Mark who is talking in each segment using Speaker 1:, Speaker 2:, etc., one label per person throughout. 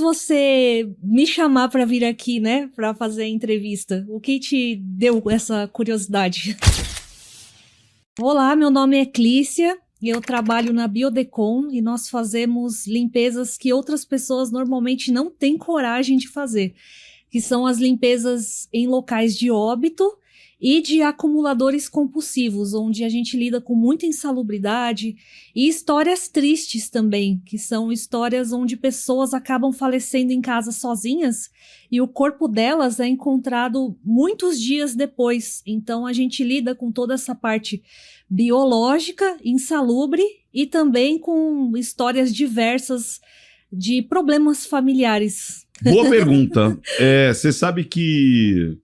Speaker 1: você me chamar para vir aqui, né, para fazer a entrevista? O que te deu essa curiosidade? Olá, meu nome é Clícia, eu trabalho na Biodecon e nós fazemos limpezas que outras pessoas normalmente não têm coragem de fazer, que são as limpezas em locais de óbito e de acumuladores compulsivos, onde a gente lida com muita insalubridade e histórias tristes também, que são histórias onde pessoas acabam falecendo em casa sozinhas e o corpo delas é encontrado muitos dias depois. Então a gente lida com toda essa parte biológica, insalubre e também com histórias diversas de problemas familiares.
Speaker 2: Boa pergunta. Você sabe que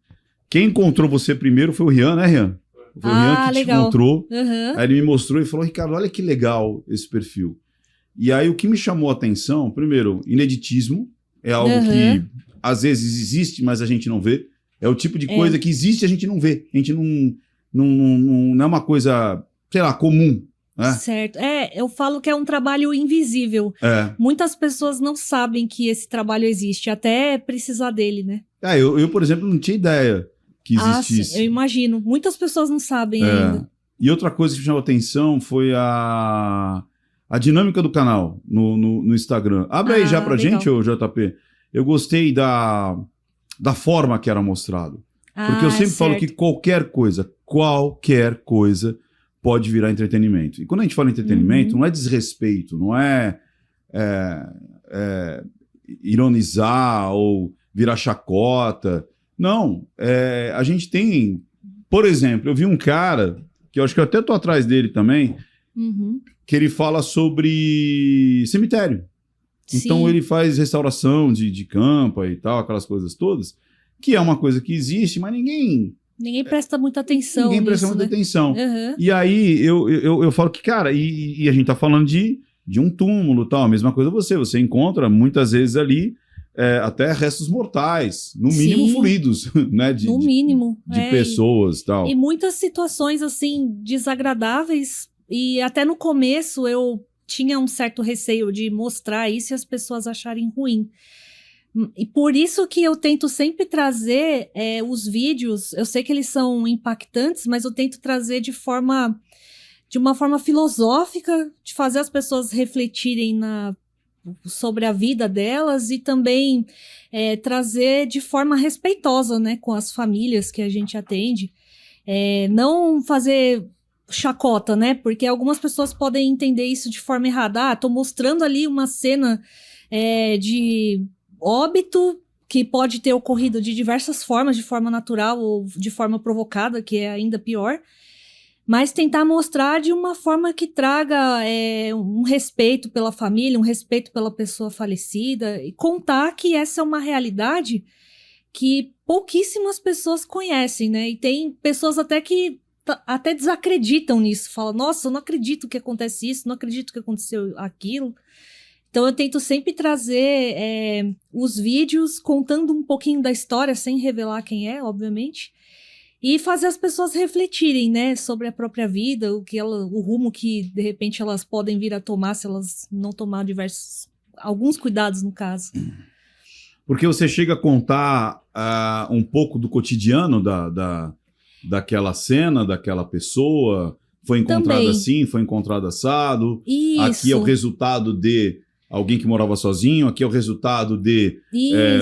Speaker 2: quem encontrou você primeiro foi o Rian, né, Rian? Foi o Rian que
Speaker 1: legal.
Speaker 2: te encontrou.
Speaker 1: Uhum.
Speaker 2: Aí ele me mostrou e falou, Ricardo, olha que legal esse perfil. E aí o que me chamou a atenção, primeiro, ineditismo. É algo que às vezes existe, mas a gente não vê. É o tipo de coisa que existe e a gente não vê. A gente não é uma coisa, sei lá, comum. Né?
Speaker 1: Certo. Eu falo que é um trabalho invisível. Muitas pessoas não sabem que esse trabalho existe, até precisar dele, né?
Speaker 2: Eu, por exemplo, não tinha ideia que existisse.
Speaker 1: Sim, eu imagino. Muitas pessoas não sabem ainda.
Speaker 2: E outra coisa que me chamou a atenção foi a dinâmica do canal no Instagram. Abre aí já pra gente, ô JP. Eu gostei da forma que era mostrado. Porque eu sempre falo que qualquer coisa pode virar entretenimento. E quando a gente fala em entretenimento, não é desrespeito, não é ironizar ou virar chacota. Não, a gente tem... Por exemplo, eu vi um cara, que eu acho que eu até tô atrás dele também, que ele fala sobre cemitério. Então ele faz restauração de campa e tal, aquelas coisas todas, que é uma coisa que existe, mas ninguém
Speaker 1: presta muita atenção.
Speaker 2: Ninguém presta muita atenção. E aí eu falo que, cara, e a gente tá falando de um túmulo e tal, a mesma coisa você encontra muitas vezes ali até restos mortais, no mínimo fluidos, né? No mínimo. De pessoas e tal.
Speaker 1: E muitas situações, assim, desagradáveis, e até no começo eu tinha um certo receio de mostrar isso e as pessoas acharem ruim. E por isso que eu tento sempre trazer os vídeos, eu sei que eles são impactantes, mas eu tento trazer de uma forma filosófica, de fazer as pessoas refletirem sobre a vida delas e também trazer de forma respeitosa, né, com as famílias que a gente atende. Não fazer chacota, né, porque algumas pessoas podem entender isso de forma errada. Tô mostrando ali uma cena de óbito que pode ter ocorrido de diversas formas, de forma natural ou de forma provocada, que é ainda pior, mas tentar mostrar de uma forma que traga um respeito pela família, um respeito pela pessoa falecida, e contar que essa é uma realidade que pouquíssimas pessoas conhecem, né? E tem pessoas até que até desacreditam nisso, falam, nossa, eu não acredito que acontece isso, não acredito que aconteceu aquilo. Então eu tento sempre trazer os vídeos contando um pouquinho da história, sem revelar quem é, obviamente, e fazer as pessoas refletirem, né, sobre a própria vida, o rumo que, de repente, elas podem vir a tomar se elas não tomar alguns cuidados, no caso.
Speaker 2: Porque você chega a contar um pouco do cotidiano daquela cena, daquela pessoa, foi encontrada
Speaker 1: também.
Speaker 2: Assim, foi encontrado assado,
Speaker 1: Isso.
Speaker 2: Aqui é o resultado de alguém que morava sozinho, aqui é o resultado de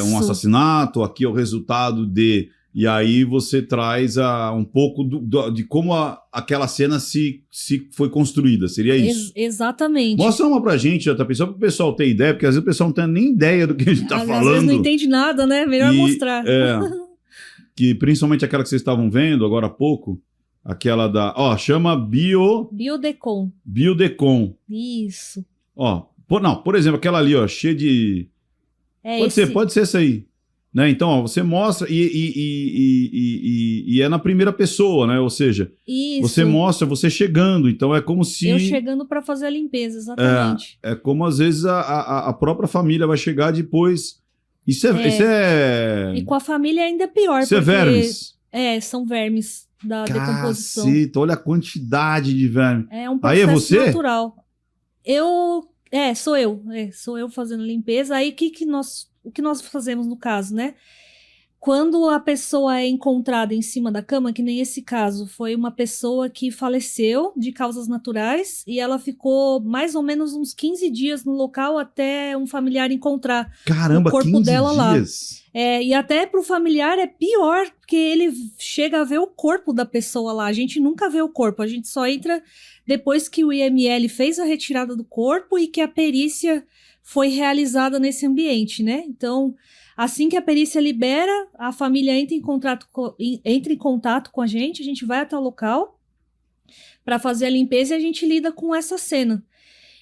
Speaker 2: um assassinato, aqui é o resultado de... E aí você traz um pouco de como aquela cena se foi construída, seria isso?
Speaker 1: Exatamente.
Speaker 2: Mostra uma pra gente, JP, só para o pessoal ter ideia, porque às vezes o pessoal não tem nem ideia do que a gente tá falando.
Speaker 1: Às vezes não entende nada, né? Melhor mostrar.
Speaker 2: Que principalmente aquela que vocês estavam vendo agora há pouco, aquela chama
Speaker 1: Biodecon.
Speaker 2: Biodecon.
Speaker 1: Isso.
Speaker 2: Por exemplo, aquela ali, cheia de... Pode ser essa aí. Né? Então, você mostra e é na primeira pessoa, né? Ou seja, você mostra você chegando, então é como se...
Speaker 1: Eu chegando para fazer a limpeza, exatamente.
Speaker 2: É como às vezes a própria família vai chegar depois. Isso é...
Speaker 1: E com a família ainda é pior.
Speaker 2: Isso é vermes.
Speaker 1: São vermes da decomposição.
Speaker 2: Olha a quantidade de vermes.
Speaker 1: É um processo
Speaker 2: aí é você?
Speaker 1: Natural. Sou eu. Sou eu fazendo limpeza. Aí o que nós o que nós fazemos no caso, né? Quando a pessoa é encontrada em cima da cama, que nem esse caso, foi uma pessoa que faleceu de causas naturais e ela ficou mais ou menos uns 15 dias no local até um familiar encontrar o corpo
Speaker 2: 15
Speaker 1: dela
Speaker 2: dias.
Speaker 1: lá. E até pro familiar é pior, porque ele chega a ver o corpo da pessoa lá. A gente nunca vê o corpo, a gente só entra depois que o IML fez a retirada do corpo e que a perícia foi realizada nesse ambiente, né? Então, assim que a perícia libera, a família entra em contato com a gente vai até o local para fazer a limpeza e a gente lida com essa cena.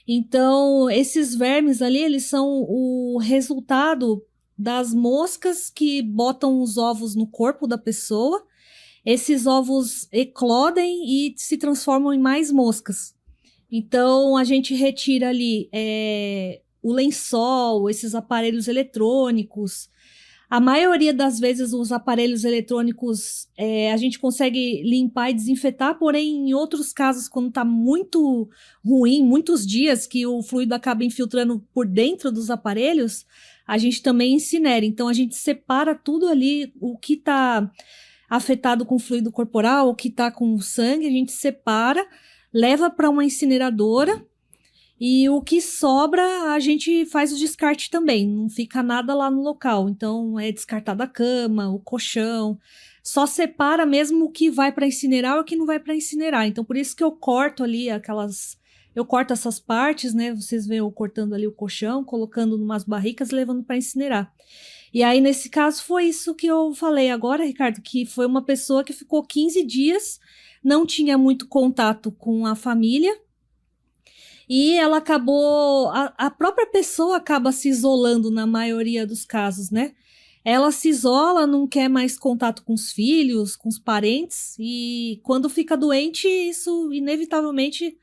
Speaker 1: Então, esses vermes ali, eles são o resultado das moscas que botam os ovos no corpo da pessoa. Esses ovos eclodem e se transformam em mais moscas. Então, a gente retira ali o lençol, esses aparelhos eletrônicos. A maioria das vezes os aparelhos eletrônicos a gente consegue limpar e desinfetar, porém em outros casos, quando está muito ruim, muitos dias que o fluido acaba infiltrando por dentro dos aparelhos, a gente também incinera. Então a gente separa tudo ali, o que está afetado com fluido corporal, o que está com sangue, a gente separa, leva para uma incineradora. E o que sobra, a gente faz o descarte também, não fica nada lá no local. Então, é descartada a cama, o colchão, só separa mesmo o que vai para incinerar e o que não vai para incinerar. Então, por isso que eu corto ali eu corto essas partes, né? Vocês veem eu cortando ali o colchão, colocando numas barricas e levando para incinerar. E aí, nesse caso, foi isso que eu falei agora, Ricardo, que foi uma pessoa que ficou 15 dias, não tinha muito contato com a família, e ela acabou... A própria pessoa acaba se isolando na maioria dos casos, né? Ela se isola, não quer mais contato com os filhos, com os parentes, e quando fica doente, isso inevitavelmente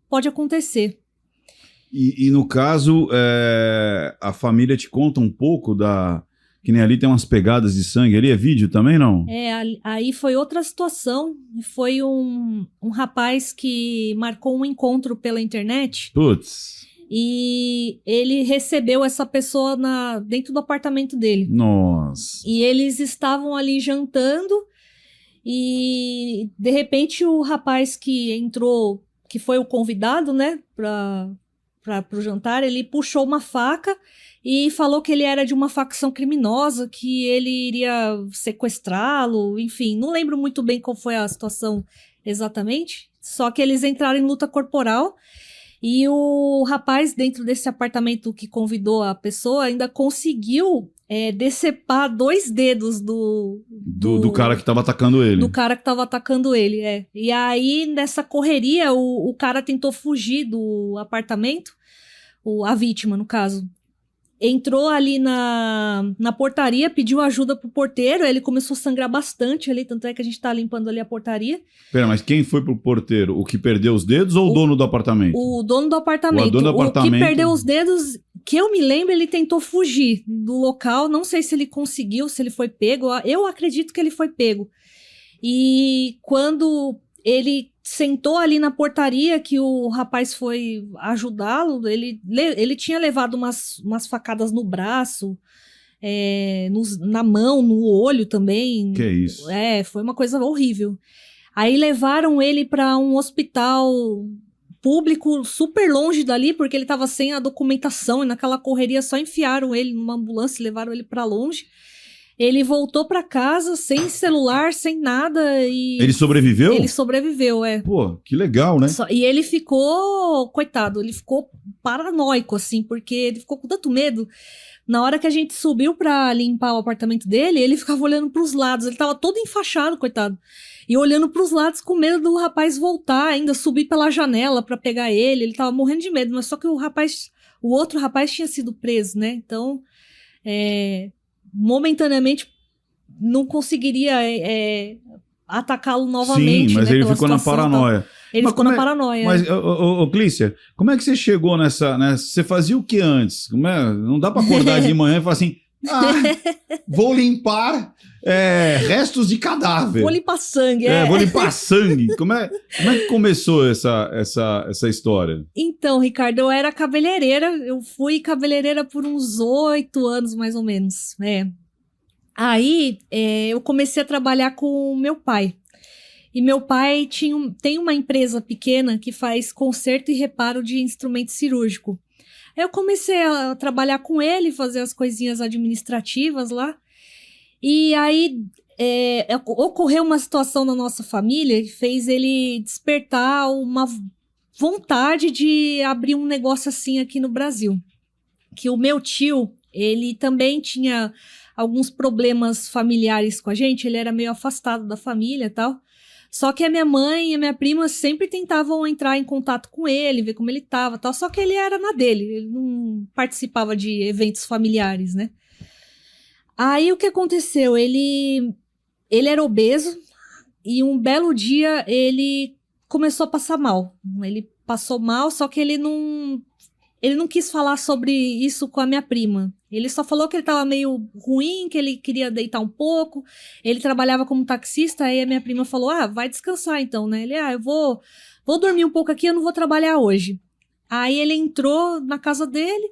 Speaker 1: pode acontecer.
Speaker 2: E no caso, a família te conta um pouco que nem ali tem umas pegadas de sangue ali, é vídeo também, não?
Speaker 1: Aí foi outra situação, foi um rapaz que marcou um encontro pela internet.
Speaker 2: Putz.
Speaker 1: E ele recebeu essa pessoa dentro do apartamento dele.
Speaker 2: Nossa.
Speaker 1: E eles estavam ali jantando e, de repente, o rapaz que entrou, que foi o convidado, né, para o jantar, ele puxou uma faca e falou que ele era de uma facção criminosa, que ele iria sequestrá-lo, enfim, não lembro muito bem qual foi a situação exatamente, só que eles entraram em luta corporal e o rapaz dentro desse apartamento que convidou a pessoa ainda conseguiu decepar 2 dedos do
Speaker 2: cara que estava atacando ele.
Speaker 1: Do cara que estava atacando ele, E aí, nessa correria, o cara tentou fugir do apartamento, a vítima, no caso. Entrou ali na portaria, pediu ajuda pro porteiro, ele começou a sangrar bastante ali, tanto é que a gente tá limpando ali a portaria.
Speaker 2: Pera, mas quem foi pro porteiro? O que perdeu os dedos ou o dono do apartamento?
Speaker 1: O dono do apartamento.
Speaker 2: O dono do apartamento.
Speaker 1: O que perdeu os dedos, que eu me lembro, ele tentou fugir do local, não sei se ele conseguiu, se ele foi pego, eu acredito que ele foi pego. E quando ele sentou ali na portaria que o rapaz foi ajudá-lo, ele tinha levado umas facadas no braço, na mão, no olho também.
Speaker 2: Que isso?
Speaker 1: Foi uma coisa horrível. Aí levaram ele para um hospital público super longe dali, porque ele estava sem a documentação, e naquela correria só enfiaram ele numa ambulância e levaram ele para longe. Ele voltou pra casa sem celular, sem nada e...
Speaker 2: Ele sobreviveu?
Speaker 1: Ele sobreviveu,
Speaker 2: Pô, que legal, né?
Speaker 1: E ele ficou, coitado, ele ficou paranoico, assim, porque ele ficou com tanto medo. Na hora que a gente subiu pra limpar o apartamento dele, ele ficava olhando pros lados, ele tava todo enfaixado, coitado. E olhando pros lados com medo do rapaz voltar, ainda subir pela janela pra pegar ele tava morrendo de medo, mas só que o outro rapaz tinha sido preso, né? Então, momentaneamente não conseguiria atacá-lo novamente.
Speaker 2: Sim, mas
Speaker 1: né,
Speaker 2: ele ficou na paranoia.
Speaker 1: Ele ficou na paranoia.
Speaker 2: Mas, Clícia, como é que você chegou nessa... Você fazia o que antes? Não dá pra acordar de manhã e falar assim, vou limpar restos de cadáver.
Speaker 1: Vou limpar sangue,
Speaker 2: Vou limpar sangue. Como é que começou essa história?
Speaker 1: Então, Ricardo, eu era cabeleireira. Eu fui cabeleireira por uns 8 anos, mais ou menos. Aí, eu comecei a trabalhar com meu pai. E meu pai tem uma empresa pequena que faz conserto e reparo de instrumento cirúrgico. Aí eu comecei a trabalhar com ele, fazer as coisinhas administrativas lá. E aí ocorreu uma situação na nossa família que fez ele despertar uma vontade de abrir um negócio assim aqui no Brasil. Que o meu tio, ele também tinha alguns problemas familiares com a gente, ele era meio afastado da família e tal. Só que a minha mãe e a minha prima sempre tentavam entrar em contato com ele, ver como ele estava, tal. Só que ele era na dele, ele não participava de eventos familiares, né? Aí o que aconteceu? Ele era obeso e um belo dia ele começou a passar mal. Ele passou mal, só que ele não quis falar sobre isso com a minha prima. Ele só falou que ele estava meio ruim, que ele queria deitar um pouco. Ele trabalhava como taxista, aí a minha prima falou, vai descansar então, né? Ele, eu vou dormir um pouco aqui, eu não vou trabalhar hoje. Aí ele entrou na casa dele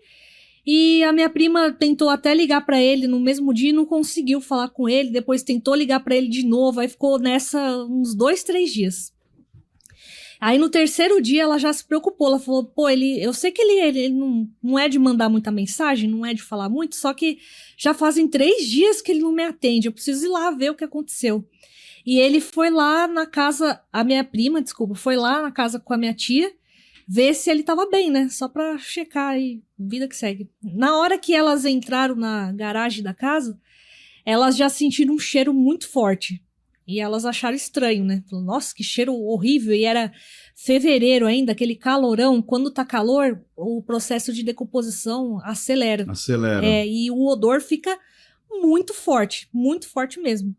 Speaker 1: e a minha prima tentou até ligar para ele no mesmo dia e não conseguiu falar com ele. Depois tentou ligar para ele de novo, aí ficou nessa uns 2, 3 dias. Aí no terceiro dia ela já se preocupou, ela falou, eu sei que ele não é de mandar muita mensagem, não é de falar muito, só que já fazem 3 dias que ele não me atende, eu preciso ir lá ver o que aconteceu. E ele foi lá na casa, a minha prima, desculpa, foi lá na casa com a minha tia, ver se ele tava bem, né, só pra checar aí, vida que segue. Na hora que elas entraram na garagem da casa, elas já sentiram um cheiro muito forte. E elas acharam estranho, né? Falaram, nossa, que cheiro horrível. E era fevereiro ainda, aquele calorão. Quando tá calor, o processo de decomposição acelera. E o odor fica muito forte mesmo.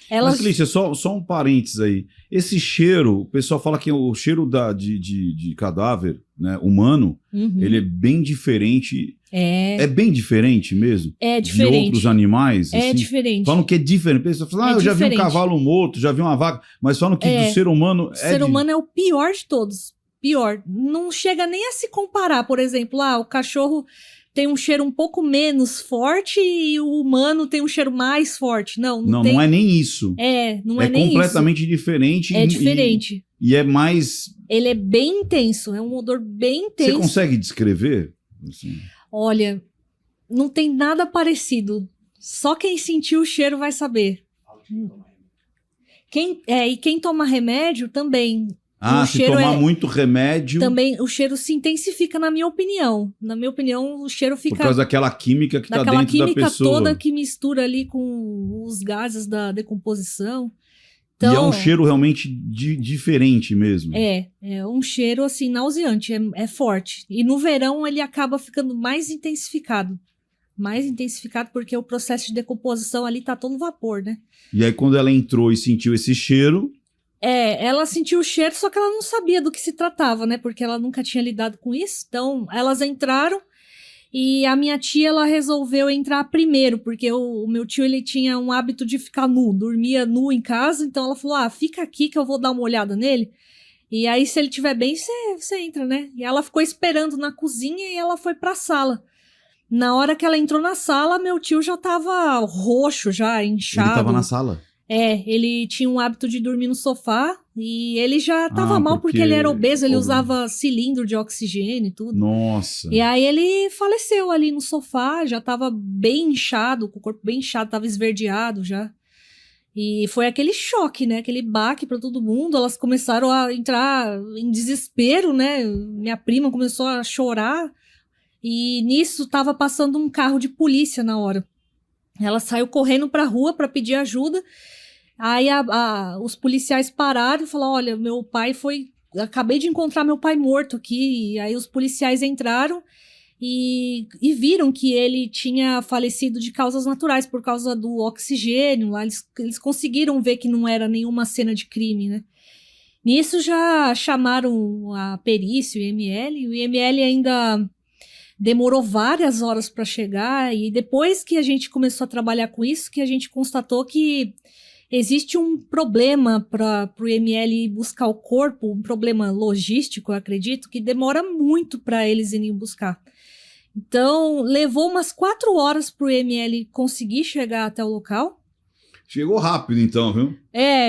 Speaker 2: Mas, Clícia, só um parênteses aí. Esse cheiro, o pessoal fala que o cheiro de cadáver, né, humano, ele é bem diferente. É bem diferente mesmo?
Speaker 1: É diferente.
Speaker 2: De outros animais?
Speaker 1: É
Speaker 2: assim?
Speaker 1: diferente.
Speaker 2: Falam que é diferente. Pessoal falam, eu já vi um cavalo morto, já vi uma vaca, mas falam que do ser humano...
Speaker 1: O ser humano é o pior de todos. Pior. Não chega nem a se comparar. Por exemplo, o cachorro tem um cheiro um pouco menos forte e o humano tem um cheiro mais forte. Não
Speaker 2: é nem isso.
Speaker 1: Não é nem isso.
Speaker 2: É completamente diferente.
Speaker 1: É diferente.
Speaker 2: E é mais...
Speaker 1: Ele é bem intenso, é um odor bem intenso.
Speaker 2: Você consegue descrever? Assim.
Speaker 1: Olha, não tem nada parecido. Só quem sentiu o cheiro vai saber. E quem toma remédio também.
Speaker 2: Se tomar muito remédio...
Speaker 1: Também o cheiro se intensifica, na minha opinião. Na minha opinião, o cheiro fica...
Speaker 2: Por causa daquela química que está dentro da pessoa.
Speaker 1: Daquela química toda que mistura ali com os gases da decomposição. Então,
Speaker 2: e é um cheiro realmente diferente mesmo.
Speaker 1: É um cheiro assim nauseante, é forte. E no verão ele acaba ficando mais intensificado. Mais intensificado porque o processo de decomposição ali tá todo vapor, né?
Speaker 2: E aí quando ela entrou e sentiu esse cheiro...
Speaker 1: ela sentiu o cheiro, só que ela não sabia do que se tratava, né? Porque ela nunca tinha lidado com isso. Então elas entraram e a minha tia, ela resolveu entrar primeiro, porque o meu tio, ele tinha um hábito de ficar nu, dormia nu em casa, então ela falou, fica aqui que eu vou dar uma olhada nele, e aí se ele estiver bem, você entra, né? E ela ficou esperando na cozinha e ela foi pra sala. Na hora que ela entrou na sala, meu tio já tava roxo, já inchado.
Speaker 2: Ele tava na sala?
Speaker 1: Ele tinha um hábito de dormir no sofá e ele já tava mal porque ele era obeso, ele usava cilindro de oxigênio e tudo.
Speaker 2: Nossa!
Speaker 1: E aí ele faleceu ali no sofá, já tava bem inchado, com o corpo bem inchado, tava esverdeado já. E foi aquele choque, né? Aquele baque pra todo mundo. Elas começaram a entrar em desespero, né? Minha prima começou a chorar e nisso tava passando um carro de polícia na hora. Ela saiu correndo pra rua pra pedir ajuda. Aí os policiais pararam e falaram, olha, meu pai foi... Acabei de encontrar meu pai morto aqui. E aí os policiais entraram e viram que ele tinha falecido de causas naturais, por causa do oxigênio. Lá eles conseguiram ver que não era nenhuma cena de crime, né? Nisso já chamaram a perícia, o IML. O IML ainda demorou várias horas para chegar, e depois que a gente começou a trabalhar com isso, que a gente constatou que existe um problema para o IML ir buscar o corpo, um problema logístico, eu acredito, que demora muito para eles irem buscar. Então, levou umas 4 horas para o IML conseguir chegar até o local.
Speaker 2: Chegou rápido, então, viu?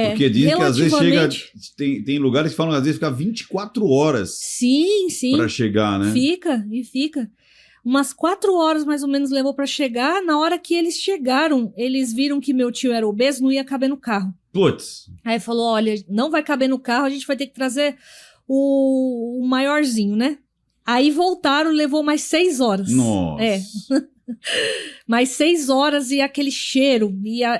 Speaker 2: Porque dizem que às vezes chega... Tem lugares que falam que às vezes fica 24 horas.
Speaker 1: Sim.
Speaker 2: Para chegar, né?
Speaker 1: Fica. Umas 4 horas mais ou menos levou para chegar. Na hora que eles chegaram, eles viram que meu tio era obeso, não ia caber no carro.
Speaker 2: Putz.
Speaker 1: Aí falou, olha, não vai caber no carro, a gente vai ter que trazer o maiorzinho, né? Aí voltaram, levou mais 6 horas.
Speaker 2: Nossa.
Speaker 1: Mais 6 horas e aquele cheiro.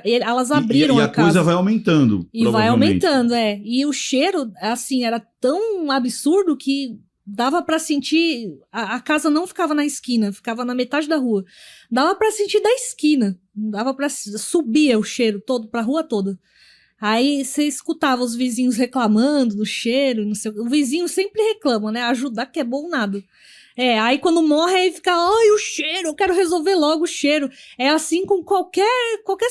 Speaker 1: Elas abriram
Speaker 2: a coisa vai aumentando.
Speaker 1: E vai aumentando, E o cheiro, assim, era tão absurdo que dava pra sentir... A casa não ficava na esquina, ficava na metade da rua. Dava pra sentir da esquina. Dava pra... Subia o cheiro todo pra rua toda. Aí você escutava os vizinhos reclamando do cheiro, não sei. O vizinho sempre reclama, né? Ajudar que é bom nada. Aí quando morre, aí fica, ai, o cheiro, eu quero resolver logo o cheiro. É assim com qualquer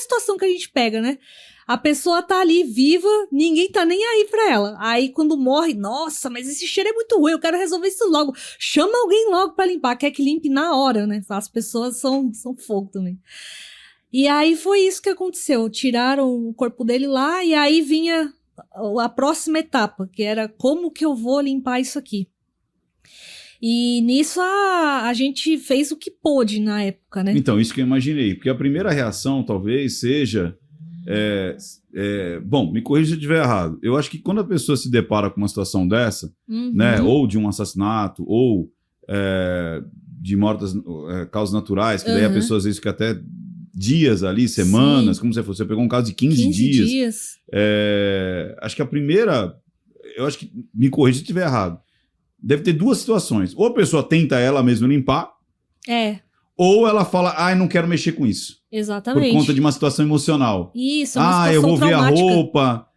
Speaker 1: situação que a gente pega, né? A pessoa tá ali viva, ninguém tá nem aí pra ela. Aí quando morre, nossa, mas esse cheiro é muito ruim, eu quero resolver isso logo. Chama alguém logo pra limpar, quer que limpe na hora, né? As pessoas são fogo também. E aí foi isso que aconteceu. Tiraram o corpo dele lá e aí vinha a próxima etapa, que era como que eu vou limpar isso aqui. E nisso a gente fez o que pôde na época, né?
Speaker 2: Então, isso que eu imaginei. Porque a primeira reação talvez seja... bom, me corrija se eu estiver errado. Eu acho que quando a pessoa se depara com uma situação dessa, né, ou de um assassinato, ou de mortes, causas naturais, que daí a pessoa às vezes fica até dias ali, semanas, como se fosse. Você pegou um caso de 15 dias. Acho que a primeira... Eu acho que... Me corrija se eu estiver errado. Deve ter 2 situações. Ou a pessoa tenta ela mesma limpar. Ou ela fala, não quero mexer com isso.
Speaker 1: Exatamente.
Speaker 2: Por conta de uma situação emocional.
Speaker 1: Isso, uma situação
Speaker 2: eu vou
Speaker 1: traumática.
Speaker 2: Ver a roupa.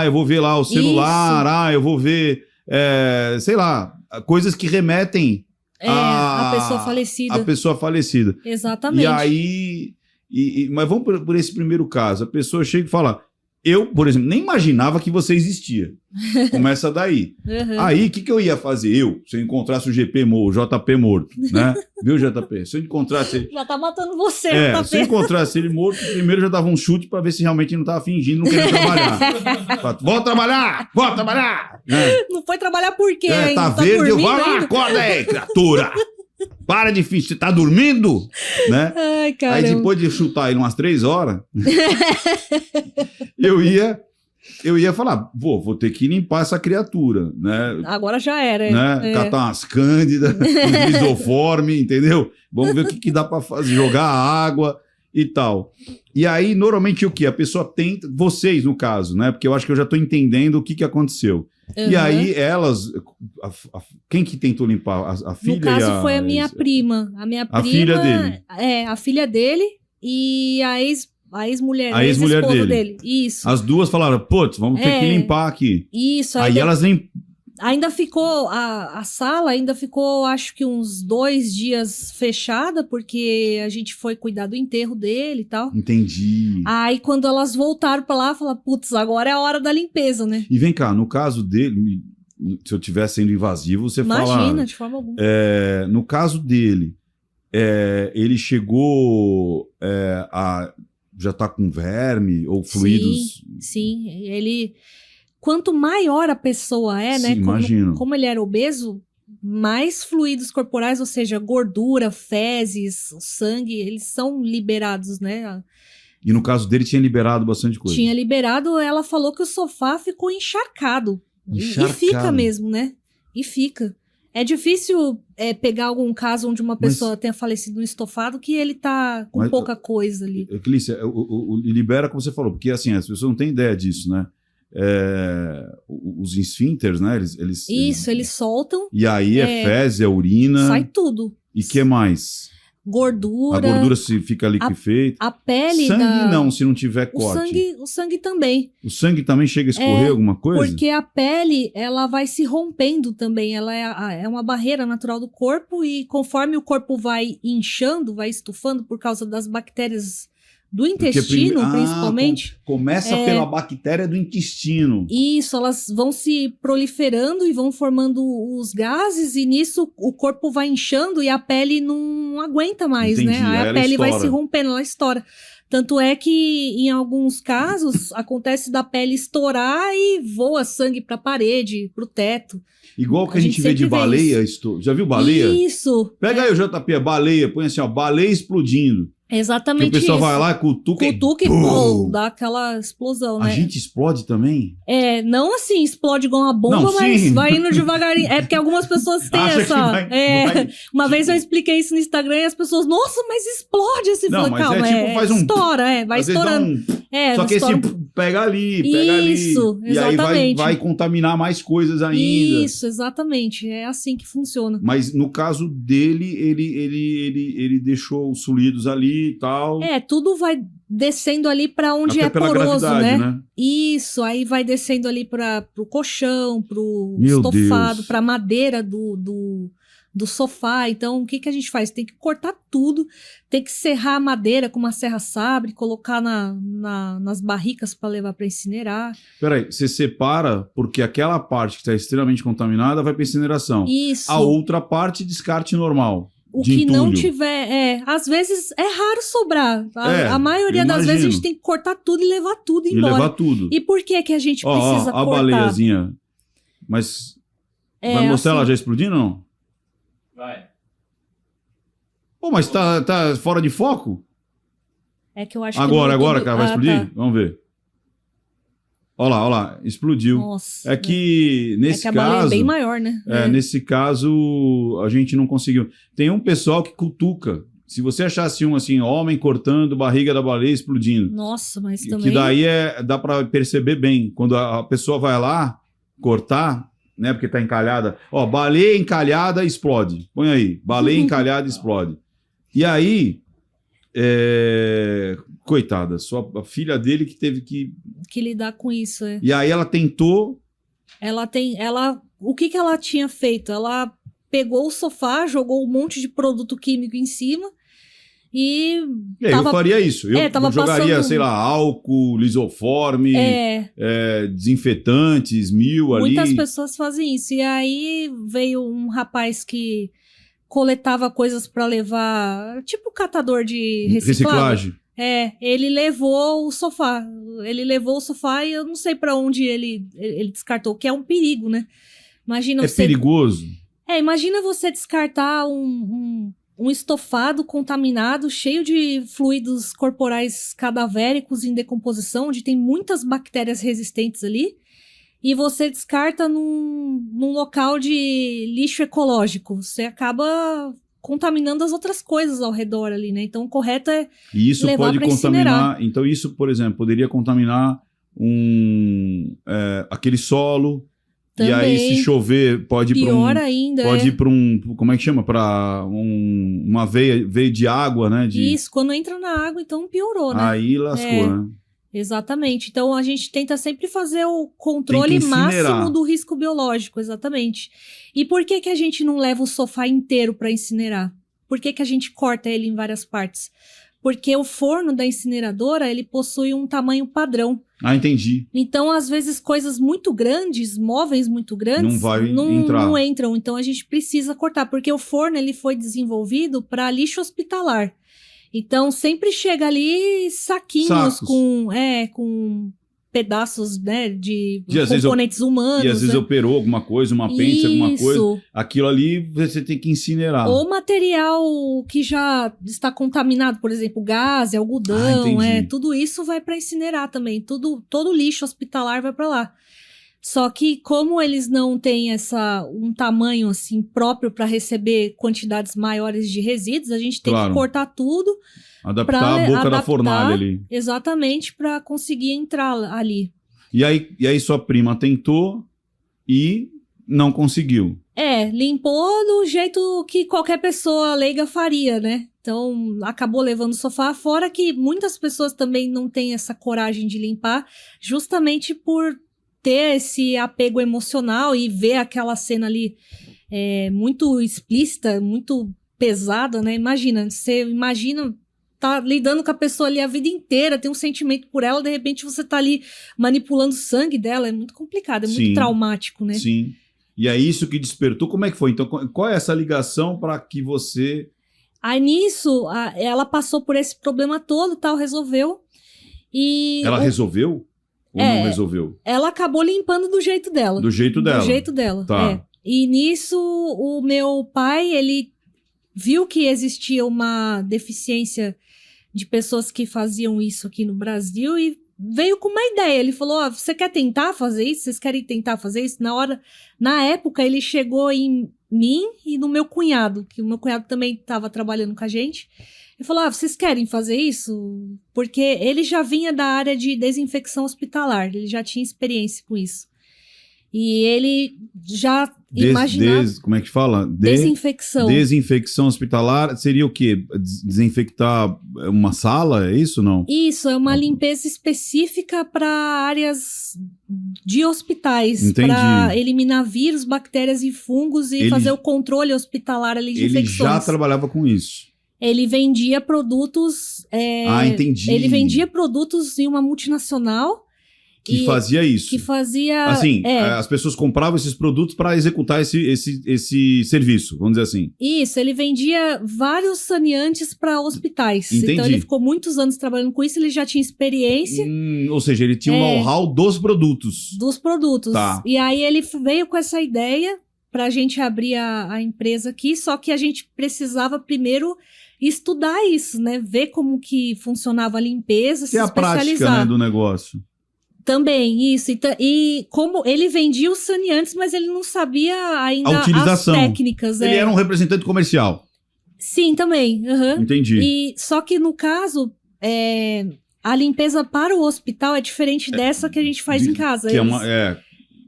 Speaker 2: Eu vou ver lá o celular.
Speaker 1: Isso.
Speaker 2: Eu vou ver, sei lá, coisas que remetem
Speaker 1: a pessoa falecida.
Speaker 2: A pessoa falecida.
Speaker 1: Exatamente.
Speaker 2: E aí... mas vamos por esse primeiro caso. A pessoa chega e fala... Eu, por exemplo, nem imaginava que você existia. Começa daí. Aí, o que eu ia fazer? Se eu encontrasse o JP morto, né? Viu, JP? Se eu encontrasse...
Speaker 1: Já tá matando você, JP.
Speaker 2: Se eu encontrasse ele morto, primeiro eu já dava um chute pra ver se realmente ele não tava fingindo, não queria trabalhar. Volta trabalhar!
Speaker 1: Não foi trabalhar por quê?
Speaker 2: Tá verde, vai lá, acorda aí, criatura! Para de fingir, você tá dormindo? Né?
Speaker 1: Ai, caramba.
Speaker 2: Aí depois de chutar ele umas 3 horas, eu ia falar, vou ter que limpar essa criatura, né?
Speaker 1: Agora já era,
Speaker 2: né? Catar umas cândidas, um lisoforme, entendeu? Vamos ver o que dá pra fazer, jogar água e tal. E aí, normalmente, o que? A pessoa tenta, vocês no caso, né? Porque eu acho que eu já tô entendendo o que aconteceu. E aí, elas... quem que tentou limpar? A filha?
Speaker 1: No caso, foi a minha prima. A
Speaker 2: filha dele.
Speaker 1: A filha dele e a ex-mulher.
Speaker 2: A ex-mulher dele.
Speaker 1: Isso.
Speaker 2: As duas falaram, putz, vamos ter que limpar aqui.
Speaker 1: Isso.
Speaker 2: Aí elas
Speaker 1: ainda ficou... A sala ainda ficou, acho que uns 2 dias fechada, porque a gente foi cuidar do enterro dele e tal.
Speaker 2: Entendi.
Speaker 1: Aí, quando elas voltaram pra lá, falaram, putz, agora é a hora da limpeza, né?
Speaker 2: E vem cá, no caso dele, se eu estiver sendo invasivo, você fala...
Speaker 1: Imagina, de forma alguma.
Speaker 2: No caso dele, ele chegou a já tá com verme ou fluidos...
Speaker 1: Sim, ele... Quanto maior a pessoa né?
Speaker 2: Imagino.
Speaker 1: Como ele era obeso, mais fluidos corporais, ou seja, gordura, fezes, sangue, eles são liberados, né?
Speaker 2: E no caso dele tinha liberado bastante coisa.
Speaker 1: Tinha liberado, ela falou que o sofá ficou encharcado. E fica mesmo, né? E fica. É difícil pegar algum caso onde uma pessoa tenha falecido no estofado que ele tá com pouca coisa ali.
Speaker 2: Clícia, libera como você falou, porque assim, as pessoas não têm ideia disso, né? Os esfíncteres, né? Eles
Speaker 1: soltam.
Speaker 2: E aí fezes, urina.
Speaker 1: Sai tudo.
Speaker 2: E que mais?
Speaker 1: gordura.
Speaker 2: A gordura se fica liquefeita.
Speaker 1: A pele
Speaker 2: sangue não, se não tiver corte.
Speaker 1: O sangue também.
Speaker 2: O sangue também chega a escorrer alguma coisa?
Speaker 1: Porque a pele, ela vai se rompendo também. Ela é uma barreira natural do corpo e conforme o corpo vai inchando, vai estufando por causa das bactérias do intestino, principalmente.
Speaker 2: Começa pela bactéria do intestino.
Speaker 1: Isso, elas vão se proliferando e vão formando os gases, e nisso o corpo vai inchando e a pele não aguenta mais,
Speaker 2: Entendi.
Speaker 1: né? Aí a pele
Speaker 2: estoura.
Speaker 1: vai se rompendo, ela estoura. Tanto é que, em alguns casos, acontece da pele estourar e voa sangue para a parede, para o teto.
Speaker 2: Igual que a gente vê de baleia. Já viu baleia?
Speaker 1: Isso.
Speaker 2: Pega aí o JP, a baleia, põe assim, ó, baleia explodindo.
Speaker 1: Exatamente
Speaker 2: que o pessoal
Speaker 1: isso.
Speaker 2: vai lá, cutuca
Speaker 1: e pô, dá aquela explosão, né?
Speaker 2: A gente explode também?
Speaker 1: Não assim, explode igual uma bomba, mas vai indo devagarinho. É porque algumas pessoas têm essa... Uma vez eu expliquei isso no Instagram e as pessoas, nossa, mas explode assim.
Speaker 2: Não, mas
Speaker 1: calma,
Speaker 2: tipo, faz um...
Speaker 1: Estoura, vai estourando.
Speaker 2: Só que esse pega ali.
Speaker 1: Isso,
Speaker 2: e aí vai contaminar mais coisas ainda.
Speaker 1: Isso, exatamente. É assim que funciona.
Speaker 2: Mas no caso dele, ele deixou os fluidos ali e tal.
Speaker 1: Tudo vai descendo ali para onde
Speaker 2: até
Speaker 1: é poroso,
Speaker 2: né?
Speaker 1: Isso, aí vai descendo ali para o colchão, para o estofado, para a madeira do sofá. Então, o que a gente faz? Tem que cortar tudo, tem que serrar a madeira com uma serra sabre, colocar nas barricas para levar para incinerar.
Speaker 2: Peraí, você separa porque aquela parte que está extremamente contaminada vai para incineração.
Speaker 1: Isso.
Speaker 2: A outra parte, descarte normal.
Speaker 1: O que não tiver, às vezes é raro sobrar. A maioria das vezes a gente tem que cortar tudo e levar tudo embora.
Speaker 2: E levar tudo.
Speaker 1: E por que a gente precisa cortar?
Speaker 2: A baleiazinha. Mas vai mostrar ela já explodindo ou não?
Speaker 3: Vai.
Speaker 2: Pô, mas tá fora de foco?
Speaker 1: É que eu acho
Speaker 2: agora, cara, vai explodir? Tá. Vamos ver. Olha lá, explodiu.
Speaker 1: Nossa.
Speaker 2: É que nesse caso...
Speaker 1: a baleia é bem maior, né?
Speaker 2: Nesse caso, a gente não conseguiu. Tem um pessoal que cutuca. Se você achasse assim, homem cortando barriga da baleia explodindo.
Speaker 1: Nossa, mas também...
Speaker 2: Que daí dá pra perceber bem. Quando a pessoa vai lá cortar, né, porque tá encalhada. Ó, baleia encalhada explode. Põe aí, baleia encalhada explode. E aí... coitada, só a filha dele que teve que
Speaker 1: lidar com isso.
Speaker 2: E aí ela tentou.
Speaker 1: O que ela tinha feito? Ela pegou o sofá, jogou um monte de produto químico em cima e
Speaker 2: eu faria isso. Eu jogaria, sei lá, álcool, lisoforme, desinfetantes, ali.
Speaker 1: Muitas pessoas fazem isso. E aí veio um rapaz que coletava coisas para levar, tipo catador de reciclagem. Ele levou o sofá. E eu não sei para onde ele descartou, que é um perigo, né? Imagina
Speaker 2: perigoso?
Speaker 1: Imagina você descartar um estofado contaminado, cheio de fluidos corporais cadavéricos em decomposição, onde tem muitas bactérias resistentes ali. E você descarta num local de lixo ecológico. Você acaba contaminando as outras coisas ao redor ali, né? Então, o correto é
Speaker 2: e isso
Speaker 1: levar
Speaker 2: pode
Speaker 1: contaminar.
Speaker 2: Incinerar. Então, isso, por exemplo, poderia contaminar aquele solo. Também. E aí, se chover, pode ir para Pode ir para como é que chama? Para uma veia de água, né?
Speaker 1: Isso, quando entra na água, então piorou, né?
Speaker 2: Aí lascou, né?
Speaker 1: Exatamente. Então, a gente tenta sempre fazer o controle máximo do risco biológico, exatamente. E por que a gente não leva o sofá inteiro para incinerar? Por que a gente corta ele em várias partes? Porque o forno da incineradora, ele possui um tamanho padrão.
Speaker 2: Ah, entendi.
Speaker 1: Então, às vezes, coisas muito grandes, móveis muito grandes, não entram. Então, a gente precisa cortar, porque o forno ele foi desenvolvido para lixo hospitalar. Então, sempre chega ali saquinhos com pedaços, né, de componentes humanos.
Speaker 2: E às vezes operou alguma coisa, uma apêndice, alguma coisa. Aquilo ali você tem que incinerar.
Speaker 1: Ou material que já está contaminado, por exemplo, gás, algodão, tudo isso vai para incinerar também. Todo lixo hospitalar vai para lá. Só que como eles não têm um tamanho assim próprio para receber quantidades maiores de resíduos, a gente tem que cortar tudo.
Speaker 2: Adaptar a boca da fornalha ali.
Speaker 1: Exatamente, para conseguir entrar ali.
Speaker 2: E aí sua prima tentou e não conseguiu.
Speaker 1: Limpou do jeito que qualquer pessoa leiga faria, né? Então, acabou levando o sofá. Fora que muitas pessoas também não têm essa coragem de limpar, justamente por ter esse apego emocional e ver aquela cena ali muito explícita, muito pesada, né? Você imagina tá lidando com a pessoa ali a vida inteira, tem um sentimento por ela, de repente você tá ali manipulando o sangue dela, é muito complicado, é muito traumático, né?
Speaker 2: Sim. E é isso que despertou. Como é que foi? Então, qual é essa ligação para que você...
Speaker 1: Aí nisso, ela passou por esse problema todo, tal, resolveu. E
Speaker 2: ela resolveu? Ou não resolveu?
Speaker 1: Ela acabou limpando do jeito dela.
Speaker 2: Do jeito dela?
Speaker 1: Do jeito dela,
Speaker 2: tá.
Speaker 1: E nisso, o meu pai, ele viu que existia uma deficiência de pessoas que faziam isso aqui no Brasil e veio com uma ideia. Ele falou, você quer tentar fazer isso? Vocês querem tentar fazer isso? Na época, ele chegou em mim e no meu cunhado, que o meu cunhado também estava trabalhando com a gente. Ele falou, vocês querem fazer isso? Porque ele já vinha da área de desinfecção hospitalar, ele já tinha experiência com isso. E ele já imaginava...
Speaker 2: como é que fala?
Speaker 1: Desinfecção.
Speaker 2: Desinfecção hospitalar seria o quê? Desinfectar uma sala, é isso ou não?
Speaker 1: Isso, é uma limpeza específica para áreas de hospitais.
Speaker 2: Entendi.
Speaker 1: Para eliminar vírus, bactérias e fungos e fazer o controle hospitalar ali de infecções.
Speaker 2: Ele já trabalhava com isso?
Speaker 1: Ele vendia produtos...
Speaker 2: entendi.
Speaker 1: Ele vendia produtos em uma multinacional...
Speaker 2: Que fazia isso.
Speaker 1: Que fazia...
Speaker 2: Assim, as pessoas compravam esses produtos para executar esse serviço, vamos dizer assim.
Speaker 1: Isso, ele vendia vários saneantes para hospitais.
Speaker 2: Entendi.
Speaker 1: Então ele ficou muitos anos trabalhando com isso, ele já tinha experiência.
Speaker 2: Ou seja, ele tinha um know-how dos produtos.
Speaker 1: Dos produtos.
Speaker 2: Tá.
Speaker 1: E aí ele veio com essa ideia para a gente abrir a empresa aqui, só que a gente precisava primeiro estudar isso, né? Ver como que funcionava a limpeza, se especializar.
Speaker 2: A prática, né, do negócio.
Speaker 1: Também, isso. E como ele vendia os saneantes, mas ele não sabia ainda
Speaker 2: a utilização.
Speaker 1: As técnicas.
Speaker 2: Ele era um representante comercial.
Speaker 1: Sim, também. Uhum.
Speaker 2: Entendi.
Speaker 1: Só que no caso, a limpeza para o hospital é diferente dessa que a gente faz em casa.
Speaker 2: Que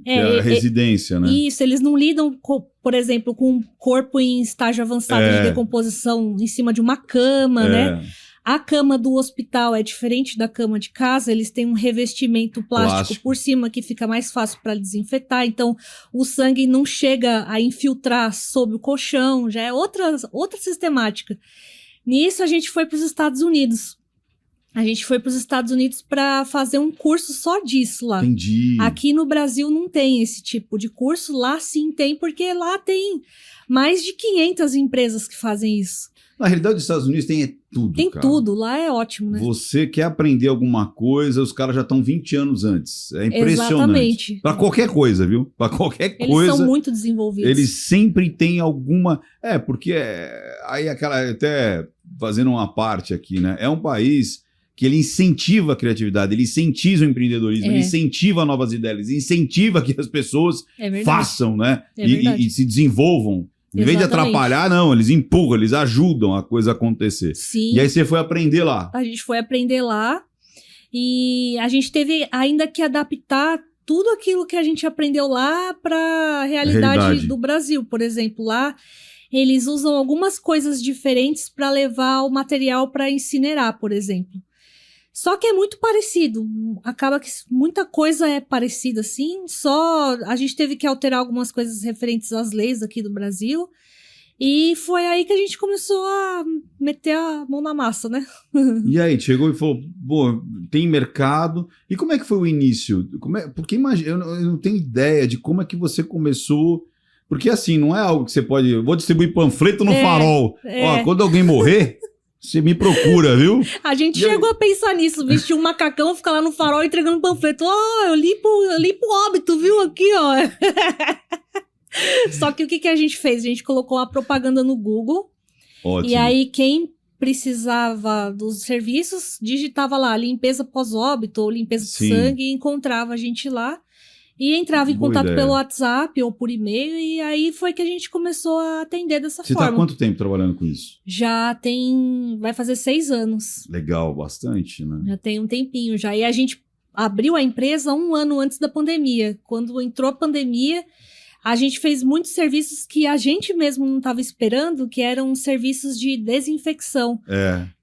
Speaker 2: é a residência, né?
Speaker 1: Isso, eles não lidam, por exemplo, com um corpo em estágio avançado de decomposição em cima de uma cama, né? A cama do hospital é diferente da cama de casa, eles têm um revestimento plástico por cima que fica mais fácil para desinfetar, então o sangue não chega a infiltrar sob o colchão, já é outra sistemática. Nisso a gente foi para os Estados Unidos. A gente foi para os Estados Unidos para fazer um curso só disso lá.
Speaker 2: Entendi.
Speaker 1: Aqui no Brasil não tem esse tipo de curso, lá sim tem, porque lá tem mais de 500 empresas que fazem isso.
Speaker 2: Na realidade, os Estados Unidos tem tudo,
Speaker 1: Tem
Speaker 2: cara.
Speaker 1: tudo, lá é ótimo, né?
Speaker 2: Você quer aprender alguma coisa, os caras já estão 20 anos antes. É impressionante.
Speaker 1: Exatamente.
Speaker 2: Para qualquer coisa, viu? Para qualquer coisa.
Speaker 1: Eles são muito desenvolvidos.
Speaker 2: Eles sempre têm alguma... porque aí até fazendo uma parte aqui, né? É um país que ele incentiva a criatividade, ele incentiva o empreendedorismo, ele incentiva novas ideias, ele incentiva que as pessoas façam, né? E se desenvolvam. Em vez de atrapalhar, não, eles empurram, eles ajudam a coisa acontecer.
Speaker 1: Sim.
Speaker 2: E aí você foi aprender lá.
Speaker 1: A gente foi aprender lá e a gente teve ainda que adaptar tudo aquilo que a gente aprendeu lá para a realidade do Brasil. Por exemplo, lá eles usam algumas coisas diferentes para levar o material para incinerar, por exemplo. Só que é muito parecido, acaba que muita coisa é parecida assim, só a gente teve que alterar algumas coisas referentes às leis aqui do Brasil, e foi aí que a gente começou a meter a mão na massa, né?
Speaker 2: E aí, chegou e falou, tem mercado, e como é que foi o início? Porque imagina, eu não tenho ideia de como é que você começou, porque assim, não é algo que você pode, vou distribuir panfleto no farol, quando alguém morrer... Você me procura, viu?
Speaker 1: A gente chegou a pensar nisso, vestir um macacão, ficar lá no farol entregando panfleto. Eu limpo óbito, viu? Aqui, ó. Só que o que a gente fez? A gente colocou a propaganda no Google.
Speaker 2: Ótimo.
Speaker 1: E aí, quem precisava dos serviços, digitava lá, limpeza pós-óbito ou limpeza de sangue, e encontrava a gente lá. E entrava em contato pelo WhatsApp ou por e-mail, e aí foi que a gente começou a atender dessa forma.
Speaker 2: Você está há quanto tempo trabalhando com isso?
Speaker 1: Vai fazer 6 anos.
Speaker 2: Legal, bastante, né?
Speaker 1: Já tem um tempinho já. E a gente abriu a empresa 1 ano antes da pandemia. Quando entrou a pandemia, a gente fez muitos serviços que a gente mesmo não estava esperando, que eram serviços de desinfecção.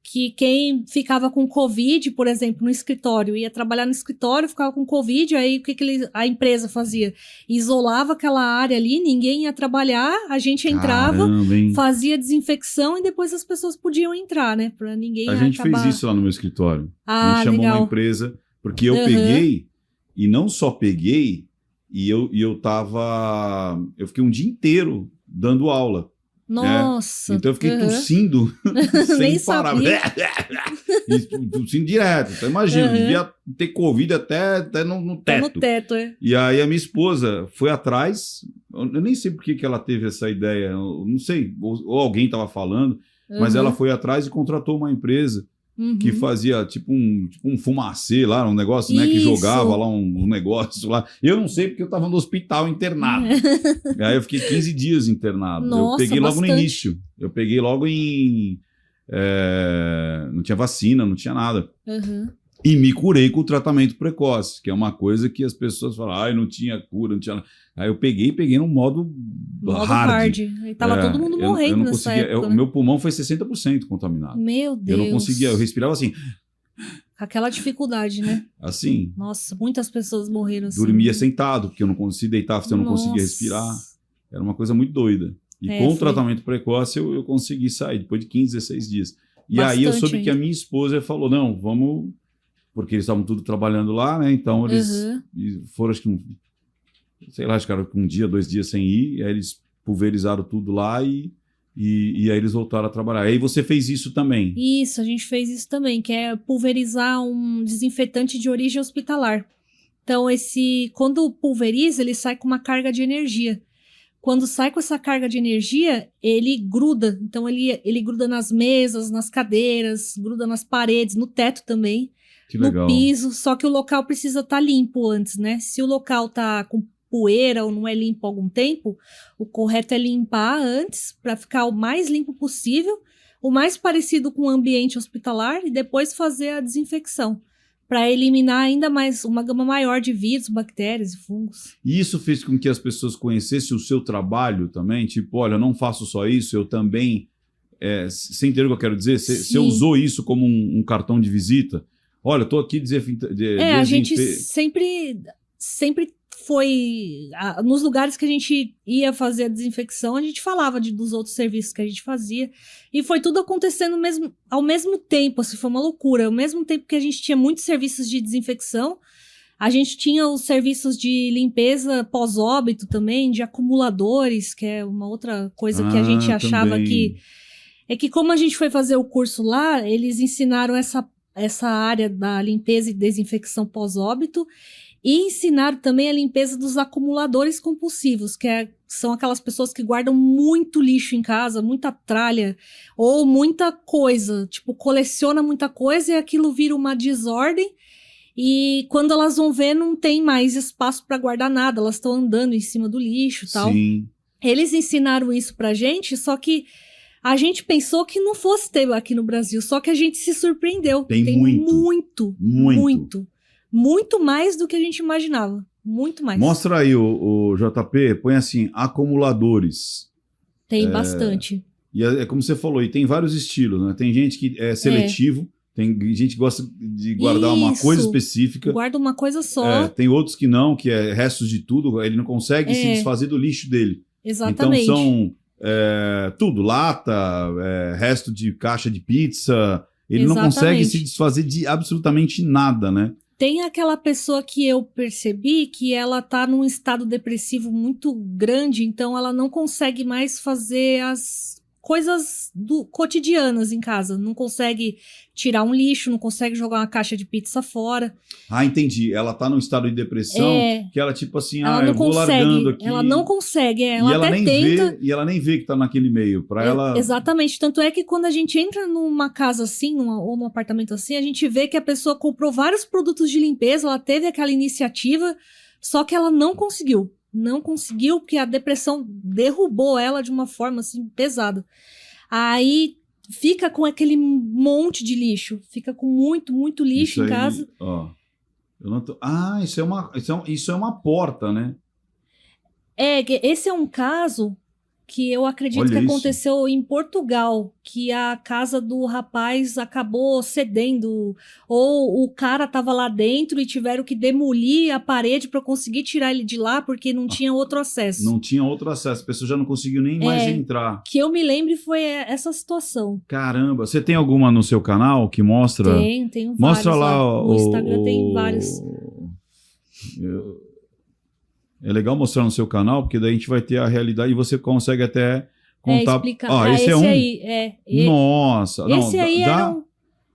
Speaker 1: Que quem ficava com Covid, por exemplo, no escritório, ia trabalhar no escritório, ficava com Covid, aí o que a empresa fazia? Isolava aquela área ali, ninguém ia trabalhar, a gente entrava, fazia desinfecção e depois as pessoas podiam entrar, né? Pra ninguém
Speaker 2: A gente fez isso lá no meu escritório. A gente chamou uma empresa, porque eu peguei, e não só peguei, eu fiquei um dia inteiro dando aula.
Speaker 1: Nossa.
Speaker 2: Então eu fiquei tossindo sem parar. Tossindo direto. Então imagina, devia ter Covid até no teto.
Speaker 1: No teto,
Speaker 2: E aí a minha esposa foi atrás, eu nem sei por que ela teve essa ideia, eu não sei, ou alguém estava falando, mas ela foi atrás e contratou uma empresa que fazia tipo um fumacê lá, um negócio, né, que jogava lá um negócio lá. Eu não sei porque eu estava no hospital internado. Aí eu fiquei 15 dias internado.
Speaker 1: Nossa,
Speaker 2: eu peguei logo
Speaker 1: bastante.
Speaker 2: no início. Eu peguei logo em... não tinha vacina, não tinha nada. E me curei com o tratamento precoce, que é uma coisa que as pessoas falam, não tinha cura, não tinha nada. Aí eu peguei no modo hard.
Speaker 1: E tava todo mundo morrendo nessa época.
Speaker 2: O meu pulmão foi 60% contaminado.
Speaker 1: Meu Deus.
Speaker 2: Eu não conseguia, eu respirava assim.
Speaker 1: Aquela dificuldade, né?
Speaker 2: Assim.
Speaker 1: Nossa, muitas pessoas morreram assim.
Speaker 2: Dormia sentado, porque eu não conseguia deitar, porque eu não conseguia respirar. Era uma coisa muito doida. E com o tratamento precoce eu consegui sair, depois de 15, 16 dias. E aí eu soube que a minha esposa falou, não, vamos... Porque eles estavam tudo trabalhando lá, né? Então eles foram, acho que sei lá, acho que era um dia, 2 dias sem ir, e aí eles pulverizaram tudo lá e aí eles voltaram a trabalhar. Aí você fez isso também?
Speaker 1: Isso, a gente fez isso também, que é pulverizar um desinfetante de origem hospitalar. Então, quando pulveriza, ele sai com uma carga de energia. Quando sai com essa carga de energia, ele gruda. Então, ele gruda nas mesas, nas cadeiras, gruda nas paredes, no teto também, no piso. Só que o local precisa estar limpo antes, né? Se o local tá com poeira ou não é limpo há algum tempo, o correto é limpar antes para ficar o mais limpo possível, o mais parecido com o ambiente hospitalar e depois fazer a desinfecção para eliminar ainda mais uma gama maior de vírus, bactérias e fungos.
Speaker 2: E isso fez com que as pessoas conhecessem o seu trabalho também? Tipo, olha, eu não faço só isso, eu também... você entendeu o que eu quero dizer? Você usou isso como um cartão de visita? Olha, eu estou aqui
Speaker 1: a gente sempre foi... nos lugares que a gente ia fazer a desinfecção, a gente falava dos outros serviços que a gente fazia. E foi tudo acontecendo ao mesmo tempo, assim, foi uma loucura. Ao mesmo tempo que a gente tinha muitos serviços de desinfecção, a gente tinha os serviços de limpeza pós-óbito também, de acumuladores, que é uma outra coisa que a gente achava que... É que como a gente foi fazer o curso lá, eles ensinaram essa área da limpeza e desinfecção pós-óbito, e ensinaram também a limpeza dos acumuladores compulsivos, que são aquelas pessoas que guardam muito lixo em casa, muita tralha, ou muita coisa, tipo, coleciona muita coisa e aquilo vira uma desordem, e quando elas vão ver, não tem mais espaço para guardar nada, elas estão andando em cima do lixo e tal.
Speaker 2: Sim.
Speaker 1: Eles ensinaram isso pra gente, só que a gente pensou que não fosse ter aqui no Brasil, só que a gente se surpreendeu.
Speaker 2: Tem muito.
Speaker 1: Muito mais do que a gente imaginava. Muito mais.
Speaker 2: Mostra aí o JP, põe assim, acumuladores.
Speaker 1: Tem bastante.
Speaker 2: E é como você falou, e tem vários estilos, né? Tem gente que é seletivo, tem gente que gosta de guardar uma coisa específica.
Speaker 1: Guarda uma coisa só.
Speaker 2: Tem outros que não, que é restos de tudo, ele não consegue se desfazer do lixo dele.
Speaker 1: Exatamente.
Speaker 2: Então são tudo, lata, resto de caixa de pizza, ele não consegue se desfazer de absolutamente nada, né?
Speaker 1: Tem aquela pessoa que eu percebi que ela tá num estado depressivo muito grande, então ela não consegue mais fazer as coisas cotidianas em casa. Não consegue tirar um lixo, não consegue jogar uma caixa de pizza fora.
Speaker 2: Ah, entendi. Ela tá num estado de depressão que ela tipo assim, eu vou
Speaker 1: consegue,
Speaker 2: largando aqui.
Speaker 1: Ela não consegue, ela até
Speaker 2: nem
Speaker 1: tenta.
Speaker 2: E ela nem vê que tá naquele meio. Ela...
Speaker 1: Exatamente. Tanto é que quando a gente entra numa casa assim, ou num apartamento assim, a gente vê que a pessoa comprou vários produtos de limpeza, ela teve aquela iniciativa, só que ela não conseguiu. Não conseguiu, porque a depressão derrubou ela de uma forma assim pesada. Aí fica com aquele monte de lixo, fica com muito lixo
Speaker 2: isso
Speaker 1: em casa.
Speaker 2: Ó, eu não tô... isso é uma porta, né?
Speaker 1: Esse é um caso que eu acredito
Speaker 2: Olha
Speaker 1: que
Speaker 2: isso.
Speaker 1: aconteceu em Portugal, que a casa do rapaz acabou cedendo, ou o cara estava lá dentro e tiveram que demolir a parede para conseguir tirar ele de lá porque não tinha outro acesso.
Speaker 2: Não tinha outro acesso, a pessoa já não conseguiu nem mais entrar.
Speaker 1: Que eu me lembre foi essa situação.
Speaker 2: Caramba, você tem alguma no seu canal que mostra?
Speaker 1: Tenho
Speaker 2: mostra
Speaker 1: vários
Speaker 2: lá.
Speaker 1: No Instagram tem vários.
Speaker 2: É legal mostrar no seu canal, porque daí a gente vai ter a realidade e você consegue até contar.
Speaker 1: Explicar.
Speaker 2: Esse é um.
Speaker 1: Aí,
Speaker 2: Nossa,
Speaker 1: esse
Speaker 2: não,
Speaker 1: aí era um...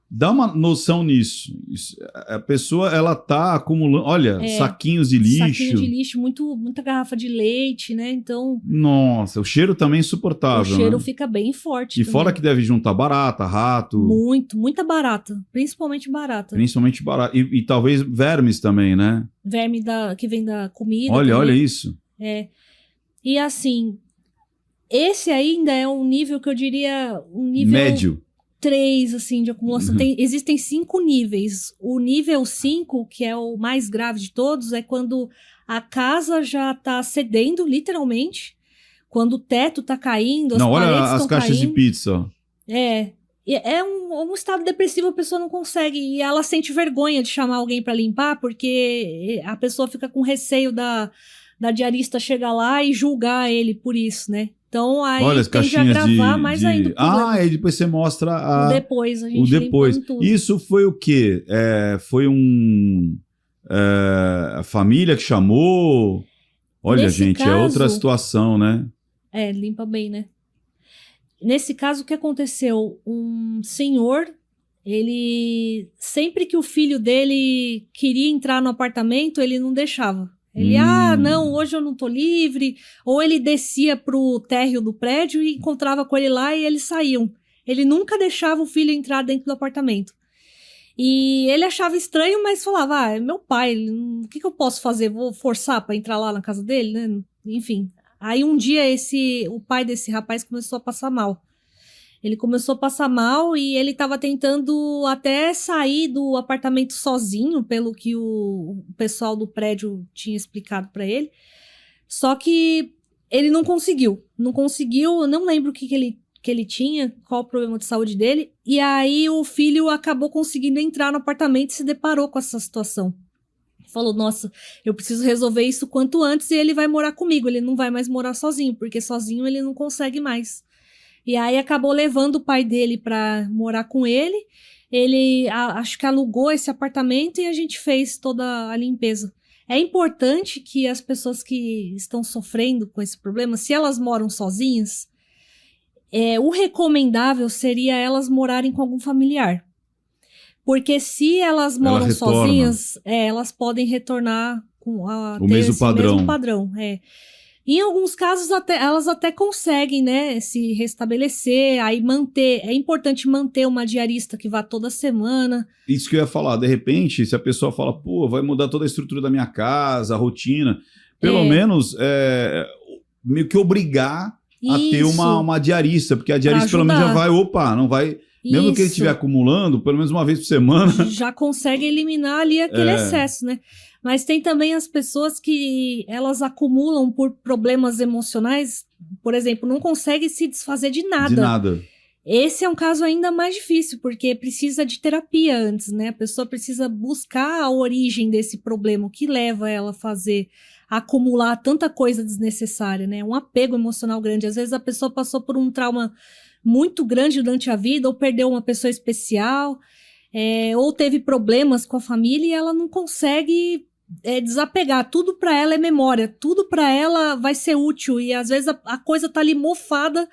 Speaker 2: Dá uma noção nisso. A pessoa, ela tá acumulando, olha, saquinhos de lixo.
Speaker 1: Saquinho de lixo, muita garrafa de leite, né? Então...
Speaker 2: Nossa, o cheiro também é insuportável,
Speaker 1: O cheiro
Speaker 2: né?
Speaker 1: fica bem forte
Speaker 2: E
Speaker 1: também.
Speaker 2: fora que deve juntar barata, rato.
Speaker 1: Muita barata. Principalmente barata.
Speaker 2: Principalmente barata. E talvez vermes também, né?
Speaker 1: Verme que vem da comida.
Speaker 2: Olha isso.
Speaker 1: E assim, esse ainda é um nível que eu diria... um nível...
Speaker 2: médio.
Speaker 1: 3, assim, de acumulação. Existem 5 níveis. O nível 5, que é o mais grave de todos, é quando a casa já tá cedendo, literalmente. Quando o teto tá caindo, as paredes
Speaker 2: olha as caixas
Speaker 1: caindo.
Speaker 2: de pizza. Ó.
Speaker 1: É um estado depressivo, a pessoa não consegue. E ela sente vergonha de chamar alguém para limpar, porque a pessoa fica com receio da diarista chegar lá e julgar ele por isso, né? Então, aí
Speaker 2: olha as
Speaker 1: tende a gravar mais ainda o problema.
Speaker 2: Aí depois você mostra
Speaker 1: o depois, a gente limpando tudo.
Speaker 2: Isso foi o quê? Foi a família que chamou? Olha,
Speaker 1: Nesse
Speaker 2: gente,
Speaker 1: caso,
Speaker 2: é outra situação, né?
Speaker 1: Limpa bem, né? Nesse caso, o que aconteceu? Um senhor, ele... sempre que o filho dele queria entrar no apartamento, ele não deixava. Ele, não, hoje eu não tô livre. Ou ele descia pro térreo do prédio e encontrava com ele lá e eles saíam. Ele nunca deixava o filho entrar dentro do apartamento. E ele achava estranho, mas falava, é meu pai, o que eu posso fazer? Vou forçar pra entrar lá na casa dele, né? Enfim. Aí um dia o pai desse rapaz começou a passar mal. Ele começou a passar mal e ele estava tentando até sair do apartamento sozinho, pelo que o pessoal do prédio tinha explicado para ele. Só que ele não conseguiu. Eu não lembro o que ele tinha, qual o problema de saúde dele. E aí o filho acabou conseguindo entrar no apartamento e se deparou com essa situação. Falou, nossa, eu preciso resolver isso quanto antes e ele vai morar comigo. Ele não vai mais morar sozinho, porque sozinho ele não consegue mais. E aí acabou levando o pai dele para morar com ele. Ele acho que alugou esse apartamento e a gente fez toda a limpeza. É importante que as pessoas que estão sofrendo com esse problema, se elas moram sozinhas, o recomendável seria elas morarem com algum familiar. Porque se elas moram sozinhas, elas podem retornar com o mesmo padrão. Em alguns casos, elas até conseguem, né, se restabelecer, aí manter. É importante manter uma diarista que vá toda semana.
Speaker 2: Isso que eu ia falar. De repente, se a pessoa fala, pô, vai mudar toda a estrutura da minha casa, a rotina, pelo menos meio que obrigar a ter uma diarista, porque a diarista pelo menos já vai, não vai... Mesmo que ele estiver acumulando, pelo menos uma vez por semana...
Speaker 1: Já consegue eliminar ali aquele excesso, né? Mas tem também as pessoas que elas acumulam por problemas emocionais, por exemplo, não conseguem se desfazer de nada.
Speaker 2: De nada.
Speaker 1: Esse é um caso ainda mais difícil, porque precisa de terapia antes, né? A pessoa precisa buscar a origem desse problema, o que leva ela a acumular tanta coisa desnecessária, né? Um apego emocional grande. Às vezes a pessoa passou por um trauma muito grande durante a vida, ou perdeu uma pessoa especial, ou teve problemas com a família e ela não consegue desapegar. Tudo para ela é memória, tudo para ela vai ser útil e às vezes a coisa tá ali mofada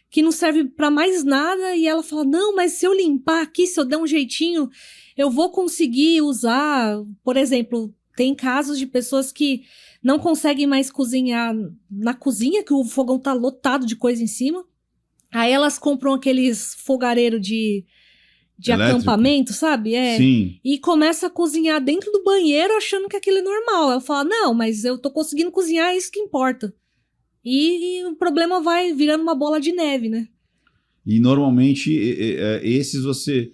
Speaker 1: que não serve para mais nada e ela fala, não, mas se eu limpar aqui, se eu der um jeitinho, eu vou conseguir usar. Por exemplo, tem casos de pessoas que não conseguem mais cozinhar na cozinha, que o fogão tá lotado de coisa em cima. Aí elas compram aqueles fogareiros de acampamento, sabe?
Speaker 2: Sim.
Speaker 1: E começa a cozinhar dentro do banheiro achando que aquilo é normal. Ela fala, não, mas eu tô conseguindo cozinhar, é isso que importa. E o problema vai virando uma bola de neve, né?
Speaker 2: E normalmente esses você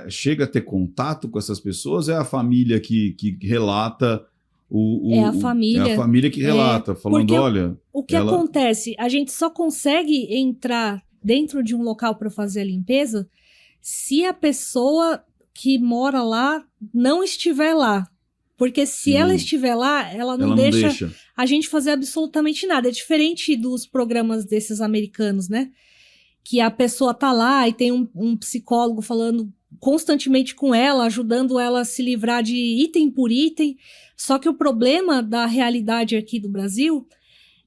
Speaker 2: chega a ter contato com essas pessoas? É a família que relata
Speaker 1: É a família.
Speaker 2: É a família que relata, falando, olha...
Speaker 1: O que acontece? A gente só consegue entrar dentro de um local para fazer a limpeza se a pessoa que mora lá não estiver lá. Porque se ela estiver lá, ela não deixa a gente fazer absolutamente nada. É diferente dos programas desses americanos, né? Que a pessoa tá lá e tem um psicólogo falando constantemente com ela, ajudando ela a se livrar de item por item. Só que o problema da realidade aqui do Brasil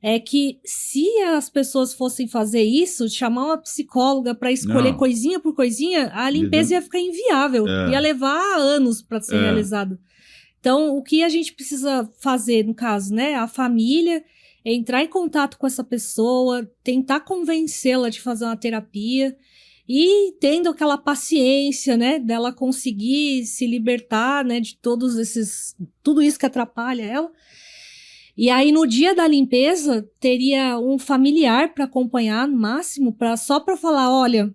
Speaker 1: é que se as pessoas fossem fazer isso, chamar uma psicóloga para escolher coisinha por coisinha, a limpeza ia ficar inviável. Ia levar anos para ser realizada. Então, o que a gente precisa fazer, no caso, né? A família entrar em contato com essa pessoa, tentar convencê-la de fazer uma terapia e tendo aquela paciência, né? Dela conseguir se libertar, né? De tudo isso que atrapalha ela. E aí, no dia da limpeza, teria um familiar para acompanhar, no máximo, só para falar, olha,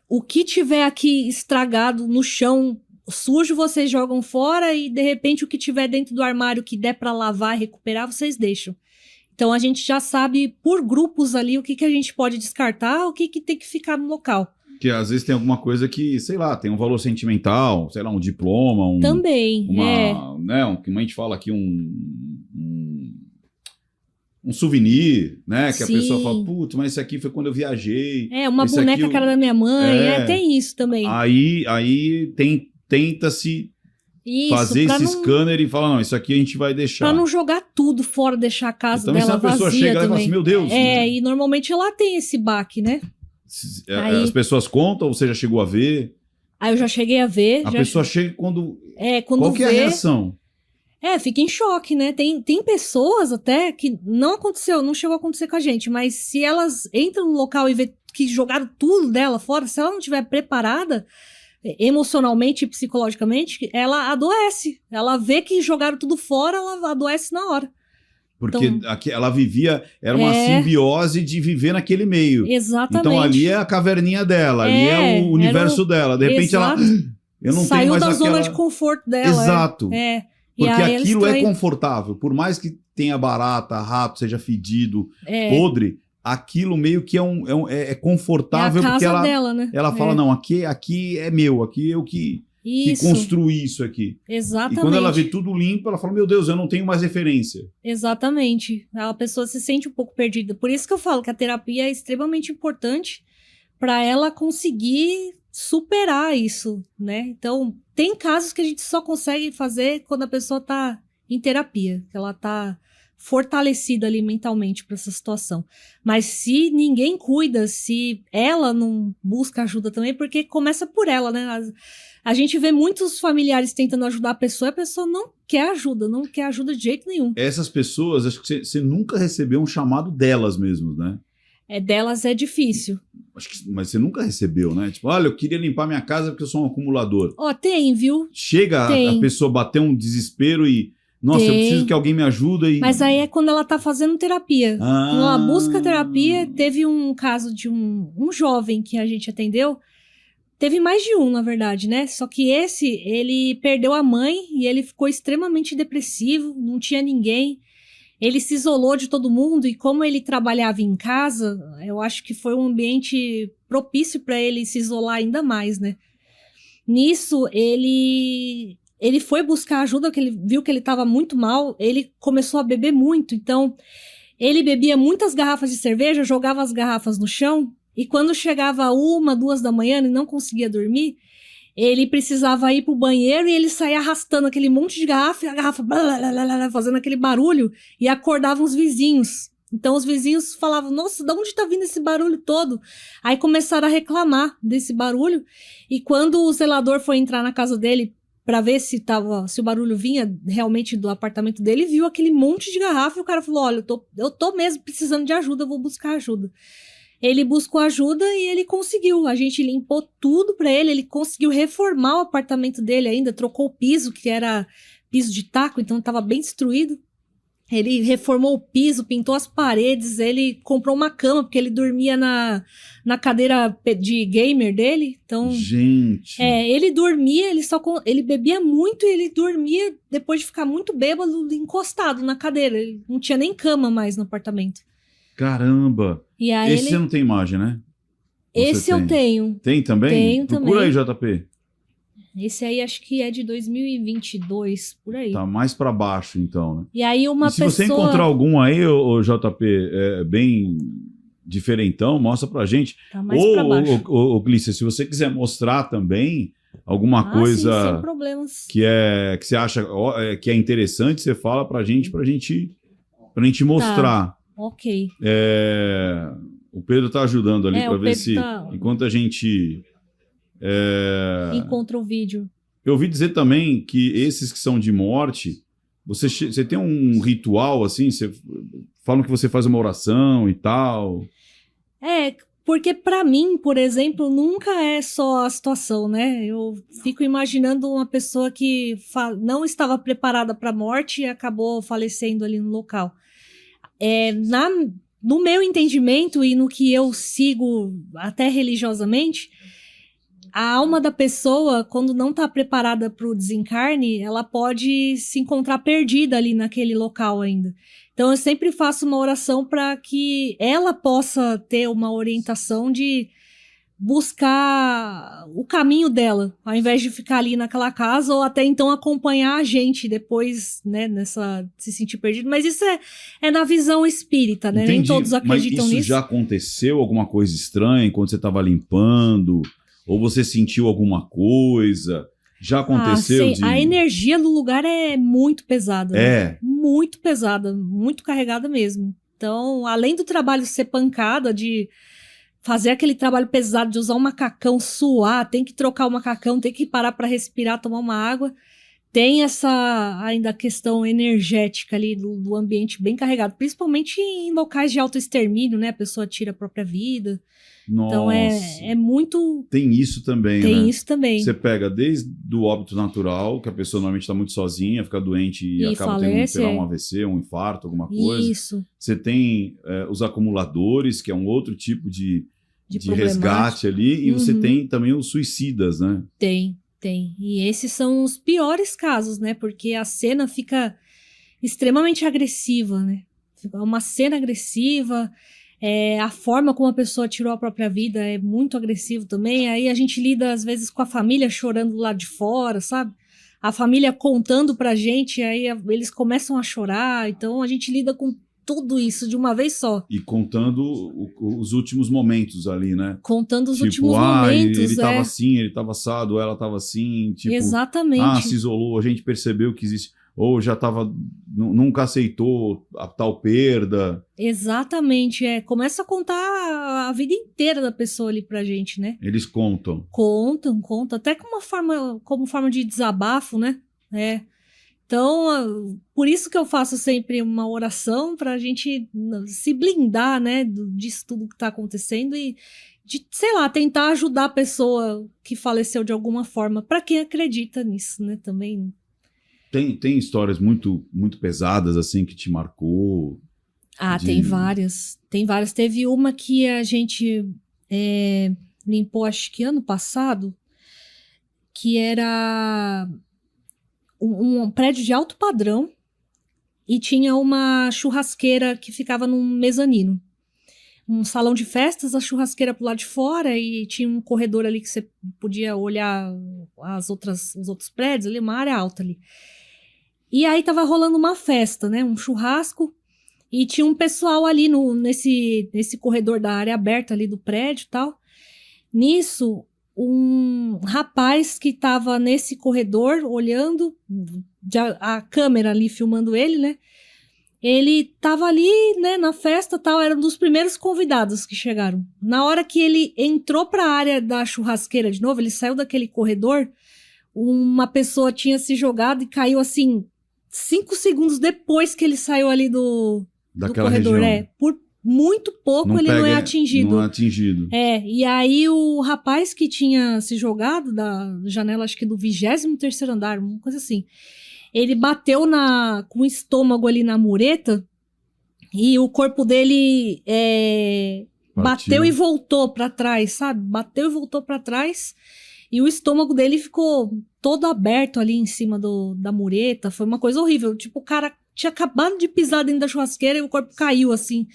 Speaker 1: o que tiver aqui estragado no chão, sujo, vocês jogam fora e, de repente, o que tiver dentro do armário que der para lavar e recuperar, vocês deixam. Então, a gente já sabe, por grupos ali, o que a gente pode descartar, o que tem que ficar no local.
Speaker 2: Que às vezes tem alguma coisa que, sei lá, tem um valor sentimental, sei lá, um diploma,
Speaker 1: também,
Speaker 2: né, como a gente fala aqui, um souvenir, né? Que
Speaker 1: Sim.
Speaker 2: A pessoa fala, putz, mas esse aqui foi quando eu viajei.
Speaker 1: Uma boneca cara da minha mãe, tem isso também.
Speaker 2: Aí tenta-se fazer esse scanner e falar, não, isso aqui a gente vai deixar.
Speaker 1: Pra não jogar tudo fora, deixar a casa dela vazia. Também se a pessoa chega lá e
Speaker 2: fala assim, meu Deus.
Speaker 1: E normalmente ela tem esse baque, né?
Speaker 2: As pessoas contam ou você já chegou a ver?
Speaker 1: Eu já cheguei a ver.
Speaker 2: A pessoa chega quando
Speaker 1: qual
Speaker 2: que é a reação?
Speaker 1: Fica em choque, né? Tem pessoas até que não chegou a acontecer com a gente, mas se elas entram no local e vê que jogaram tudo dela fora, se ela não estiver preparada emocionalmente e psicologicamente, ela adoece. Ela vê que jogaram tudo fora, ela adoece na hora.
Speaker 2: Porque aqui ela vivia, era uma simbiose de viver naquele meio.
Speaker 1: Exatamente.
Speaker 2: Então ali é a caverninha dela, ali é o universo dela. De repente ela... Eu não
Speaker 1: saiu
Speaker 2: tenho mais
Speaker 1: da zona de conforto dela.
Speaker 2: Exato. Porque aquilo é
Speaker 1: estranho.
Speaker 2: Confortável. Por mais que tenha barata, rato, seja fedido, podre, aquilo meio que é confortável.
Speaker 1: É a casa
Speaker 2: porque
Speaker 1: dela, né?
Speaker 2: Ela fala, não, aqui é meu, aqui eu que construí isso aqui.
Speaker 1: Exatamente.
Speaker 2: E quando ela vê tudo limpo, ela fala, meu Deus, eu não tenho mais referência.
Speaker 1: Exatamente. A pessoa se sente um pouco perdida. Por isso que eu falo que a terapia é extremamente importante para ela conseguir superar isso, né? Então, tem casos que a gente só consegue fazer quando a pessoa tá em terapia, que ela tá fortalecida ali mentalmente para essa situação. Mas se ninguém cuida, se ela não busca ajuda também, porque começa por ela, né? A gente vê muitos familiares tentando ajudar a pessoa não quer ajuda de jeito nenhum.
Speaker 2: Essas pessoas, acho que você nunca recebeu um chamado delas mesmo, né?
Speaker 1: Delas é difícil.
Speaker 2: Mas você nunca recebeu, né? Tipo, olha, eu queria limpar minha casa porque eu sou um acumulador.
Speaker 1: Tem, viu?
Speaker 2: Chega a pessoa bater um desespero e... Nossa, eu preciso que alguém me ajude.
Speaker 1: Mas aí é quando ela tá fazendo terapia. Quando ela busca terapia, teve um caso de um jovem que a gente atendeu. Teve mais de um, na verdade, né? Só que ele perdeu a mãe e ele ficou extremamente depressivo, não tinha ninguém. Ele se isolou de todo mundo e como ele trabalhava em casa, eu acho que foi um ambiente propício para ele se isolar ainda mais, né? Nisso, ele foi buscar ajuda, porque ele viu que ele estava muito mal, ele começou a beber muito, então ele bebia muitas garrafas de cerveja, jogava as garrafas no chão, e quando chegava 1, 2 da manhã e não conseguia dormir, ele precisava ir pro banheiro e ele saía arrastando aquele monte de garrafa, e a garrafa fazendo aquele barulho, e acordavam os vizinhos. Então os vizinhos falavam, nossa, de onde tá vindo esse barulho todo? Aí começaram a reclamar desse barulho, e quando o zelador foi entrar na casa dele para ver se o barulho vinha realmente do apartamento dele, viu aquele monte de garrafa e o cara falou, olha, eu tô mesmo precisando de ajuda, eu vou buscar ajuda. Ele buscou ajuda e ele conseguiu. A gente limpou tudo para ele conseguiu reformar o apartamento dele ainda, trocou o piso, que era piso de taco, então estava bem destruído. Ele reformou o piso, pintou as paredes, ele comprou uma cama, porque ele dormia na cadeira de gamer dele. Então,
Speaker 2: gente.
Speaker 1: Ele dormia, ele bebia muito e ele dormia depois de ficar muito bêbado, encostado na cadeira. Ele não tinha nem cama mais no apartamento.
Speaker 2: Caramba!
Speaker 1: E aí
Speaker 2: esse você não tem imagem, né?
Speaker 1: Esse eu tenho.
Speaker 2: Tem também?
Speaker 1: Tenho
Speaker 2: Procura
Speaker 1: também.
Speaker 2: aí, JP.
Speaker 1: Esse aí acho que é de 2022, por aí.
Speaker 2: Tá mais pra baixo, então, né?
Speaker 1: E aí
Speaker 2: se você encontrar algum aí, ô JP, bem diferentão, mostra pra gente.
Speaker 1: Tá mais pra baixo.
Speaker 2: Ô, Clícia, se você quiser mostrar também alguma coisa
Speaker 1: sim, sem problemas.
Speaker 2: que você acha que é interessante, você fala pra gente mostrar.
Speaker 1: Tá. Ok.
Speaker 2: O Pedro tá ajudando ali pra ver se enquanto a gente
Speaker 1: encontra o vídeo.
Speaker 2: Eu ouvi dizer também que esses que são de morte, você tem um ritual assim, falam que você faz uma oração e tal.
Speaker 1: Porque pra mim, por exemplo, nunca é só a situação, né? Eu fico imaginando uma pessoa que não estava preparada para a morte e acabou falecendo ali no local. No meu entendimento e no que eu sigo até religiosamente, a alma da pessoa, quando não está preparada para o desencarne, ela pode se encontrar perdida ali naquele local ainda. Então eu sempre faço uma oração para que ela possa ter uma orientação de buscar o caminho dela, ao invés de ficar ali naquela casa ou até então acompanhar a gente depois, né, se sentir perdido. Mas isso é na visão espírita, né?
Speaker 2: Entendi,
Speaker 1: nem todos acreditam nisso.
Speaker 2: Mas isso já aconteceu alguma coisa estranha enquanto você estava limpando? Ou você sentiu alguma coisa? Já aconteceu?
Speaker 1: A energia do lugar é muito pesada.
Speaker 2: Né?
Speaker 1: Muito pesada, muito carregada mesmo. Então, além do trabalho ser pancada, de fazer aquele trabalho pesado de usar um macacão, suar, tem que trocar o macacão, tem que parar para respirar, tomar uma água. Tem ainda a questão energética ali do ambiente bem carregado, principalmente em locais de autoextermínio, né? A pessoa tira a própria vida.
Speaker 2: Nossa.
Speaker 1: Então é muito...
Speaker 2: Tem isso também, né?
Speaker 1: Tem isso também.
Speaker 2: Você pega desde o óbito natural, que a pessoa normalmente está muito sozinha, fica doente e acaba
Speaker 1: falece,
Speaker 2: tendo um AVC, um infarto, alguma coisa.
Speaker 1: Isso.
Speaker 2: Você tem os acumuladores, que é um outro tipo de resgate ali, e você tem também os suicidas, né?
Speaker 1: Tem. E esses são os piores casos, né? Porque a cena fica extremamente agressiva, né? É uma cena agressiva, a forma como a pessoa tirou a própria vida é muito agressivo também. Aí a gente lida, às vezes, com a família chorando lá de fora, sabe? A família contando pra gente, aí eles começam a chorar. Então a gente lida com tudo isso de uma vez só.
Speaker 2: E contando os últimos momentos ali, né?
Speaker 1: Contando os últimos momentos.
Speaker 2: Ele tava assim, ele tava assado, ela tava assim. Tipo,
Speaker 1: exatamente.
Speaker 2: Se isolou, a gente percebeu que existe... Ou já tava... Nunca aceitou a tal perda.
Speaker 1: Exatamente, Começa a contar a vida inteira da pessoa ali pra gente, né?
Speaker 2: Eles contam.
Speaker 1: Contam. Até como forma de desabafo, né? Então, por isso que eu faço sempre uma oração pra gente se blindar, né, disso tudo que tá acontecendo e de, sei lá, tentar ajudar a pessoa que faleceu de alguma forma, pra quem acredita nisso, né, também.
Speaker 2: Tem histórias muito, muito pesadas, assim, que te marcou?
Speaker 1: Tem várias. Teve uma que a gente limpou, acho que ano passado, que era... um prédio de alto padrão e tinha uma churrasqueira que ficava num mezanino. Um salão de festas, a churrasqueira pro lado de fora e tinha um corredor ali que você podia olhar os outros prédios ali, uma área alta ali. E aí tava rolando uma festa, né? Um churrasco e tinha um pessoal ali nesse corredor da área aberta ali do prédio e tal. Nisso, um rapaz que estava nesse corredor olhando, a câmera ali filmando ele, né? Ele estava ali, né, na festa, tal, era um dos primeiros convidados que chegaram. Na hora que ele entrou para a área da churrasqueira de novo, ele saiu daquele corredor, uma pessoa tinha se jogado e caiu assim 5 segundos depois que ele saiu ali do corredor,
Speaker 2: região.
Speaker 1: muito pouco ele não é atingido.
Speaker 2: Não é atingido.
Speaker 1: E aí o rapaz que tinha se jogado da janela, acho que do 23º andar, uma coisa assim, ele bateu com o estômago ali na mureta e o corpo dele bateu e voltou pra trás, sabe? Bateu e voltou pra trás e o estômago dele ficou todo aberto ali em cima da mureta. Foi uma coisa horrível. Tipo, o cara tinha acabado de pisar dentro da churrasqueira e o corpo caiu assim,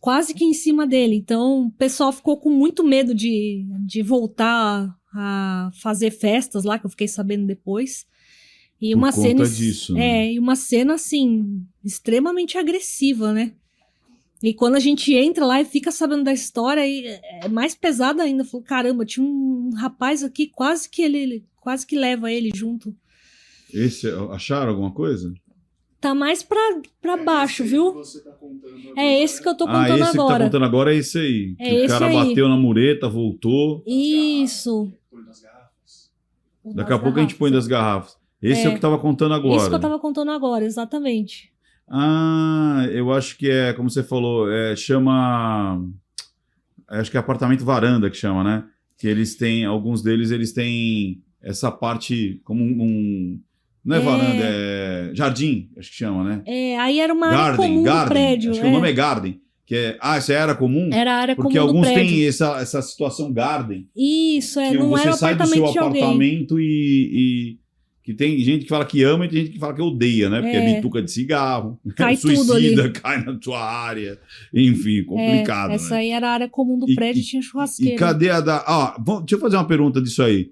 Speaker 1: quase que em cima dele. Então, o pessoal ficou com muito medo de voltar a fazer festas lá, que eu fiquei sabendo depois. E
Speaker 2: uma cena disso, né?
Speaker 1: E uma cena, assim, extremamente agressiva, né? E quando a gente entra lá e fica sabendo da história, é mais pesado ainda. Falou, caramba, tinha um rapaz aqui, quase que leva ele junto.
Speaker 2: Acharam alguma coisa?
Speaker 1: Tá mais pra baixo, viu? Esse que eu tô contando agora.
Speaker 2: Esse que tá contando agora é esse aí. Que o cara bateu na mureta, voltou.
Speaker 1: Isso.
Speaker 2: Daqui a pouco a gente põe das garrafas. Esse é o que tava contando agora.
Speaker 1: Isso que eu tava contando agora, exatamente.
Speaker 2: Eu acho que como você falou, chama... Acho que é apartamento varanda que chama, né? Que eles têm, alguns deles, eles têm essa parte como não é varanda, é jardim, acho que chama, né?
Speaker 1: Aí era uma área comum do prédio.
Speaker 2: Acho que o nome é garden. Essa é a área comum?
Speaker 1: Era a área comum do
Speaker 2: prédio. Porque alguns têm essa situação garden.
Speaker 1: Isso, não era o apartamento de alguém. Você sai do seu
Speaker 2: apartamento e que tem gente que fala que ama e tem gente que fala que odeia, né? Porque é bituca de cigarro,
Speaker 1: cai
Speaker 2: suicida,
Speaker 1: tudo ali.
Speaker 2: Cai na tua área. Enfim, complicado,
Speaker 1: essa
Speaker 2: né?
Speaker 1: aí era a área comum do prédio e tinha churrasqueira.
Speaker 2: E cadê deixa eu fazer uma pergunta disso aí.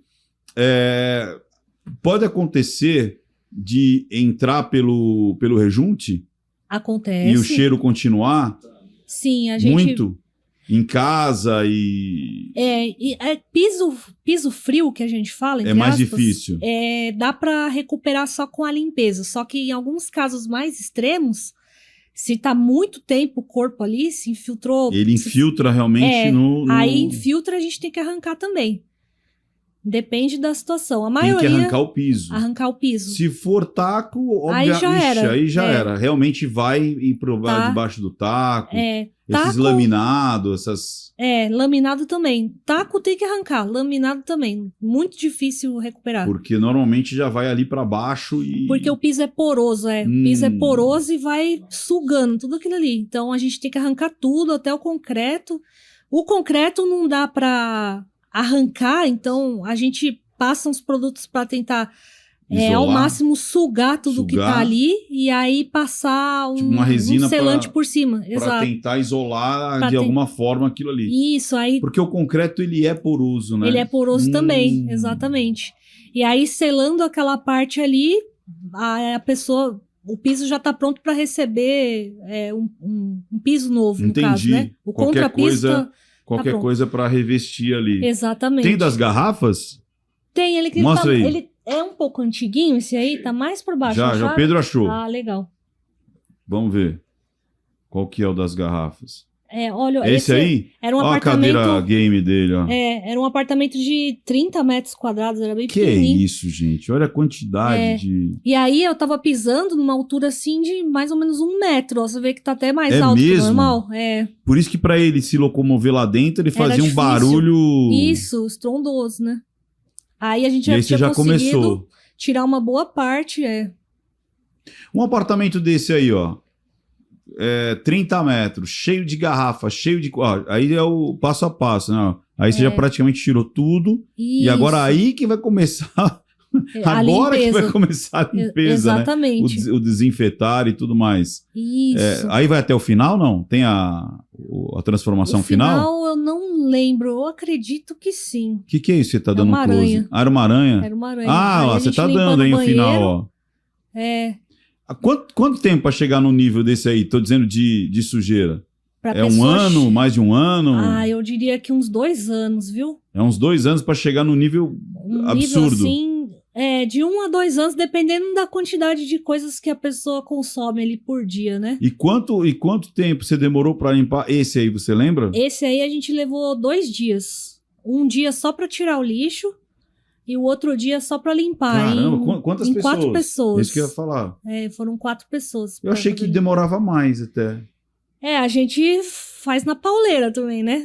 Speaker 2: Pode acontecer de entrar pelo rejunte?
Speaker 1: Acontece.
Speaker 2: E o cheiro continuar?
Speaker 1: Sim, a gente...
Speaker 2: Muito? Em casa e...
Speaker 1: piso frio, que a gente fala,
Speaker 2: é mais difícil.
Speaker 1: Dá para recuperar só com a limpeza. Só que em alguns casos mais extremos, se tá muito tempo o corpo ali, se infiltrou...
Speaker 2: Ele infiltra realmente no...
Speaker 1: Aí infiltra, a gente tem que arrancar também. Depende da situação. A maioria...
Speaker 2: Tem que arrancar o piso.
Speaker 1: Arrancar o piso.
Speaker 2: Se for taco, obviamente...
Speaker 1: Aí já era.
Speaker 2: Era. Realmente vai ir debaixo do taco. Esses laminados, essas...
Speaker 1: laminado também. Taco tem que arrancar, laminado também. Muito difícil recuperar.
Speaker 2: Porque normalmente já vai ali para baixo e...
Speaker 1: Porque o piso é poroso, O piso é poroso e vai sugando tudo aquilo ali. Então a gente tem que arrancar tudo, até o concreto. O concreto não dá para arrancar, então a gente passa uns produtos para tentar ao máximo sugar tudo que tá ali e aí passar
Speaker 2: uma resina
Speaker 1: selante por cima.
Speaker 2: Para tentar isolar alguma forma aquilo ali.
Speaker 1: Isso, aí...
Speaker 2: Porque o concreto, ele é poroso, né?
Speaker 1: Ele é poroso também, exatamente. E aí, selando aquela parte ali, a pessoa... O piso já está pronto para receber um piso novo, no caso, né? O contrapiso
Speaker 2: Qualquer coisa para revestir ali.
Speaker 1: Exatamente.
Speaker 2: Tem das garrafas?
Speaker 1: Tem,
Speaker 2: Mostra aí.
Speaker 1: Ele é um pouco antiguinho, esse aí, tá mais por baixo.
Speaker 2: Já o Pedro achou.
Speaker 1: Legal.
Speaker 2: Vamos ver. Qual que é o das garrafas?
Speaker 1: Olha,
Speaker 2: esse aí?
Speaker 1: Era um
Speaker 2: apartamento... a cadeira game dele, ó.
Speaker 1: Era um apartamento de 30 metros quadrados, era bem
Speaker 2: que
Speaker 1: pequenininho.
Speaker 2: Que isso, gente? Olha a quantidade de...
Speaker 1: E aí eu tava pisando numa altura assim de mais ou menos 1 metro. Ó, você vê que tá até mais alto que o normal.
Speaker 2: Por isso que pra ele se locomover lá dentro, ele fazia
Speaker 1: difícil.
Speaker 2: Barulho...
Speaker 1: Isso, estrondoso, né? Aí a gente
Speaker 2: já começou
Speaker 1: tirar uma boa parte,
Speaker 2: Um apartamento desse aí, ó. 30 metros, cheio de garrafa, cheio de... aí é o passo a passo, né? Aí você já praticamente tirou tudo.
Speaker 1: Isso.
Speaker 2: E agora aí que vai começar... agora que vai começar a limpeza,
Speaker 1: exatamente.
Speaker 2: Né? O desinfetar e tudo mais.
Speaker 1: Isso.
Speaker 2: Aí vai até o final, não? Tem a transformação final?
Speaker 1: Final eu não lembro, eu acredito que sim.
Speaker 2: O que é isso que você tá dando
Speaker 1: uma
Speaker 2: close?
Speaker 1: aranha.
Speaker 2: Era uma aranha?
Speaker 1: Era uma aranha.
Speaker 2: Você tá dando aí o final, ó. Quanto tempo para chegar no nível desse aí? Tô dizendo de sujeira. Um ano? Mais de um ano?
Speaker 1: Eu diria que uns 2 anos, viu?
Speaker 2: É uns 2 anos para chegar no nível absurdo.
Speaker 1: Nível, assim, de 1 a 2 anos, dependendo da quantidade de coisas que a pessoa consome ali por dia, né?
Speaker 2: E quanto tempo você demorou para limpar esse aí, você lembra?
Speaker 1: Esse aí a gente levou 2 dias. Um dia só para tirar o lixo e o outro dia só para limpar.
Speaker 2: Caramba, quantas pessoas?
Speaker 1: 4 pessoas.
Speaker 2: Isso que eu ia falar.
Speaker 1: Foram 4 pessoas.
Speaker 2: Eu achei que demorava mais até.
Speaker 1: A gente faz na pauleira também, né?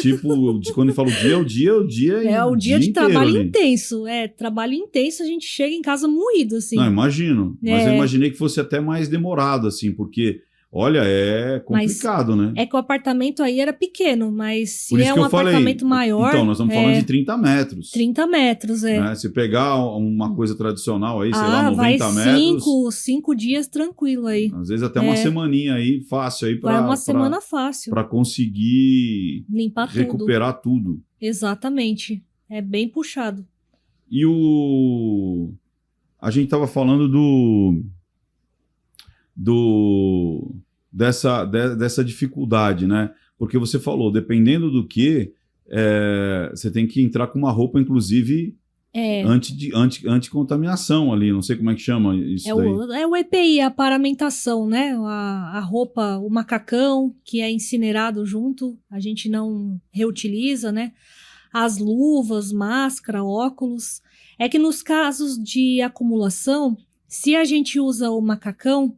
Speaker 2: Tipo, quando eu falo dia, é o dia
Speaker 1: É o dia de trabalho
Speaker 2: ali.
Speaker 1: intenso. Trabalho intenso, a gente chega em casa moído, assim.
Speaker 2: Não, imagino. Mas eu imaginei que fosse até mais demorado, assim, porque, olha, é complicado, né?
Speaker 1: É que o apartamento aí era pequeno, mas se é um
Speaker 2: falei,
Speaker 1: apartamento maior...
Speaker 2: Então, nós estamos falando de 30 metros.
Speaker 1: 30 metros,
Speaker 2: Né? Se pegar uma coisa tradicional aí, sei lá, 90
Speaker 1: vai
Speaker 2: metros...
Speaker 1: 5 dias tranquilo aí.
Speaker 2: Às vezes até uma semaninha aí, fácil aí
Speaker 1: vai uma semana fácil.
Speaker 2: Para conseguir
Speaker 1: limpar
Speaker 2: recuperar tudo.
Speaker 1: Exatamente. É bem puxado.
Speaker 2: E a gente estava falando dessa dificuldade, né? Porque você falou, dependendo do que, você tem que entrar com uma roupa, inclusive, anticontaminação ali, não sei como é que chama isso daí.
Speaker 1: É o EPI, a paramentação, né? A roupa, o macacão, que é incinerado junto, a gente não reutiliza, né? As luvas, máscara, óculos. É que nos casos de acumulação, se a gente usa o macacão,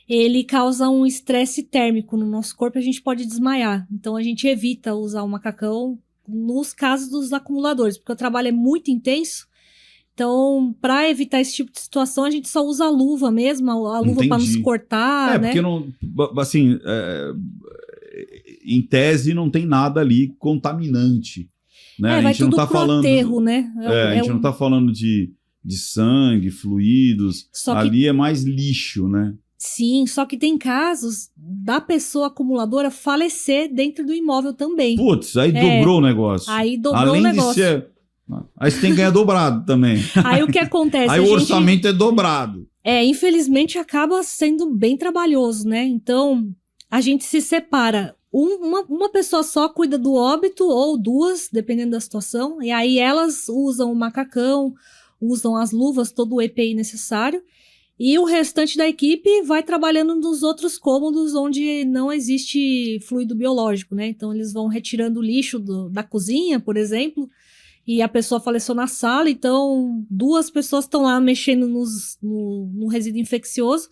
Speaker 1: ele causa um estresse térmico no nosso corpo, a gente pode desmaiar. Então a gente evita usar o macacão nos casos dos acumuladores, porque o trabalho é muito intenso. Então, para evitar esse tipo de situação, a gente só usa a luva mesmo, a luva para não se cortar, né?
Speaker 2: Porque não, assim, em tese não tem nada ali contaminante, né? A gente não tá falando,
Speaker 1: aterro, né?
Speaker 2: A gente não tá falando de sangue, fluidos, ali é mais lixo, né?
Speaker 1: Sim, só que tem casos da pessoa acumuladora falecer dentro do imóvel também.
Speaker 2: Putz, aí dobrou o negócio.
Speaker 1: Aí dobrou o negócio.
Speaker 2: Aí você tem que ganhar dobrado também.
Speaker 1: Aí o que acontece?
Speaker 2: Aí o orçamento é dobrado.
Speaker 1: Infelizmente acaba sendo bem trabalhoso, né? Então, a gente se separa. Uma pessoa só cuida do óbito, ou duas, dependendo da situação. E aí elas usam o macacão, usam as luvas, todo o EPI necessário. E o restante da equipe vai trabalhando nos outros cômodos onde não existe fluido biológico, né? Então, eles vão retirando o lixo da cozinha, por exemplo, e a pessoa faleceu na sala, então 2 pessoas estão lá mexendo no resíduo infeccioso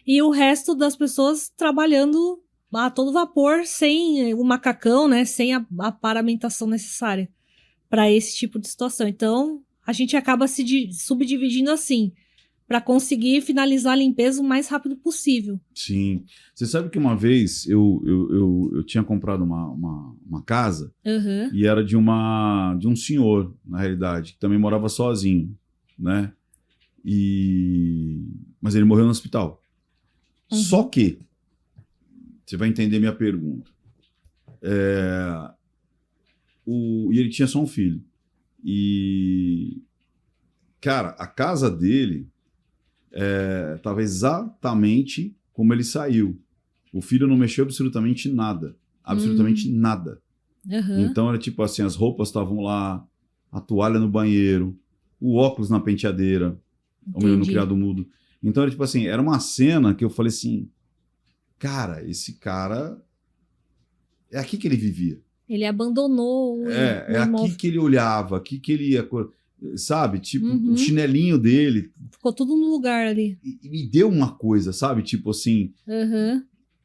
Speaker 1: e o resto das pessoas trabalhando a todo vapor, sem o macacão, né? Sem a paramentação necessária para esse tipo de situação. Então, a gente acaba se subdividindo assim, para conseguir finalizar a limpeza o mais rápido possível.
Speaker 2: Sim. Você sabe que uma vez eu tinha comprado uma casa e era de um senhor, na realidade, que também morava sozinho, né? Mas ele morreu no hospital. Só que, você vai entender minha pergunta, e ele tinha só um filho. E, cara, a casa dele estava exatamente como ele saiu. O filho não mexeu absolutamente nada. Absolutamente nada. Então era tipo assim, as roupas estavam lá, a toalha no banheiro, o óculos na penteadeira, ou melhor, no criado mudo. Então era tipo assim, era uma cena que eu falei assim, cara, esse cara, é aqui que ele vivia.
Speaker 1: Ele abandonou
Speaker 2: aqui que ele olhava, aqui que ele ia... Sabe? Tipo, o chinelinho dele.
Speaker 1: Ficou tudo no lugar ali.
Speaker 2: E me deu uma coisa, sabe? Tipo assim...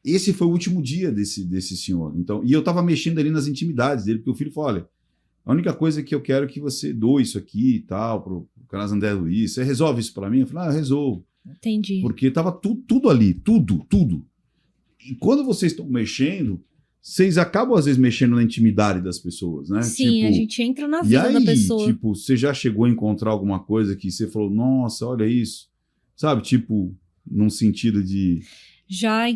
Speaker 2: Esse foi o último dia desse senhor. Então, e eu tava mexendo ali nas intimidades dele, porque o filho falou, olha, a única coisa que eu quero é que você doe isso aqui e tal, pro Carlos André Luiz. Você resolve isso pra mim? Eu falei, eu resolvo.
Speaker 1: Entendi.
Speaker 2: Porque tava tudo ali, tudo. E quando vocês estão mexendo... Vocês acabam, às vezes, mexendo na intimidade das pessoas, né?
Speaker 1: Sim,
Speaker 2: tipo,
Speaker 1: a gente entra na vida da pessoa.
Speaker 2: Tipo, você já chegou a encontrar alguma coisa que você falou, nossa, olha isso. Sabe, tipo, num sentido de...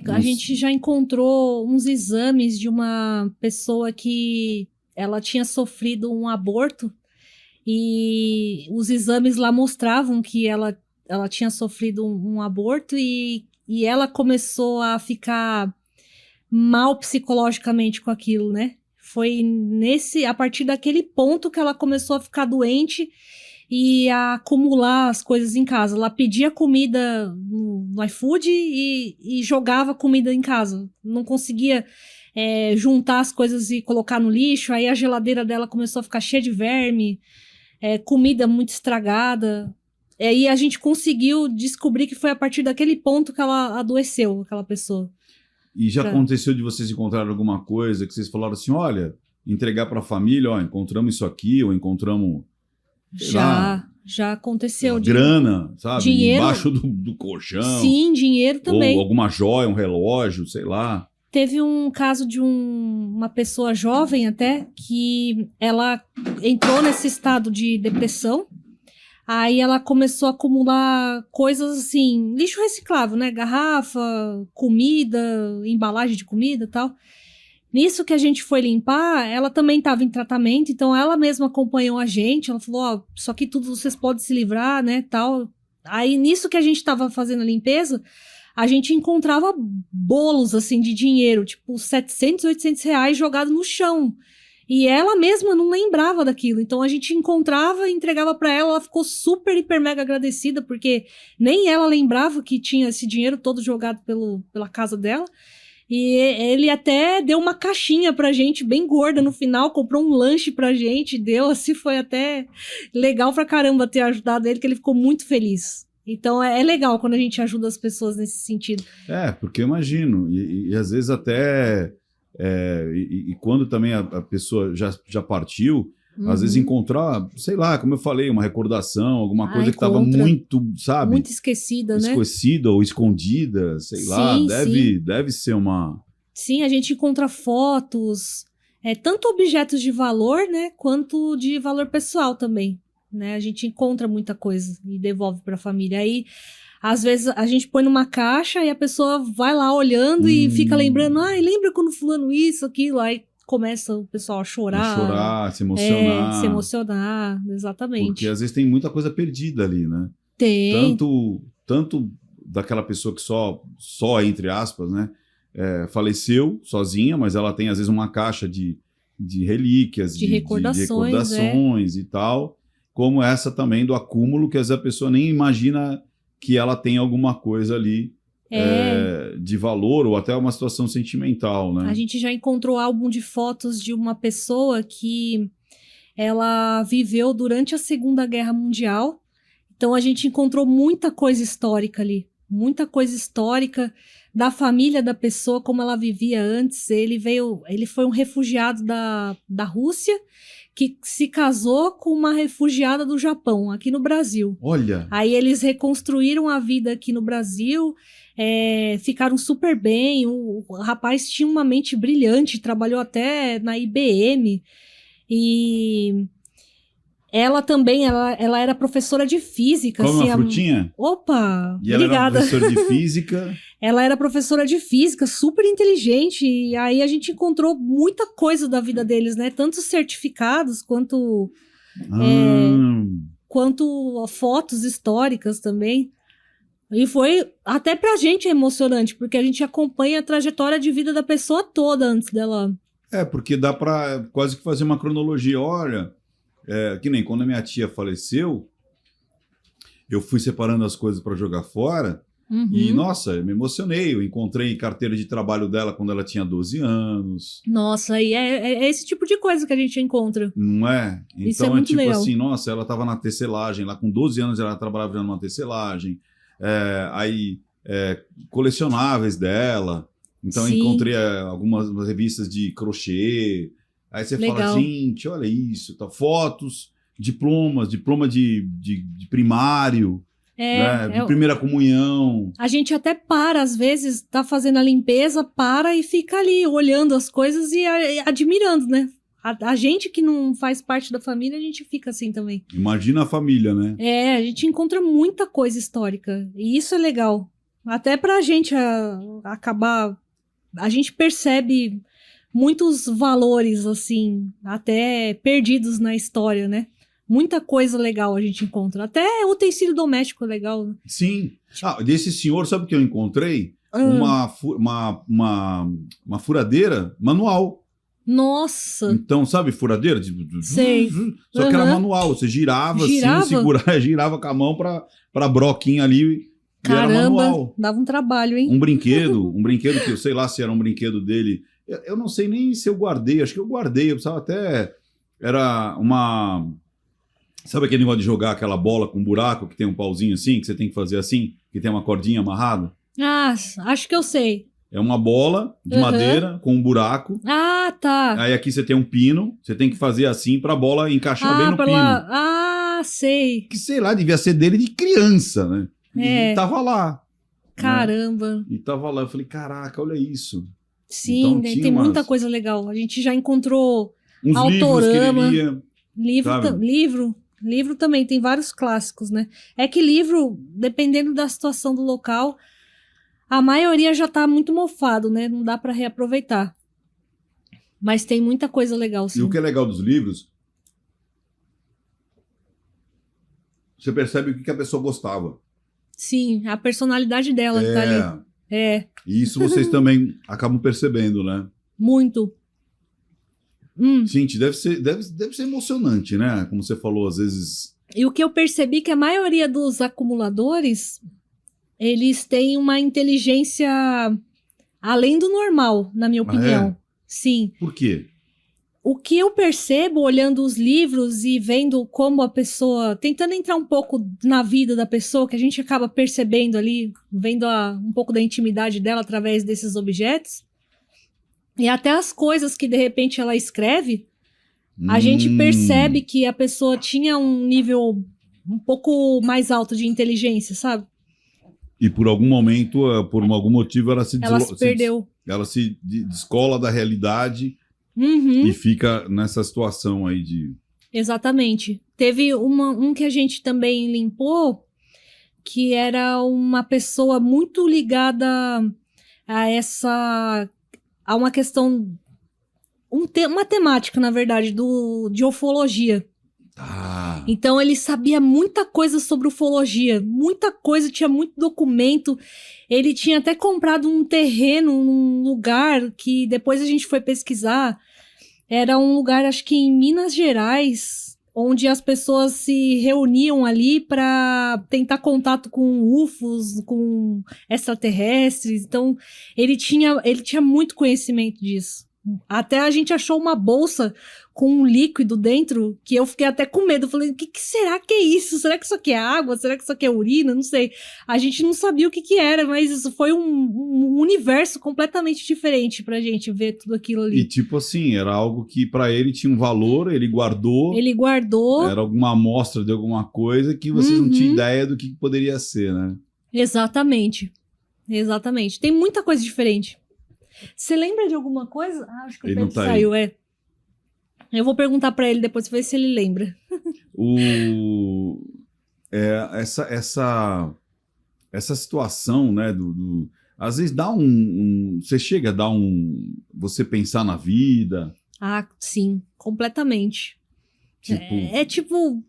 Speaker 1: A gente já encontrou uns exames de uma pessoa que ela tinha sofrido um aborto e os exames lá mostravam que ela tinha sofrido um aborto e ela começou a ficar... mal psicologicamente com aquilo, né? Foi a partir daquele ponto que ela começou a ficar doente e a acumular as coisas em casa. Ela pedia comida no iFood e jogava comida em casa. Não conseguia juntar as coisas e colocar no lixo. Aí a geladeira dela começou a ficar cheia de verme, comida muito estragada. E a gente conseguiu descobrir que foi a partir daquele ponto que ela adoeceu, aquela pessoa.
Speaker 2: E já aconteceu de vocês encontrarem alguma coisa que vocês falaram assim, olha, entregar para a família, ó, encontramos isso aqui, ou encontramos...
Speaker 1: Já aconteceu.
Speaker 2: Grana, sabe?
Speaker 1: Dinheiro.
Speaker 2: Embaixo do colchão.
Speaker 1: Sim, dinheiro também.
Speaker 2: Ou alguma joia, um relógio, sei lá.
Speaker 1: Teve um caso de uma pessoa jovem até, que ela entrou nesse estado de depressão. Aí ela começou a acumular coisas assim, lixo reciclável, né? Garrafa, comida, embalagem de comida e tal. Nisso que a gente foi limpar, ela também estava em tratamento, então ela mesma acompanhou a gente. Ela falou, ó, isso aqui tudo vocês podem se livrar, né, tal. Aí nisso que a gente estava fazendo a limpeza, a gente encontrava bolos, assim, de dinheiro, tipo 700, 800 reais jogados no chão. E ela mesma não lembrava daquilo. Então a gente encontrava e entregava para ela. Ela ficou super, hiper, mega agradecida, porque nem ela lembrava que tinha esse dinheiro todo jogado pela casa dela. E ele até deu uma caixinha pra gente, bem gorda no final, comprou um lanche pra gente, deu, assim, foi até legal pra caramba ter ajudado ele, que ele ficou muito feliz. Então é legal quando a gente ajuda as pessoas nesse sentido.
Speaker 2: Porque eu imagino, e às vezes até, e quando também a pessoa já partiu, às vezes encontrar, sei lá, como eu falei, uma recordação, alguma coisa que estava muito, sabe?
Speaker 1: Muito esquecida, né?
Speaker 2: Esquecida ou escondida, sei lá, deve ser uma...
Speaker 1: Sim, a gente encontra fotos, tanto objetos de valor, né, quanto de valor pessoal também, né? A gente encontra muita coisa e devolve para a família. Aí, às vezes, a gente põe numa caixa e a pessoa vai lá olhando e fica lembrando, lembra quando fulano isso, aquilo, aí começa o pessoal a chorar,
Speaker 2: se emocionar.
Speaker 1: Se emocionar, exatamente.
Speaker 2: Porque às vezes tem muita coisa perdida ali, né?
Speaker 1: Tem.
Speaker 2: Tanto daquela pessoa que só entre aspas, né? Faleceu sozinha, mas ela tem às vezes uma caixa de relíquias, de recordações e tal, como essa também do acúmulo, que às vezes a pessoa nem imagina que ela tem alguma coisa ali de valor ou até uma situação sentimental, né?
Speaker 1: A gente já encontrou álbum de fotos de uma pessoa que ela viveu durante a Segunda Guerra Mundial. Então a gente encontrou muita coisa histórica ali, muita coisa histórica da família da pessoa, como ela vivia antes. Ele foi um refugiado da Rússia que se casou com uma refugiada do Japão, aqui no Brasil.
Speaker 2: Olha!
Speaker 1: Aí eles reconstruíram a vida aqui no Brasil, ficaram super bem. O rapaz tinha uma mente brilhante, trabalhou até na IBM. E ela também, ela era professora de física.
Speaker 2: Come uma frutinha?
Speaker 1: Opa,
Speaker 2: e
Speaker 1: obrigada.
Speaker 2: Ela era professora de física.
Speaker 1: Ela era professora de física, super inteligente. E aí a gente encontrou muita coisa da vida deles, né? Tanto certificados quanto fotos históricas também. E foi até pra gente emocionante, porque a gente acompanha a trajetória de vida da pessoa toda antes dela.
Speaker 2: Porque dá pra quase que fazer uma cronologia. Olha, que nem quando a minha tia faleceu, eu fui separando as coisas para jogar fora. E, nossa, eu me emocionei. Eu encontrei carteira de trabalho dela quando ela tinha 12 anos.
Speaker 1: Nossa, e é esse tipo de coisa que a gente encontra.
Speaker 2: Não é? Então
Speaker 1: isso é muito
Speaker 2: tipo
Speaker 1: legal.
Speaker 2: Assim, nossa, ela estava na tecelagem, lá com 12 anos ela trabalhava já numa tecelagem. Colecionáveis dela. Então eu encontrei algumas revistas de crochê. Aí você fala, gente, olha isso, tá? Fotos, diploma de primário. De primeira comunhão.
Speaker 1: A gente até às vezes, tá fazendo a limpeza, e fica ali olhando as coisas e admirando, né? A gente que não faz parte da família, a gente fica assim também.
Speaker 2: Imagina a família, né?
Speaker 1: A gente encontra muita coisa histórica. E isso é legal. Até pra gente acabar... A gente percebe muitos valores, assim, até perdidos na história, né? Muita coisa legal a gente encontra. Até utensílio doméstico legal. Né?
Speaker 2: Sim. Desse senhor, sabe o que eu encontrei? Uma furadeira manual.
Speaker 1: Nossa!
Speaker 2: Então, sabe, furadeira?
Speaker 1: Sei.
Speaker 2: Só que era manual. Você girava assim, girava com a mão pra broquinha ali.
Speaker 1: Caramba,
Speaker 2: e era manual.
Speaker 1: Dava um trabalho, hein?
Speaker 2: Um brinquedo que eu sei lá se era um brinquedo dele. Eu não sei nem se eu guardei. Acho que eu guardei. Eu precisava até... Era uma... Sabe aquele negócio de jogar aquela bola com buraco que tem um pauzinho assim, que você tem que fazer assim, que tem uma cordinha amarrada?
Speaker 1: Acho que eu sei.
Speaker 2: É uma bola de madeira com um buraco.
Speaker 1: Ah, tá.
Speaker 2: Aí aqui você tem um pino, você tem que fazer assim pra bola encaixar bem no pino.
Speaker 1: Ah, sei.
Speaker 2: Que sei lá, devia ser dele de criança, né? E tava lá.
Speaker 1: Caramba.
Speaker 2: Né? E tava lá, eu falei, caraca, olha isso.
Speaker 1: Sim,
Speaker 2: então,
Speaker 1: tem muita coisa legal. A gente já encontrou
Speaker 2: uns
Speaker 1: autorama,
Speaker 2: livros que ele lia,
Speaker 1: livro também, tem vários clássicos, né? É que livro, dependendo da situação do local, a maioria já tá muito mofado, né? Não dá para reaproveitar. Mas tem muita coisa legal, sim.
Speaker 2: E o que é legal dos livros, você percebe o que a pessoa gostava.
Speaker 1: Sim, a personalidade dela que tá ali.
Speaker 2: E isso vocês também acabam percebendo, né?
Speaker 1: Muito.
Speaker 2: Gente, deve ser emocionante, né? Como você falou, às vezes...
Speaker 1: E o que eu percebi que a maioria dos acumuladores, eles têm uma inteligência além do normal, na minha opinião. Sim.
Speaker 2: Por quê?
Speaker 1: O que eu percebo olhando os livros e vendo como a pessoa... Tentando entrar um pouco na vida da pessoa, que a gente acaba percebendo ali, vendo um pouco da intimidade dela através desses objetos. E até as coisas que, de repente, ela escreve, a gente percebe que a pessoa tinha um nível um pouco mais alto de inteligência, sabe?
Speaker 2: E por algum momento, por algum motivo, ela se
Speaker 1: perdeu.
Speaker 2: Ela se descola da realidade e fica nessa situação aí de... Exatamente.
Speaker 1: Teve um que a gente também limpou, que era uma pessoa muito ligada a uma questão, uma temática, na verdade, de ufologia. Então ele sabia muita coisa sobre ufologia, muita coisa, tinha muito documento. Ele tinha até comprado um terreno num lugar que depois a gente foi pesquisar. Era um lugar, acho que em Minas Gerais, onde as pessoas se reuniam ali para tentar contato com UFOs, com extraterrestres. Então, ele tinha muito conhecimento disso. Até a gente achou uma bolsa com um líquido dentro, que eu fiquei até com medo. Eu falei, o que será que é isso? Será que isso aqui é água? Será que isso aqui é urina? Não sei. A gente não sabia o que era, mas isso foi um universo completamente diferente pra gente ver tudo aquilo ali.
Speaker 2: E tipo assim, era algo que pra ele tinha um valor, ele guardou. Era alguma amostra de alguma coisa que vocês não tinham ideia do que poderia ser, né?
Speaker 1: Exatamente. Tem muita coisa diferente. Você lembra de alguma coisa? Acho que o Pedro saiu, Eu vou perguntar pra ele depois, ver se ele lembra.
Speaker 2: Essa situação, né, às vezes dá você chega a dar você pensar na vida.
Speaker 1: Ah, sim, completamente.
Speaker 2: Tipo...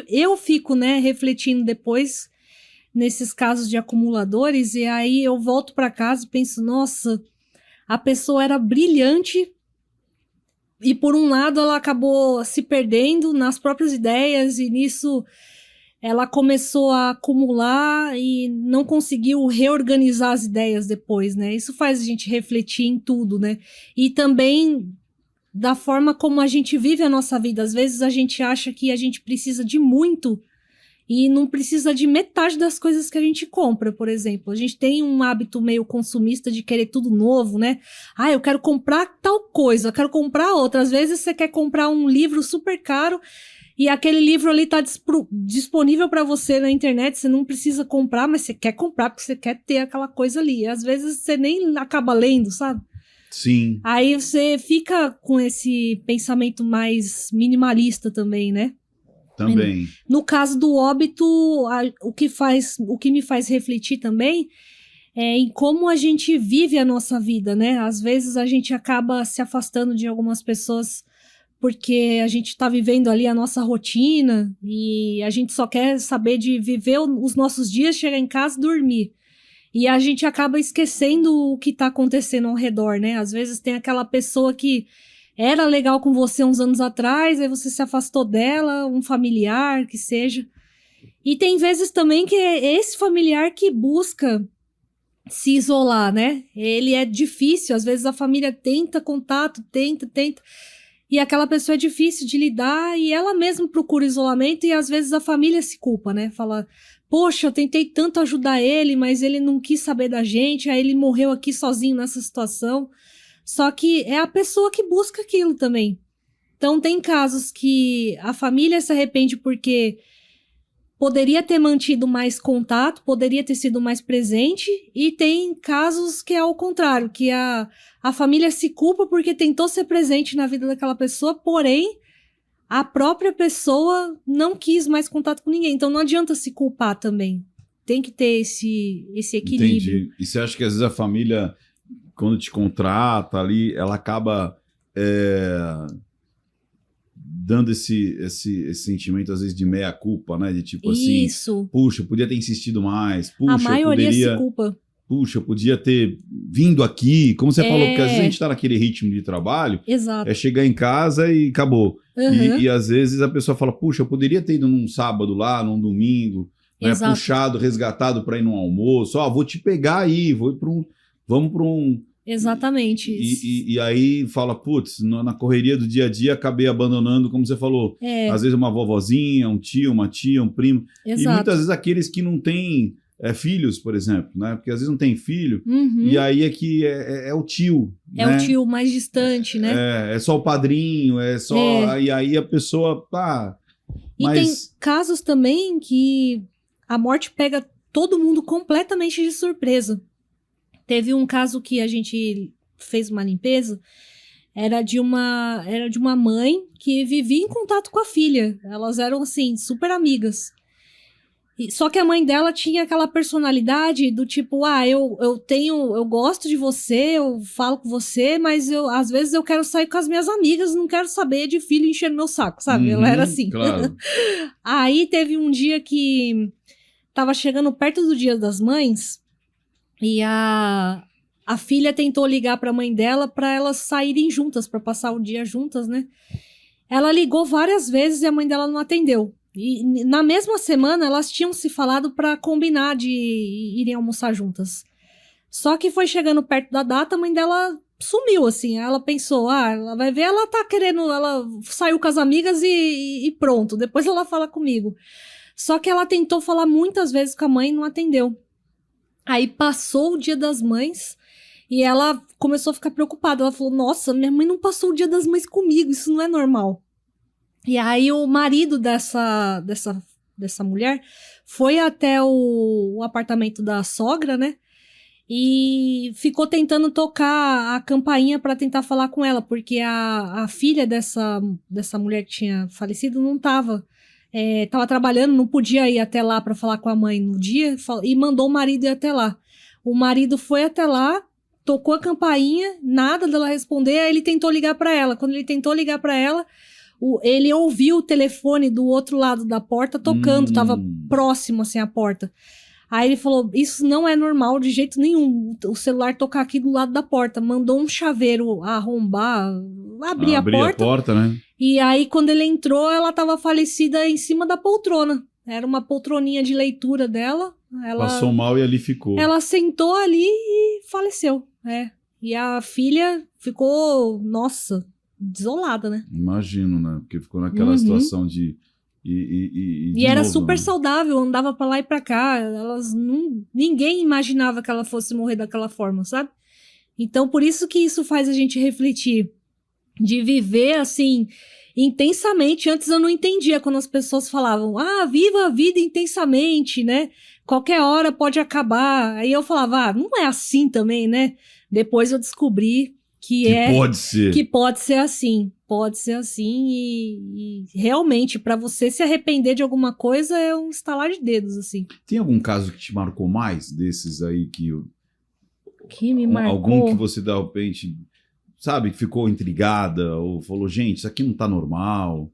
Speaker 1: eu fico, né, refletindo depois nesses casos de acumuladores, e aí eu volto pra casa e penso, nossa, a pessoa era brilhante e por um lado ela acabou se perdendo nas próprias ideias e nisso ela começou a acumular e não conseguiu reorganizar as ideias depois, né? Isso faz a gente refletir em tudo, né? E também da forma como a gente vive a nossa vida. Às vezes a gente acha que a gente precisa de muito e não precisa de metade das coisas que a gente compra, por exemplo. A gente tem um hábito meio consumista de querer tudo novo, né? Ah, eu quero comprar tal coisa, eu quero comprar outra. Às vezes você quer comprar um livro super caro e aquele livro ali tá disponível para você na internet, você não precisa comprar, mas você quer comprar porque você quer ter aquela coisa ali. E às vezes você nem acaba lendo, sabe?
Speaker 2: Sim.
Speaker 1: Aí você fica com esse pensamento mais minimalista também, né?
Speaker 2: Também.
Speaker 1: No caso do óbito, o que me faz refletir também é em como a gente vive a nossa vida, né? Às vezes a gente acaba se afastando de algumas pessoas porque a gente tá vivendo ali a nossa rotina e a gente só quer saber de viver os nossos dias, chegar em casa e dormir. E a gente acaba esquecendo o que tá acontecendo ao redor, né? Às vezes tem aquela pessoa que era legal com você uns anos atrás, aí você se afastou dela, um familiar, que seja. E tem vezes também que é esse familiar que busca se isolar, né? Ele é difícil, às vezes a família tenta contato, tenta. E aquela pessoa é difícil de lidar e ela mesma procura isolamento e às vezes a família se culpa, né? Fala, poxa, eu tentei tanto ajudar ele, mas ele não quis saber da gente, aí ele morreu aqui sozinho nessa situação. Só que é a pessoa que busca aquilo também. Então tem casos que a família se arrepende porque poderia ter mantido mais contato, poderia ter sido mais presente, e tem casos que é o contrário, que a família se culpa porque tentou ser presente na vida daquela pessoa, porém, a própria pessoa não quis mais contato com ninguém. Então não adianta se culpar também. Tem que ter esse equilíbrio.
Speaker 2: Entendi. E você acha que às vezes a família, quando te contrata ali, ela acaba dando esse sentimento, às vezes, de meia-culpa, né? De tipo
Speaker 1: Isso.
Speaker 2: assim, puxa, podia ter insistido mais. Puxa,
Speaker 1: a maioria se culpa.
Speaker 2: Puxa, eu podia ter vindo aqui. Como você falou, porque às vezes a gente tá naquele ritmo de trabalho.
Speaker 1: Exato.
Speaker 2: É chegar em casa e acabou.
Speaker 1: Uhum.
Speaker 2: E às vezes a pessoa fala, puxa, eu poderia ter ido num sábado lá, num domingo, né? Puxado, resgatado para ir num almoço. Ó, vou te pegar aí, vamos para um...
Speaker 1: Exatamente.
Speaker 2: E aí fala, putz, na correria do dia a dia acabei abandonando, como você falou, às vezes uma vovozinha, um tio, uma tia, um primo.
Speaker 1: Exato.
Speaker 2: E muitas vezes aqueles que não têm filhos, por exemplo, né? Porque às vezes não tem filho, e aí é que é o tio.
Speaker 1: É, né? O tio mais distante, né?
Speaker 2: É só o padrinho, E aí a pessoa,
Speaker 1: E tem casos também que a morte pega todo mundo completamente de surpresa. Teve um caso que a gente fez uma limpeza, era de uma mãe que vivia em contato com a filha. Elas eram, assim, super amigas. Só que a mãe dela tinha aquela personalidade do tipo, eu gosto de você, eu falo com você, mas às vezes eu quero sair com as minhas amigas, não quero saber de filho enchendo meu saco, sabe? Ela era assim.
Speaker 2: Claro.
Speaker 1: Aí teve um dia que tava chegando perto do Dia das Mães, e a filha tentou ligar para a mãe dela para elas saírem juntas, para passar o dia juntas, né? Ela ligou várias vezes e a mãe dela não atendeu. E na mesma semana elas tinham se falado para combinar de irem almoçar juntas. Só que foi chegando perto da data, a mãe dela sumiu, assim. Ela pensou, ela vai ver, ela tá querendo, ela saiu com as amigas e pronto. Depois ela fala comigo. Só que ela tentou falar muitas vezes com a mãe e não atendeu. Aí passou o Dia das Mães e ela começou a ficar preocupada. Ela falou, nossa, minha mãe não passou o Dia das Mães comigo, isso não é normal. E aí o marido dessa mulher foi até o apartamento da sogra, né? E ficou tentando tocar a campainha para tentar falar com ela, porque a filha dessa mulher que tinha falecido não tava trabalhando, não podia ir até lá para falar com a mãe no dia, e mandou o marido ir até lá. O marido foi até lá, tocou a campainha, nada dela responder, aí ele tentou ligar para ela. Quando ele tentou ligar para ela, ele ouviu o telefone do outro lado da porta tocando, tava próximo assim a porta. Aí ele falou, isso não é normal de jeito nenhum, o celular tocar aqui do lado da porta. Mandou um chaveiro arrombar, abrir a porta,
Speaker 2: né?
Speaker 1: E aí quando ele entrou, ela tava falecida em cima da poltrona. Era uma poltroninha de leitura dela.
Speaker 2: Passou mal e ali ficou.
Speaker 1: Ela sentou ali e faleceu, E a filha ficou, nossa, desolada, né?
Speaker 2: Imagino, né? Porque ficou naquela situação de...
Speaker 1: E era novo, super saudável, andava pra lá e pra cá. Ninguém imaginava que ela fosse morrer daquela forma, sabe? Então, por isso que isso faz a gente refletir. De viver, assim, intensamente. Antes eu não entendia quando as pessoas falavam, viva a vida intensamente, né? Qualquer hora pode acabar. Aí eu falava, não é assim também, né? Depois eu descobri que
Speaker 2: pode ser.
Speaker 1: Que pode ser assim. Pode ser assim e realmente, para você se arrepender de alguma coisa, é um estalar de dedos, assim.
Speaker 2: Tem algum caso que te marcou mais desses aí
Speaker 1: que me marcou?
Speaker 2: Algum que você, de repente, sabe, que ficou intrigada ou falou, gente, isso aqui não tá normal?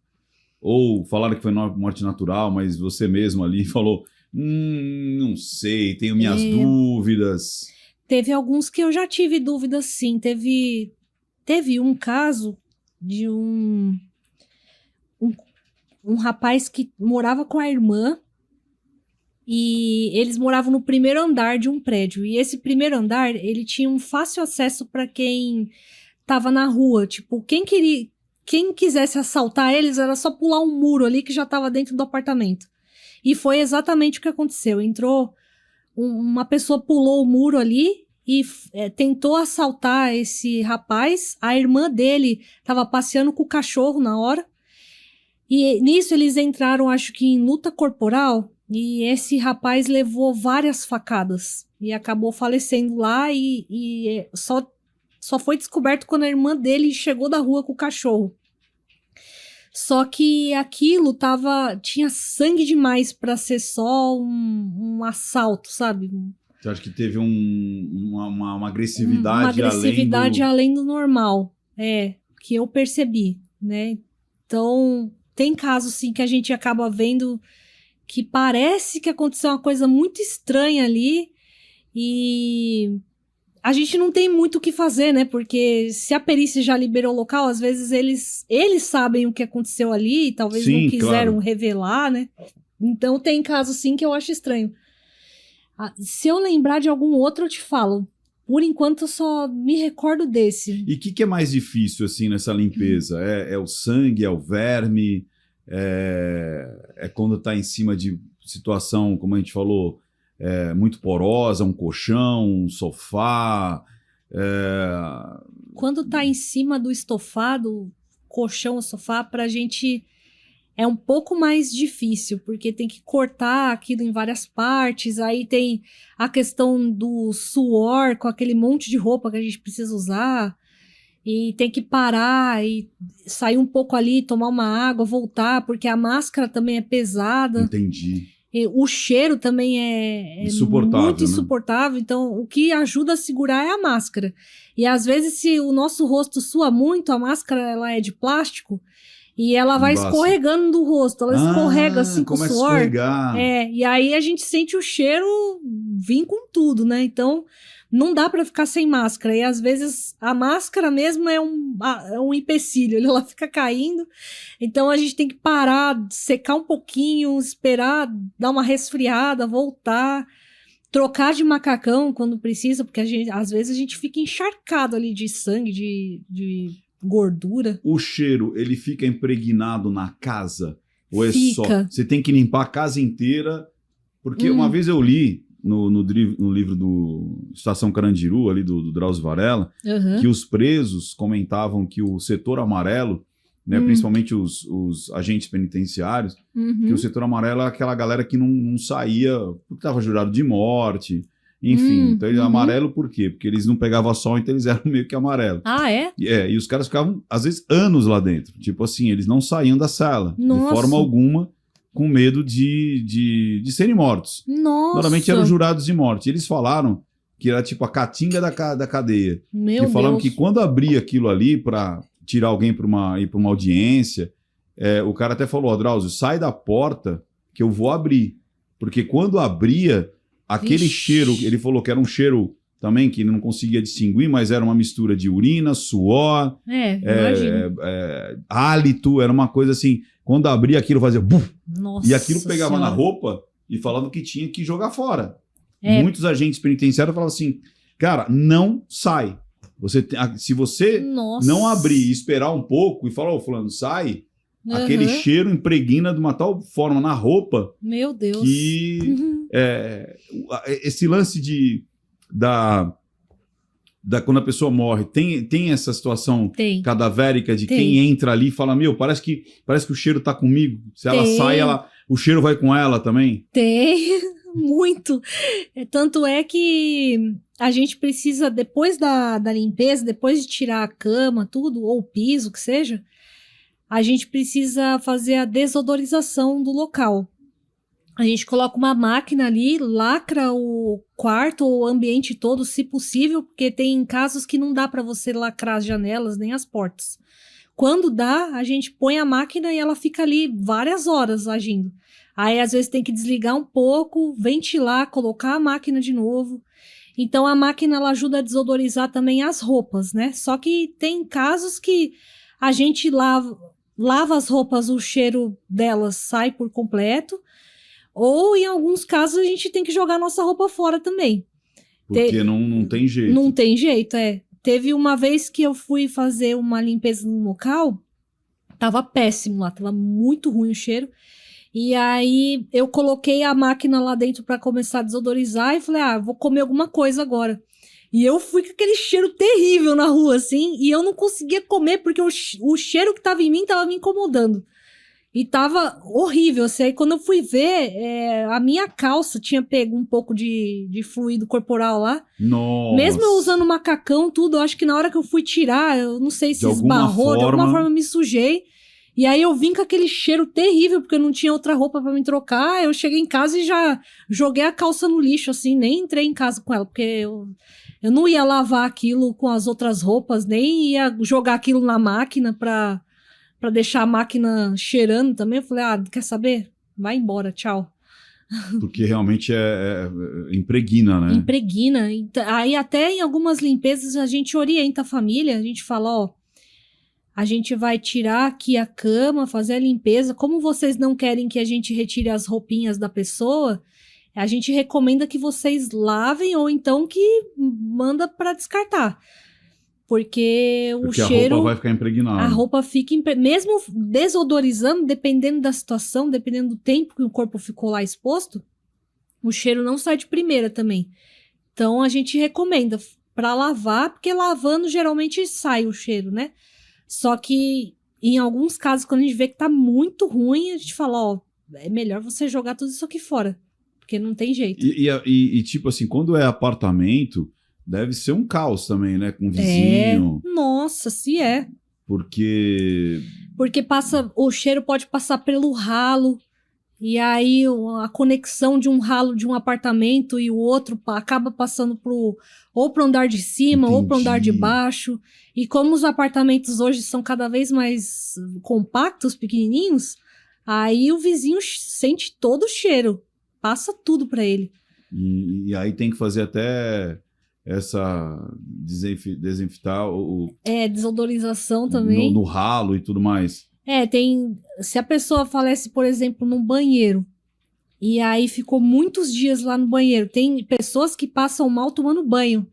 Speaker 2: Ou falaram que foi morte natural, mas você mesmo ali falou, não sei, tenho minhas dúvidas.
Speaker 1: Teve alguns que eu já tive dúvidas, sim. Teve um caso de um rapaz que morava com a irmã e eles moravam no primeiro andar de um prédio. E esse primeiro andar, ele tinha um fácil acesso para quem tava na rua. Tipo, quem quem quisesse assaltar eles era só pular um muro ali que já estava dentro do apartamento. E foi exatamente o que aconteceu. Entrou, uma pessoa pulou o muro ali e tentou assaltar esse rapaz. A irmã dele estava passeando com o cachorro na hora. E nisso eles entraram, acho que em luta corporal. E esse rapaz levou várias facadas. E acabou falecendo lá e só foi descoberto quando a irmã dele chegou da rua com o cachorro. Só que aquilo tinha sangue demais para ser só um assalto, sabe?
Speaker 2: Você acha que teve uma agressividade,
Speaker 1: uma agressividade além do normal, que eu percebi, né? Então, tem casos, sim, que a gente acaba vendo que parece que aconteceu uma coisa muito estranha ali e a gente não tem muito o que fazer, né? Porque se a perícia já liberou o local, às vezes eles sabem o que aconteceu ali e talvez não quiseram revelar, né? Então tem casos, sim, que eu acho estranho. Se eu lembrar de algum outro, eu te falo. Por enquanto, eu só me recordo desse.
Speaker 2: E o que é mais difícil, assim, nessa limpeza? É o sangue, é o verme? É quando tá em cima de situação, como a gente falou, muito porosa, um colchão, um sofá?
Speaker 1: Quando tá em cima do estofado, colchão ou sofá, pra gente é um pouco mais difícil, porque tem que cortar aquilo em várias partes, aí tem a questão do suor com aquele monte de roupa que a gente precisa usar, e tem que parar e sair um pouco ali, tomar uma água, voltar, porque a máscara também é pesada.
Speaker 2: Entendi.
Speaker 1: E o cheiro também é muito insuportável, né? Então o que ajuda a segurar é a máscara. E às vezes, se o nosso rosto sua muito, a máscara ela é de plástico, e ela vai escorregando do rosto, ela escorrega assim com o suor. E aí a gente sente o cheiro vir com tudo, né? Então não dá pra ficar sem máscara. E às vezes a máscara mesmo é um empecilho, ela fica caindo. Então a gente tem que parar, secar um pouquinho, esperar, dar uma resfriada, voltar, trocar de macacão quando precisa, porque às vezes a gente fica encharcado ali de sangue, de gordura.
Speaker 2: O cheiro, ele fica impregnado na casa? Ou é
Speaker 1: fica.
Speaker 2: Só? Você tem que limpar a casa inteira? Porque uma vez eu li no livro do Estação Carandiru, ali do Drauzio Varela, que os presos comentavam que o setor amarelo, né, principalmente os agentes penitenciários, que o setor amarelo é aquela galera que não saía porque estava jurado de morte. Enfim, então ele é amarelo por quê? Porque eles não pegavam sol, então eles eram meio que amarelo.
Speaker 1: Ah, é?
Speaker 2: E os caras ficavam, às vezes, anos lá dentro. Tipo assim, eles não saíam da cela, de forma alguma, com medo de serem mortos.
Speaker 1: Nossa!
Speaker 2: Normalmente eram jurados de morte. Eles falaram que era tipo a caatinga da cadeia.
Speaker 1: Meu Deus!
Speaker 2: Falaram que quando abria aquilo ali para tirar alguém ir para uma audiência, o cara até falou, Drauzio, sai da porta que eu vou abrir. Porque quando abria... Aquele cheiro, ele falou que era um cheiro também que ele não conseguia distinguir, mas era uma mistura de urina, suor, hálito, era uma coisa assim. Quando abria aquilo fazia buf, e aquilo pegava na roupa e falava que tinha que jogar fora. Muitos agentes penitenciários falavam assim, cara, não sai. Se você não abrir e esperar um pouco e falar, fulano, sai... Aquele cheiro impregna de uma tal forma na roupa.
Speaker 1: Meu Deus.
Speaker 2: Que esse lance quando a pessoa morre, tem essa situação cadavérica de quem entra ali e fala, parece que o cheiro tá comigo. Se ela sai, o cheiro vai com ela também?
Speaker 1: Tem, muito. Tanto é que a gente precisa, depois da limpeza, depois de tirar a cama, tudo, ou o piso, que seja, a gente precisa fazer a desodorização do local. A gente coloca uma máquina ali, lacra o quarto ou o ambiente todo, se possível, porque tem casos que não dá para você lacrar as janelas nem as portas. Quando dá, a gente põe a máquina e ela fica ali várias horas agindo. Aí, às vezes, tem que desligar um pouco, ventilar, colocar a máquina de novo. Então, a máquina ela ajuda a desodorizar também as roupas, né? Só que tem casos que a gente lava as roupas, o cheiro delas sai por completo, ou em alguns casos a gente tem que jogar nossa roupa fora também.
Speaker 2: Porque não tem jeito.
Speaker 1: Não tem jeito, Teve uma vez que eu fui fazer uma limpeza no local Tava péssimo lá, tava muito ruim o cheiro. E aí eu coloquei a máquina lá dentro pra começar a desodorizar e falei, vou comer alguma coisa agora. E eu fui com aquele cheiro terrível na rua, assim, e eu não conseguia comer porque o cheiro que tava em mim tava me incomodando. E tava horrível, assim. Aí quando eu fui ver, a minha calça tinha pego um pouco de fluido corporal lá.
Speaker 2: Nossa.
Speaker 1: Mesmo eu usando macacão, tudo, eu acho que na hora que eu fui tirar, eu não sei se esbarrou, de alguma forma eu me sujei. E aí eu vim com aquele cheiro terrível, porque eu não tinha outra roupa pra me trocar. Eu cheguei em casa e já joguei a calça no lixo, assim, nem entrei em casa com ela, porque eu não ia lavar aquilo com as outras roupas, nem ia jogar aquilo na máquina pra deixar a máquina cheirando também. Eu falei, quer saber? Vai embora, tchau.
Speaker 2: Porque realmente impregna, né?
Speaker 1: Impregna. Aí até em algumas limpezas a gente orienta a família, a gente fala, a gente vai tirar aqui a cama, fazer a limpeza. Como vocês não querem que a gente retire as roupinhas da pessoa, a gente recomenda que vocês lavem ou então que manda para descartar. Porque o cheiro...
Speaker 2: a roupa vai ficar impregnada.
Speaker 1: A roupa fica... Mesmo desodorizando, dependendo da situação, dependendo do tempo que o corpo ficou lá exposto, o cheiro não sai de primeira também. Então, a gente recomenda para lavar, porque lavando geralmente sai o cheiro, né? Só que, em alguns casos, quando a gente vê que tá muito ruim, a gente fala, é melhor você jogar tudo isso aqui fora, porque não tem jeito.
Speaker 2: E tipo assim, quando é apartamento... Deve ser um caos também, né? Com vizinho.
Speaker 1: Nossa, se é.
Speaker 2: Porque
Speaker 1: o cheiro pode passar pelo ralo. E aí a conexão de um ralo de um apartamento e o outro acaba passando ou pro andar de cima. Entendi. Ou pro andar de baixo. E como os apartamentos hoje são cada vez mais compactos, pequenininhos, aí o vizinho sente todo o cheiro. Passa tudo pra ele.
Speaker 2: E aí tem que fazer até... essa desinfetar
Speaker 1: desodorização também
Speaker 2: no ralo e tudo mais.
Speaker 1: Se a pessoa falece, por exemplo, no banheiro e aí ficou muitos dias lá no banheiro, tem pessoas que passam mal tomando banho,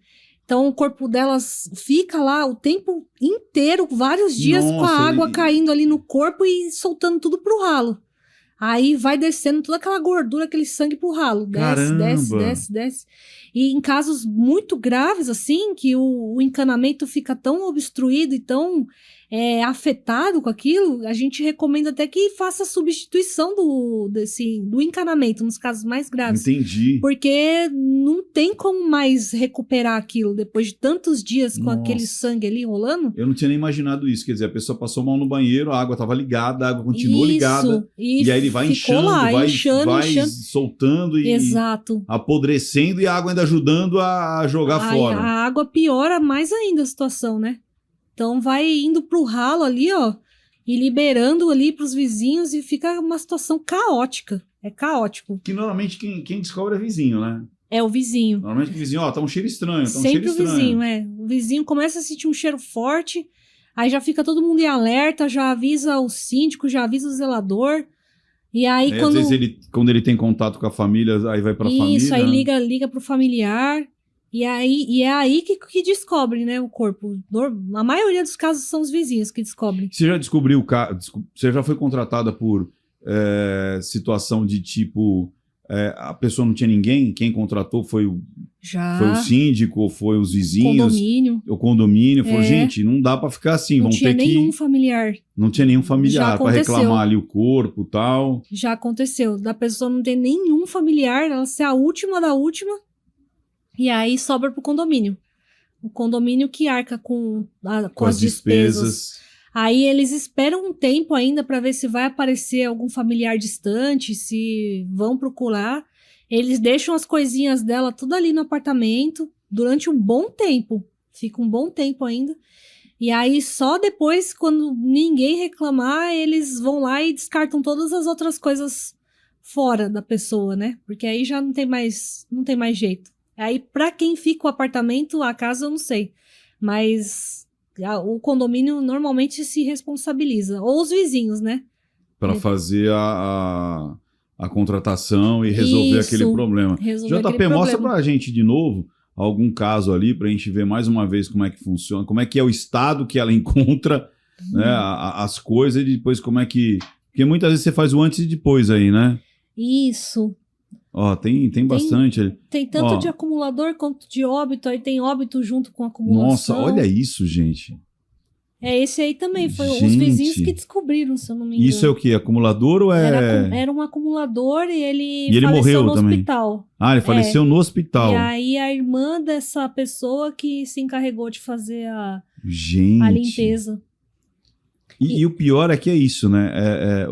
Speaker 1: então o corpo delas fica lá o tempo inteiro, vários dias. Nossa, com a água caindo ali no corpo e soltando tudo pro ralo. Aí vai descendo toda aquela gordura, aquele sangue pro ralo. Desce. E em casos muito graves, assim, que o encanamento fica tão obstruído e tão afetado com aquilo, a gente recomenda até que faça a substituição do encanamento, nos casos mais graves.
Speaker 2: Entendi.
Speaker 1: Porque não tem como mais recuperar aquilo depois de tantos dias com aquele sangue ali rolando.
Speaker 2: Eu não tinha nem imaginado isso. Quer dizer, a pessoa passou mal no banheiro, a água estava ligada, a água continuou ligada. E aí ele vai inchando, vai soltando e
Speaker 1: Exato.
Speaker 2: apodrecendo, e a água ainda ajudando a jogar fora.
Speaker 1: A água piora mais ainda a situação, né? Então vai indo pro ralo ali, e liberando ali pros vizinhos, e fica uma situação caótica. É caótico.
Speaker 2: Que normalmente quem descobre é vizinho, né?
Speaker 1: É o vizinho.
Speaker 2: Normalmente o vizinho, tá um cheiro estranho.
Speaker 1: Sempre o vizinho, O vizinho começa a sentir um cheiro forte, aí já fica todo mundo em alerta, já avisa o síndico, já avisa o zelador. E aí
Speaker 2: às vezes quando ele tem contato com a família, aí vai pra família.
Speaker 1: Isso, aí liga pro familiar. E é aí que descobre, né, o corpo. A maioria dos casos são os vizinhos que descobrem.
Speaker 2: Você já descobriu, você já foi contratada por situação de tipo, a pessoa não tinha ninguém, quem contratou foi o síndico, foi os vizinhos, o condomínio, falou, gente, não dá pra ficar assim,
Speaker 1: não tinha nenhum familiar.
Speaker 2: Não tinha nenhum familiar pra reclamar ali o corpo e tal.
Speaker 1: Já aconteceu, da pessoa não ter nenhum familiar, ela ser a última da última. E aí sobra pro condomínio. O condomínio que arca com as despesas. Aí eles esperam um tempo ainda para ver se vai aparecer algum familiar distante, se vão procurar. Eles deixam as coisinhas dela tudo ali no apartamento durante um bom tempo. Fica um bom tempo ainda. E aí só depois, quando ninguém reclamar, eles vão lá e descartam todas as outras coisas fora da pessoa, né? Porque aí já não tem mais jeito. Aí, pra quem fica o apartamento, a casa, eu não sei. Mas o condomínio normalmente se responsabiliza. Ou os vizinhos, né?
Speaker 2: Para fazer a contratação e resolver aquele problema. JP, mostra pra gente de novo algum caso ali, pra gente ver mais uma vez como é que funciona, como é que é o estado que ela encontra né, as coisas e depois como é que... Porque muitas vezes você faz o antes e depois aí, né?
Speaker 1: Isso.
Speaker 2: Ó, tem bastante ali.
Speaker 1: Tem tanto
Speaker 2: Ó,
Speaker 1: de acumulador quanto de óbito, aí tem óbito junto com acumulação.
Speaker 2: nossa, olha isso, gente.
Speaker 1: Esse aí também, foi os
Speaker 2: Gente.
Speaker 1: vizinhos que descobriram, se eu não me engano.
Speaker 2: Isso é o quê? Acumulador ou é...
Speaker 1: Era um acumulador e ele
Speaker 2: ele
Speaker 1: faleceu
Speaker 2: morreu
Speaker 1: no
Speaker 2: também?
Speaker 1: hospital.
Speaker 2: Ah, ele faleceu no hospital.
Speaker 1: E aí a irmã dessa pessoa que se encarregou de fazer a
Speaker 2: Gente.
Speaker 1: limpeza.
Speaker 2: E o pior é que é isso, né?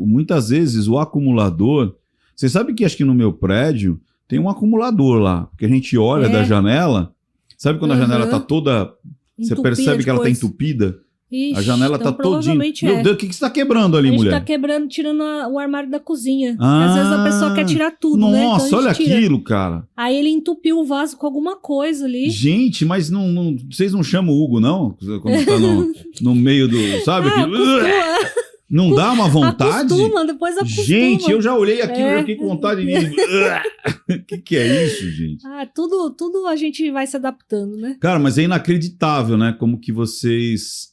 Speaker 2: Muitas vezes o acumulador... Você sabe que acho que no meu prédio tem um acumulador lá. Porque a gente olha da janela... Sabe quando a janela tá toda... Você percebe que ela tá entupida?
Speaker 1: Ixi,
Speaker 2: A janela
Speaker 1: então
Speaker 2: tá todinha.
Speaker 1: provavelmente
Speaker 2: Meu Deus, o que você tá quebrando ali,
Speaker 1: a gente
Speaker 2: mulher?
Speaker 1: tá quebrando, tirando o armário da cozinha. Porque às vezes a pessoa quer tirar tudo,
Speaker 2: nossa,
Speaker 1: né? Então a gente
Speaker 2: olha
Speaker 1: tira.
Speaker 2: aquilo, cara.
Speaker 1: Aí ele entupiu o vaso com alguma coisa ali.
Speaker 2: Gente, mas vocês não chamam o Hugo, não? Quando tá no meio do... Sabe? Não dá uma vontade?
Speaker 1: Depois acostuma.
Speaker 2: Gente, eu já olhei aquilo, eu fiquei com vontade de... O que é isso, gente?
Speaker 1: Tudo a gente vai se adaptando, né?
Speaker 2: Cara, mas é inacreditável, né? Como que vocês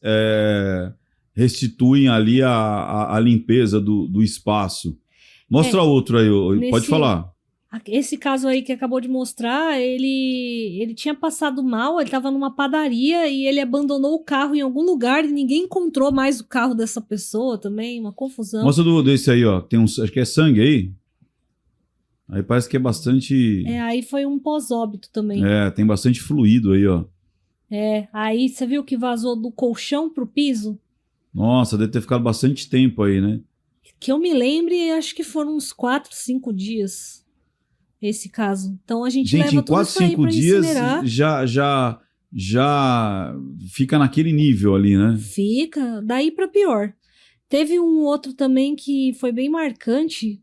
Speaker 2: restituem ali a limpeza do espaço. Mostra outro aí, pode falar.
Speaker 1: Esse caso aí que acabou de mostrar, ele tinha passado mal, ele estava numa padaria e ele abandonou o carro em algum lugar e ninguém encontrou mais o carro dessa pessoa também, uma confusão.
Speaker 2: Mostra desse aí, ó. Tem acho que é sangue aí. Aí parece que é bastante...
Speaker 1: aí foi um pós-óbito também.
Speaker 2: Tem bastante fluido aí, ó.
Speaker 1: Aí você viu que vazou do colchão pro piso?
Speaker 2: Nossa, deve ter ficado bastante tempo aí, né?
Speaker 1: Que eu me lembre, acho que foram uns 4, 5 dias. Esse caso. Então a gente leva tudo isso aí pra incinerar.
Speaker 2: Já fica naquele nível ali, né?
Speaker 1: Fica, daí pra pior. Teve um outro também que foi bem marcante.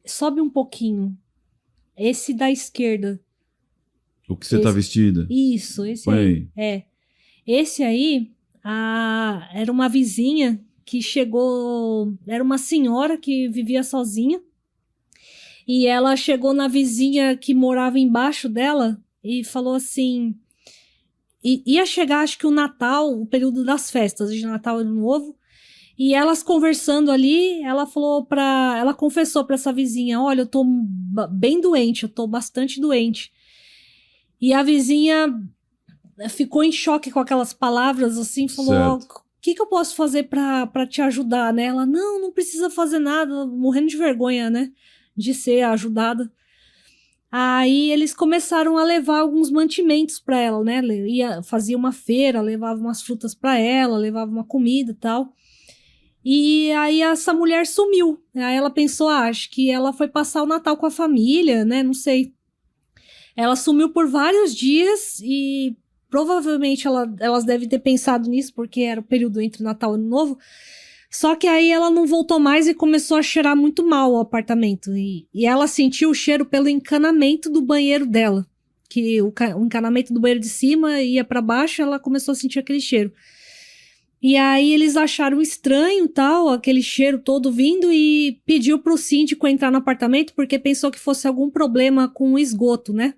Speaker 1: Sobe um pouquinho. Esse da esquerda.
Speaker 2: O que você tá vestida?
Speaker 1: Isso, esse aí. Esse aí, era uma vizinha que chegou... Era uma senhora que vivia sozinha. E ela chegou na vizinha que morava embaixo dela e falou assim... Ia chegar, acho que o Natal, o período das festas de Natal e Ano Novo. E elas conversando ali, ela confessou pra essa vizinha, olha, eu tô bem doente, eu tô bastante doente. E a vizinha ficou em choque com aquelas palavras, assim, falou, o que eu posso fazer pra te ajudar, né? Ela, não precisa fazer nada, morrendo de vergonha, né? De ser ajudada. Aí eles começaram a levar alguns mantimentos para ela, né? Fazia uma feira, levava umas frutas para ela, levava uma comida e tal. E aí essa mulher sumiu. Aí ela pensou, acho que ela foi passar o Natal com a família, né? Não sei. Ela sumiu por vários dias e provavelmente elas devem ter pensado nisso porque era o período entre Natal e Ano Novo. Só que aí ela não voltou mais e começou a cheirar muito mal o apartamento. E ela sentiu o cheiro pelo encanamento do banheiro dela. Que o encanamento do banheiro de cima ia para baixo, ela começou a sentir aquele cheiro. E aí eles acharam estranho, tal, aquele cheiro todo vindo e pediu pro síndico entrar no apartamento porque pensou que fosse algum problema com o esgoto, né?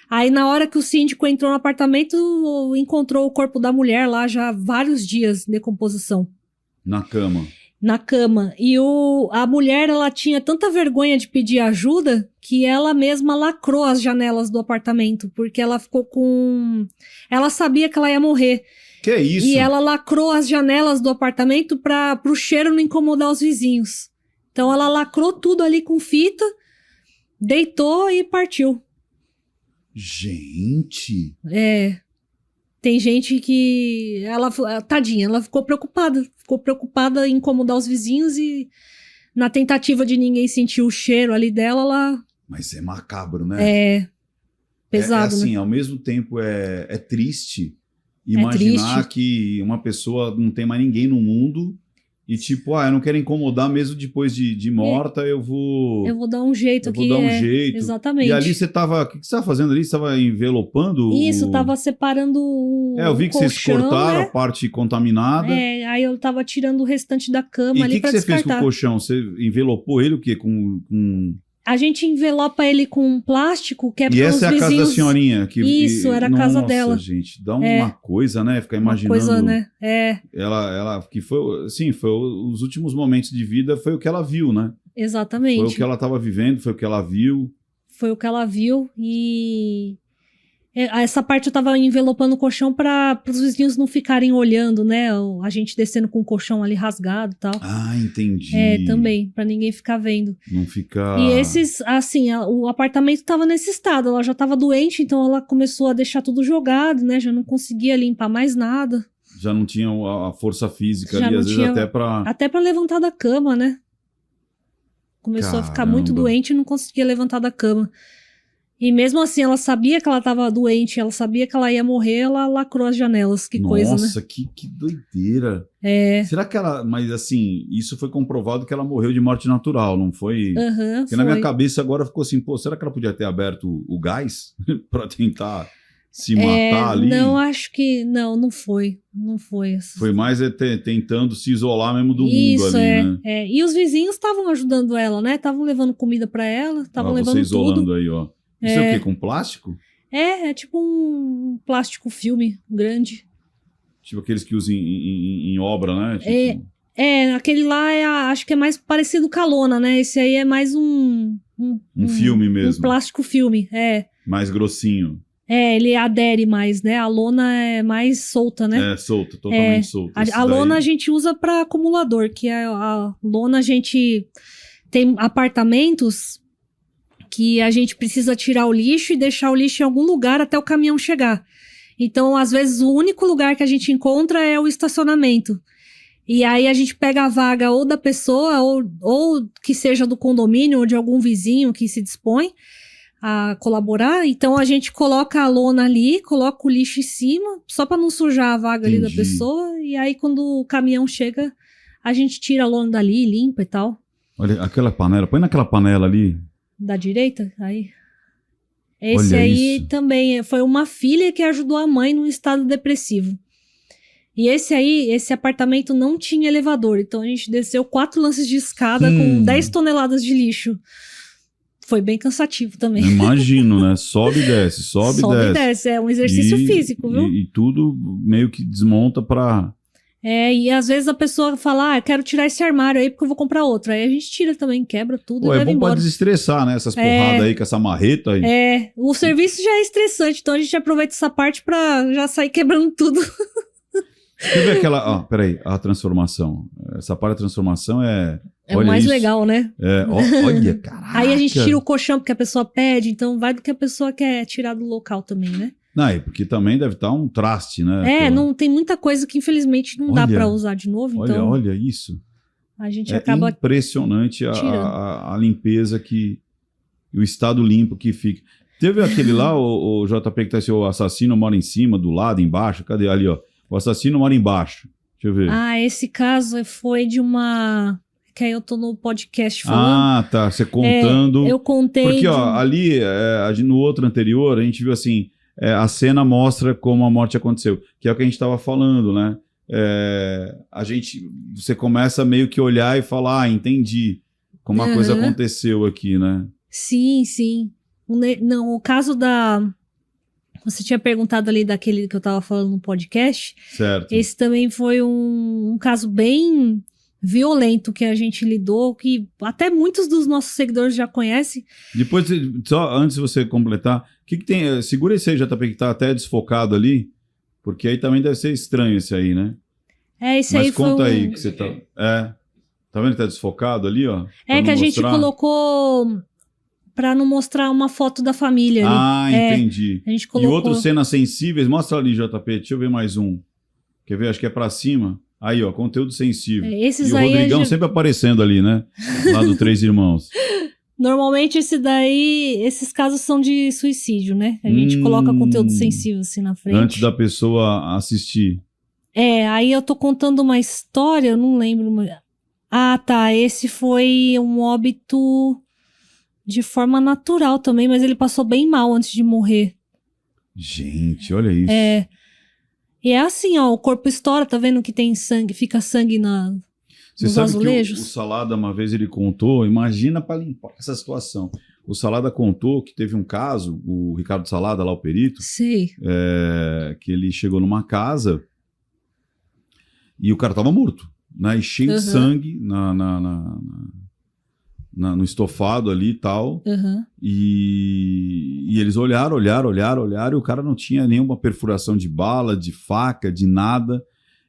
Speaker 1: Aí na hora que o síndico entrou no apartamento, encontrou o corpo da mulher lá já há vários dias em decomposição.
Speaker 2: Na cama.
Speaker 1: Na cama. E a mulher, ela tinha tanta vergonha de pedir ajuda que ela mesma lacrou as janelas do apartamento, porque ela ficou com... Ela sabia que ela ia morrer.
Speaker 2: Que é isso?
Speaker 1: E ela lacrou as janelas do apartamento pro cheiro não incomodar os vizinhos. Então ela lacrou tudo ali com fita, deitou e partiu.
Speaker 2: Gente!
Speaker 1: Tem gente que... Tadinha, ela ficou preocupada em incomodar os vizinhos e na tentativa de ninguém sentir o cheiro ali dela, ela...
Speaker 2: Mas é macabro, né?
Speaker 1: Pesado,
Speaker 2: assim,
Speaker 1: né?
Speaker 2: Ao mesmo tempo é triste imaginar que uma pessoa não tem mais ninguém no mundo e tipo, eu não quero incomodar mesmo depois de morta, eu vou
Speaker 1: dar um jeito aqui.
Speaker 2: Vou dar um jeito.
Speaker 1: Exatamente.
Speaker 2: E ali você tava... O que você tava fazendo ali? Você tava envelopando?
Speaker 1: Isso, tava separando o
Speaker 2: eu vi que
Speaker 1: colchão,
Speaker 2: vocês cortaram, né? A parte contaminada.
Speaker 1: Aí eu tava tirando o restante da cama ali pra descartar.
Speaker 2: E o que você fez com o colchão? Você envelopou ele o quê?
Speaker 1: A gente envelopa ele com um plástico que é para os vizinhos...
Speaker 2: E essa é a casa da senhorinha?
Speaker 1: Isso, era a casa dela.
Speaker 2: Nossa, gente, dá uma coisa, né? Ficar imaginando...
Speaker 1: Uma coisa, né?
Speaker 2: Ela que foi, assim, foi os últimos momentos de vida, foi o que ela viu, né?
Speaker 1: Exatamente.
Speaker 2: Foi o que ela estava vivendo, foi o que ela viu.
Speaker 1: Foi o que ela viu e... Essa parte eu tava envelopando o colchão para os vizinhos não ficarem olhando, né? A gente descendo com o colchão ali rasgado e tal.
Speaker 2: Ah, entendi.
Speaker 1: Também, para ninguém ficar vendo.
Speaker 2: Não ficar...
Speaker 1: E esses, assim, o apartamento tava nesse estado, ela já tava doente, então ela começou a deixar tudo jogado, né? Já não conseguia limpar mais nada.
Speaker 2: Já não tinha a força física
Speaker 1: já
Speaker 2: ali,
Speaker 1: não
Speaker 2: às vezes
Speaker 1: tinha,
Speaker 2: até para...
Speaker 1: Até para levantar da cama, né? Começou a ficar muito doente e não conseguia levantar da cama. E mesmo assim, ela sabia que ela estava doente, ela sabia que ela ia morrer, ela lacrou as janelas, que coisa, né?
Speaker 2: Nossa, que doideira. Será que ela... Mas assim, isso foi comprovado que ela morreu de morte natural, não foi? Porque na minha cabeça agora ficou assim, pô, será que ela podia ter aberto o gás para tentar se matar ali?
Speaker 1: Não, acho que... Não foi. Não foi.
Speaker 2: Foi mais tentando se isolar mesmo do mundo ali, né?
Speaker 1: E os vizinhos estavam ajudando ela, né? Estavam levando comida para ela, estavam levando tudo.
Speaker 2: Você isolando aí, ó. Isso é o quê? Com plástico?
Speaker 1: É tipo um plástico filme grande.
Speaker 2: Tipo aqueles que usam em obra, né? Tipo...
Speaker 1: Aquele lá acho que é mais parecido com a lona, né? Esse aí é mais um
Speaker 2: filme mesmo.
Speaker 1: Um plástico filme,
Speaker 2: Mais grossinho.
Speaker 1: Ele adere mais, né? A lona é mais solta, né?
Speaker 2: Solta, totalmente solta.
Speaker 1: A lona a gente usa para acumulador, que a lona a gente tem apartamentos que a gente precisa tirar o lixo e deixar o lixo em algum lugar até o caminhão chegar. Então, às vezes, o único lugar que a gente encontra é o estacionamento. E aí a gente pega a vaga ou da pessoa, ou que seja do condomínio, ou de algum vizinho que se dispõe a colaborar. Então, a gente coloca a lona ali, coloca o lixo em cima, só para não sujar a vaga ali da pessoa. E aí, quando o caminhão chega, a gente tira a lona dali, limpa e tal.
Speaker 2: Olha, aquela panela, põe naquela panela ali.
Speaker 1: Da direita? Aí. Esse Olha aí isso. Também foi uma filha que ajudou a mãe num estado depressivo. E esse apartamento não tinha elevador. Então a gente desceu 4 lances de escada com 10 toneladas de lixo. Foi bem cansativo também.
Speaker 2: Imagino, né? Sobe e desce, sobe e desce.
Speaker 1: É um exercício físico, viu?
Speaker 2: E tudo meio que desmonta pra...
Speaker 1: E às vezes a pessoa fala, eu quero tirar esse armário aí porque eu vou comprar outro. Aí a gente tira também, quebra tudo e leva embora. É bom pra
Speaker 2: desestressar, né? Essas porradas aí com essa marreta aí.
Speaker 1: O serviço já é estressante, então a gente aproveita essa parte pra já sair quebrando tudo.
Speaker 2: Deixa eu ver aquela... peraí, a transformação. Essa parte da transformação é
Speaker 1: o mais legal, né?
Speaker 2: Olha, caraca.
Speaker 1: Aí a gente tira o colchão porque a pessoa pede, então vai do que a pessoa quer tirar do local também, né?
Speaker 2: Não, porque também deve estar um traste, né?
Speaker 1: Não tem muita coisa que infelizmente não dá para usar de novo. Então
Speaker 2: olha isso.
Speaker 1: A gente acaba
Speaker 2: impressionante a limpeza que... o estado limpo que fica. Teve aquele lá, o JP, que tá assim, o assassino mora em cima, do lado, embaixo. Cadê? Ali, ó. O assassino mora embaixo. Deixa eu ver.
Speaker 1: Esse caso foi de uma... Que aí eu tô no podcast falando.
Speaker 2: Tá. Você contando.
Speaker 1: Eu contei.
Speaker 2: Porque, ali, no outro anterior, a gente viu assim... a cena mostra como a morte aconteceu, que é o que a gente estava falando, né? Você começa meio que olhar e falar, entendi como a coisa aconteceu aqui, né?
Speaker 1: Sim. O caso da... Você tinha perguntado ali daquele que eu estava falando no podcast.
Speaker 2: Certo.
Speaker 1: Esse também foi um caso bem violento que a gente lidou, que até muitos dos nossos seguidores já conhecem.
Speaker 2: Depois, só antes de você completar, o que tem? Segura esse aí, JP, que tá até desfocado ali, porque aí também deve ser estranho esse aí, né?
Speaker 1: Esse aí foi
Speaker 2: conta aí que você tá... Tá vendo que tá desfocado ali, ó?
Speaker 1: Que a gente colocou para não mostrar uma foto da família ali.
Speaker 2: Entendi.
Speaker 1: A gente colocou...
Speaker 2: E outros cenas sensíveis, mostra ali, JP, deixa eu ver mais um. Quer ver? Acho que é para cima. Aí, ó, conteúdo sensível.
Speaker 1: Esses
Speaker 2: e o Rodrigão sempre aparecendo ali, né? Lá do Três Irmãos.
Speaker 1: Normalmente esses casos são de suicídio, né? A gente coloca conteúdo sensível assim na frente.
Speaker 2: Antes da pessoa assistir.
Speaker 1: Aí eu tô contando uma história, eu não lembro. Esse foi um óbito de forma natural também, mas ele passou bem mal antes de morrer.
Speaker 2: Gente, olha isso.
Speaker 1: E é assim, ó, o corpo estoura, tá vendo que tem sangue, fica sangue na...
Speaker 2: Você
Speaker 1: nos
Speaker 2: sabe
Speaker 1: azulejos.
Speaker 2: que o Salada, uma vez, ele contou, imagina para limpar essa situação. O Salada contou que teve um caso, o Ricardo Salada, lá o perito,
Speaker 1: Sei.
Speaker 2: Que ele chegou numa casa e o cara tava morto, né? E cheio de sangue no estofado ali e tal. E eles olharam, e o cara não tinha nenhuma perfuração de bala, de faca, de nada.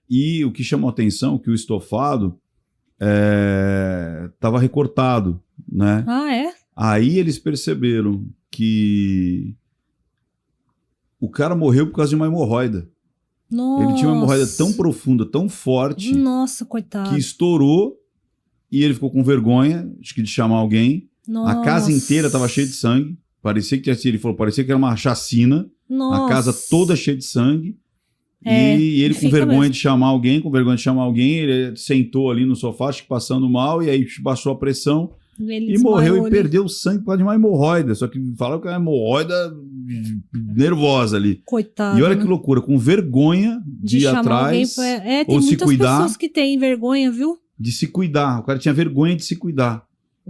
Speaker 2: E o que chamou a atenção é que o estofado estava recortado, né?
Speaker 1: Ah, é?
Speaker 2: Aí eles perceberam que o cara morreu por causa de uma hemorroida.
Speaker 1: Nossa.
Speaker 2: Ele tinha uma hemorroida tão profunda, tão forte,
Speaker 1: nossa, coitado,
Speaker 2: que estourou e ele ficou com vergonha, acho que de chamar alguém.
Speaker 1: Nossa.
Speaker 2: A casa inteira estava cheia de sangue. Parecia que ele falou, parecia que era uma chacina.
Speaker 1: Nossa.
Speaker 2: A casa toda cheia de sangue. E ele com vergonha mesmo de chamar alguém, ele sentou ali no sofá, acho que passando mal, e aí baixou a pressão. E morreu e perdeu o sangue por causa de uma hemorroida. Só que falaram que é uma hemorroida nervosa ali.
Speaker 1: Coitado.
Speaker 2: E olha que loucura, com vergonha de ir atrás
Speaker 1: tem
Speaker 2: ou se cuidar.
Speaker 1: Tem muitas pessoas que têm vergonha, viu?
Speaker 2: De se cuidar. O cara tinha vergonha de se cuidar.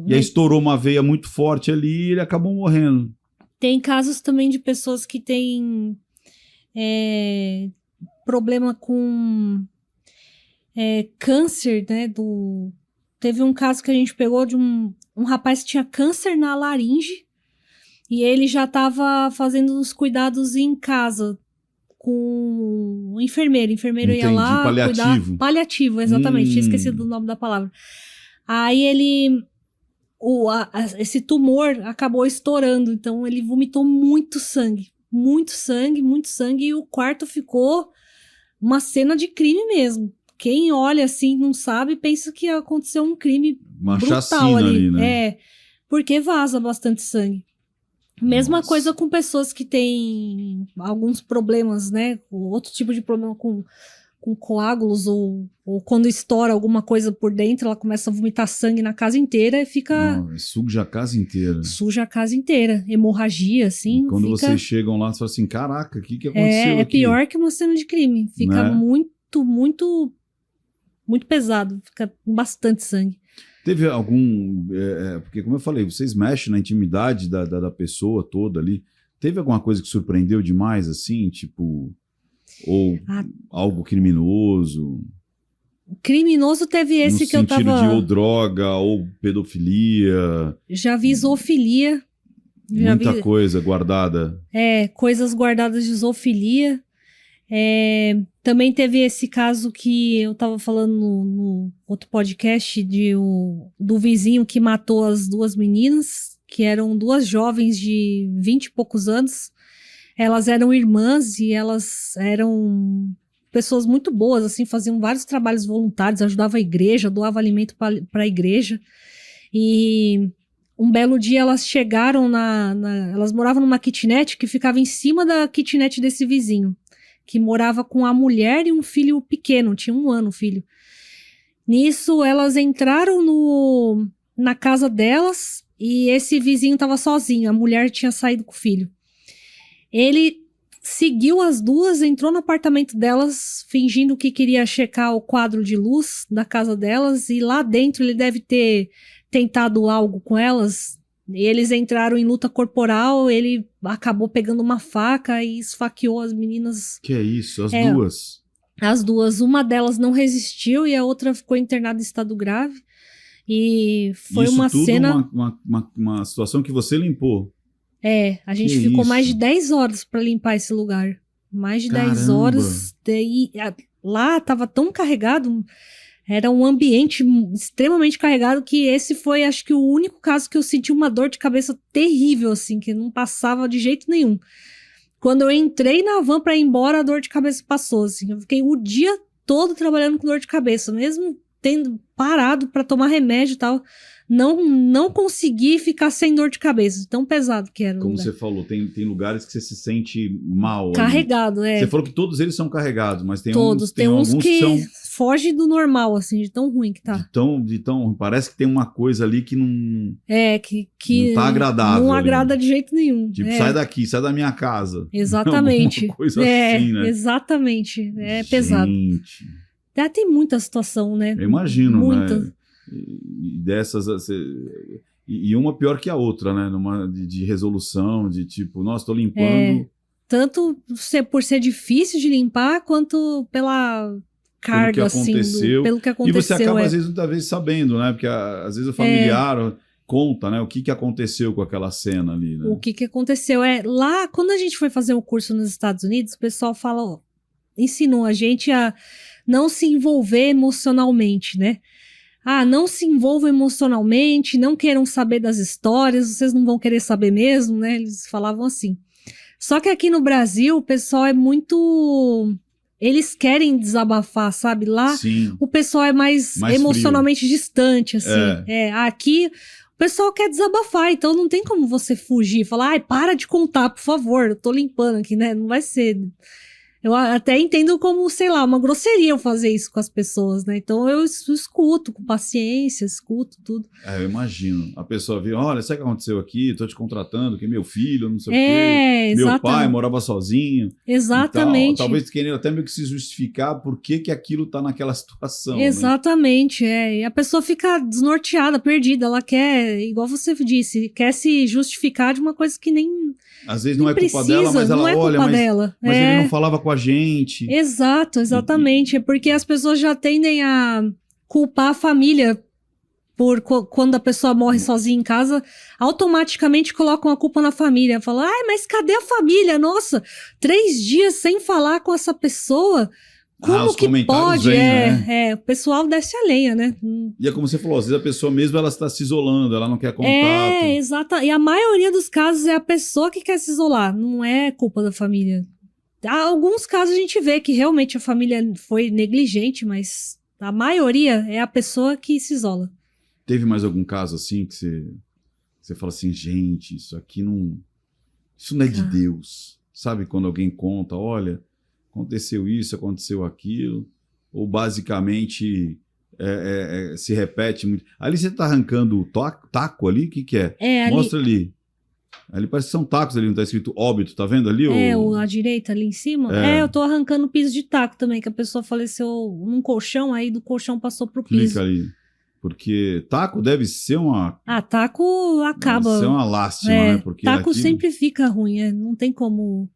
Speaker 2: E aí estourou uma veia muito forte ali e ele acabou morrendo. Tem
Speaker 1: casos também de pessoas que têm problema com câncer, né? Teve um caso que a gente pegou de um rapaz que tinha câncer na laringe e ele já estava fazendo os cuidados em casa com o enfermeiro. O enfermeiro ia lá
Speaker 2: paliativo.
Speaker 1: Cuidar. Paliativo, exatamente. Tinha esquecido o nome da palavra. Aí esse tumor acabou estourando, então ele vomitou muito sangue, e o quarto ficou uma cena de crime mesmo. Quem olha assim, não sabe, pensa que aconteceu um crime brutal ali, né? Porque vaza bastante sangue. Mesma coisa com pessoas que têm alguns problemas, né? Outro tipo de problema com coágulos ou quando estoura alguma coisa por dentro, ela começa a vomitar sangue na casa inteira e fica...
Speaker 2: suja a casa inteira.
Speaker 1: Suja a casa inteira. Hemorragia, assim.
Speaker 2: E quando vocês chegam lá, você fala assim, caraca, o que aconteceu aqui?
Speaker 1: É pior que uma cena de crime. Fica muito, muito, muito pesado. Fica com bastante sangue.
Speaker 2: Teve algum... porque, como eu falei, vocês mexem na intimidade da pessoa toda ali. Teve alguma coisa que surpreendeu demais, assim? Tipo... Ou algo criminoso?
Speaker 1: Criminoso teve esse que eu tava...
Speaker 2: No sentido de ou droga, ou pedofilia.
Speaker 1: Já vi zoofilia.
Speaker 2: Muita coisa guardada.
Speaker 1: Coisas guardadas de zoofilia. Também teve esse caso que eu tava falando no outro podcast do vizinho que matou as duas meninas, que eram duas jovens de 20 e poucos anos. Elas eram irmãs e elas eram pessoas muito boas, assim, faziam vários trabalhos voluntários, ajudavam a igreja, doavam alimento para a igreja. E um belo dia elas chegaram elas moravam numa kitnet que ficava em cima da kitnet desse vizinho, que morava com a mulher e um filho pequeno, tinha 1 ano o filho. Nisso, elas entraram na casa delas e esse vizinho estava sozinho, a mulher tinha saído com o filho. Ele seguiu as duas, entrou no apartamento delas, fingindo que queria checar o quadro de luz da casa delas, e lá dentro ele deve ter tentado algo com elas. E eles entraram em luta corporal, ele acabou pegando uma faca e esfaqueou as meninas.
Speaker 2: Que é isso? As duas?
Speaker 1: As duas. Uma delas não resistiu e a outra ficou internada em estado grave. E foi
Speaker 2: isso
Speaker 1: uma
Speaker 2: tudo
Speaker 1: cena...
Speaker 2: uma situação que você limpou.
Speaker 1: A gente ficou mais de 10 horas para limpar esse lugar. Mais de 10 horas. Lá estava tão carregado, era um ambiente extremamente carregado, que esse foi, acho que, o único caso que eu senti uma dor de cabeça terrível, assim, que não passava de jeito nenhum. Quando eu entrei na van para ir embora, a dor de cabeça passou, assim. Eu fiquei o dia todo trabalhando com dor de cabeça, mesmo tendo parado para tomar remédio e tal. Não consegui ficar sem dor de cabeça, tão pesado que era.
Speaker 2: Como você falou, tem lugares que você se sente mal.
Speaker 1: Carregado,
Speaker 2: Você falou que todos eles são carregados, mas tem
Speaker 1: todos. Tem uns que são... foge do normal, assim, de tão ruim que tá.
Speaker 2: De tão parece que tem uma coisa ali que não...
Speaker 1: que
Speaker 2: não tá agradável.
Speaker 1: Não agrada de jeito nenhum.
Speaker 2: Tipo, sai daqui, sai da minha casa.
Speaker 1: Exatamente.
Speaker 2: Alguma coisa assim, né?
Speaker 1: Exatamente. Pesado. tem muita situação, né?
Speaker 2: Eu imagino,
Speaker 1: muita.
Speaker 2: né? E dessas... E uma pior que a outra, né? De resolução, de tipo, nossa, tô limpando...
Speaker 1: Tanto por ser difícil de limpar, quanto pela carga, assim, pelo que aconteceu.
Speaker 2: E você acaba, às vezes, muitas vezes sabendo, né? Porque às vezes o familiar conta, né? O que aconteceu com aquela cena ali, né?
Speaker 1: O que aconteceu lá, quando a gente foi fazer o curso nos Estados Unidos, o pessoal ensinou a gente a não se envolver emocionalmente, né? Não se envolvam emocionalmente, não queiram saber das histórias, vocês não vão querer saber mesmo, né? Eles falavam assim. Só que aqui no Brasil, o pessoal é muito... Eles querem desabafar, sabe? Lá,
Speaker 2: Sim.
Speaker 1: O pessoal é mais emocionalmente distante, assim. Aqui, o pessoal quer desabafar, então não tem como você fugir. Falar, para de contar, por favor, eu tô limpando aqui, né? Não vai ser... Eu até entendo como, sei lá, uma grosseria eu fazer isso com as pessoas, né? Então eu escuto com paciência, escuto tudo.
Speaker 2: Eu imagino. A pessoa vira, olha, sabe o que aconteceu aqui? Tô te contratando, que meu filho, não sei o quê. Meu pai morava sozinho.
Speaker 1: Exatamente.
Speaker 2: Talvez querendo até meio que se justificar por que aquilo tá naquela situação.
Speaker 1: Exatamente, E a pessoa fica desnorteada, perdida. Ela quer, igual você disse, quer se justificar de uma coisa que nem...
Speaker 2: Às vezes não é culpa dela, mas ela olha, mas ele não falava com a gente.
Speaker 1: Exato, exatamente. É porque as pessoas já tendem a culpar a família por quando a pessoa morre sozinha em casa, automaticamente colocam a culpa na família. Falam, mas cadê a família? Nossa, 3 dias sem falar com essa pessoa... Como que pode?
Speaker 2: Vêm,
Speaker 1: o pessoal desce a lenha, né?
Speaker 2: E é como você falou, às vezes a pessoa mesmo ela está se isolando, ela não quer contato.
Speaker 1: Exato. E a maioria dos casos é a pessoa que quer se isolar, não é culpa da família. Há alguns casos a gente vê que realmente a família foi negligente, mas a maioria é a pessoa que se isola.
Speaker 2: Teve mais algum caso assim que você fala assim, gente, isso não é de Deus. Sabe quando alguém conta, olha... Aconteceu isso, aconteceu aquilo, ou basicamente se repete muito. Ali você está arrancando o taco ali? O que é? Mostra ali. Ali parece que são tacos ali, não está escrito óbito, tá vendo ali?
Speaker 1: À direita ali em cima? Eu estou arrancando piso de taco também, que a pessoa faleceu num colchão, aí do colchão passou pro piso.
Speaker 2: Clica ali. Porque taco deve ser uma...
Speaker 1: taco acaba.
Speaker 2: Deve ser uma lástima, né? Porque
Speaker 1: taco sempre fica ruim, não tem como...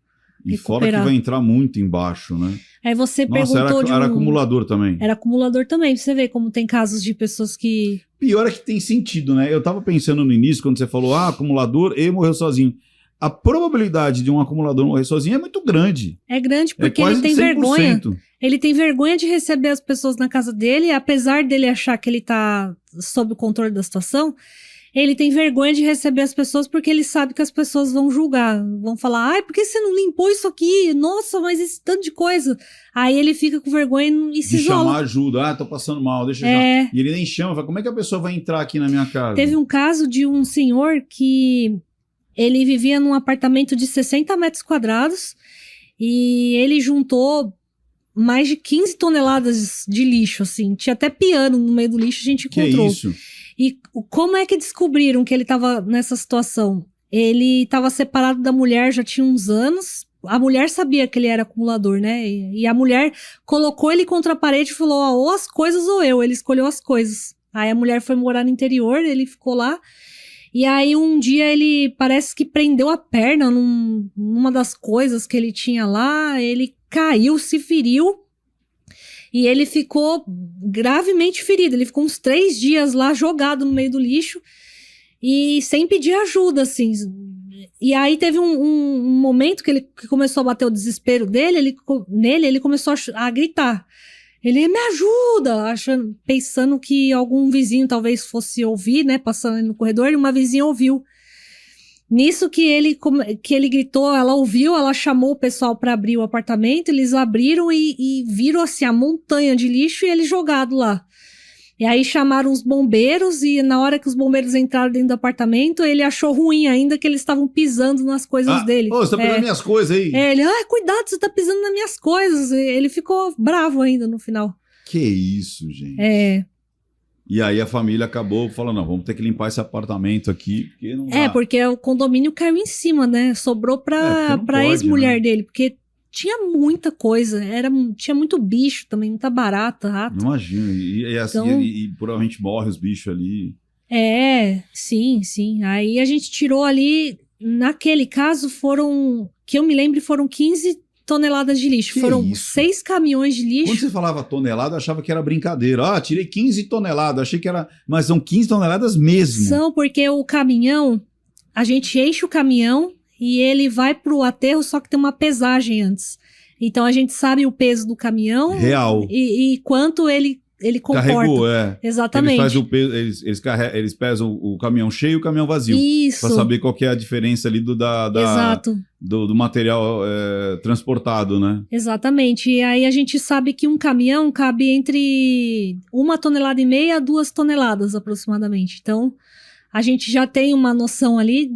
Speaker 2: E fora que vai entrar muito embaixo, né?
Speaker 1: Aí você perguntou
Speaker 2: era acumulador também.
Speaker 1: Era acumulador também. Você vê como tem casos de pessoas que...
Speaker 2: Pior é que tem sentido, né? Eu tava pensando no início, quando você falou, acumulador e morreu sozinho. A probabilidade de um acumulador morrer sozinho é muito grande.
Speaker 1: É grande porque
Speaker 2: ele
Speaker 1: tem
Speaker 2: 100%.
Speaker 1: Vergonha. Ele tem vergonha de receber as pessoas na casa dele, apesar dele achar que ele tá sob o controle da situação... Ele tem vergonha de receber as pessoas porque ele sabe que as pessoas vão julgar. Vão falar, por que você não limpou isso aqui? Nossa, mas esse tanto de coisa. Aí ele fica com vergonha e se isola.
Speaker 2: De chamar ajuda. Tô passando mal, deixa já. E ele nem chama, fala, como é que a pessoa vai entrar aqui na minha casa?
Speaker 1: Teve um caso de um senhor que ele vivia num apartamento de 60 metros quadrados e ele juntou mais de 15 toneladas de lixo, assim. Tinha até piano no meio do lixo, a gente encontrou.
Speaker 2: Que isso?
Speaker 1: E como é que descobriram que ele estava nessa situação? Ele estava separado da mulher já tinha uns anos. A mulher sabia que ele era acumulador, né? E a mulher colocou ele contra a parede e falou, ou as coisas ou eu. Ele escolheu as coisas. Aí a mulher foi morar no interior, ele ficou lá. E aí um dia ele parece que prendeu a perna numa das coisas que ele tinha lá. Ele caiu, se feriu. E ele ficou gravemente ferido. Ele ficou uns 3 dias lá jogado no meio do lixo e sem pedir ajuda, assim. E aí teve um momento que começou a bater o desespero dele, ele começou a gritar. Ele, me ajuda! Pensando que algum vizinho talvez fosse ouvir, né? Passando no corredor, e uma vizinha ouviu. Nisso que ele gritou, ela ouviu, ela chamou o pessoal para abrir o apartamento, eles abriram e viram assim a montanha de lixo e ele jogado lá. E aí chamaram os bombeiros e na hora que os bombeiros entraram dentro do apartamento, ele achou ruim ainda que eles estavam pisando nas coisas dele.
Speaker 2: Você tá pisando nas minhas coisas aí.
Speaker 1: Ele, cuidado, você tá pisando nas minhas coisas. Ele ficou bravo ainda no final.
Speaker 2: Que isso, gente. E aí a família acabou falando, não, vamos ter que limpar esse apartamento aqui, porque não dá.
Speaker 1: Porque o condomínio caiu em cima, né? Sobrou pra ex-mulher dele, porque tinha muita coisa, tinha muito bicho também, muita barata, rato.
Speaker 2: Imagina, e provavelmente morre os bichos ali.
Speaker 1: Sim. Aí a gente tirou ali, naquele caso que eu me lembro, foram 15 toneladas de lixo. Foram 6 caminhões de lixo.
Speaker 2: Quando você falava tonelada, eu achava que era brincadeira. Tirei 15 toneladas, achei que era... Mas são 15 toneladas mesmo.
Speaker 1: São, porque o caminhão, a gente enche o caminhão e ele vai pro aterro, só que tem uma pesagem antes. Então a gente sabe o peso do caminhão.
Speaker 2: Real.
Speaker 1: E quanto ele comporta.
Speaker 2: Carregou,
Speaker 1: Exatamente.
Speaker 2: Eles fazem o peso, eles pesam o caminhão cheio e o caminhão vazio.
Speaker 1: Isso.
Speaker 2: Para saber qual que é a diferença ali
Speaker 1: Exato.
Speaker 2: do material transportado, né?
Speaker 1: Exatamente. E aí a gente sabe que um caminhão cabe entre 1,5 tonelada a 2 toneladas aproximadamente. Então a gente já tem uma noção ali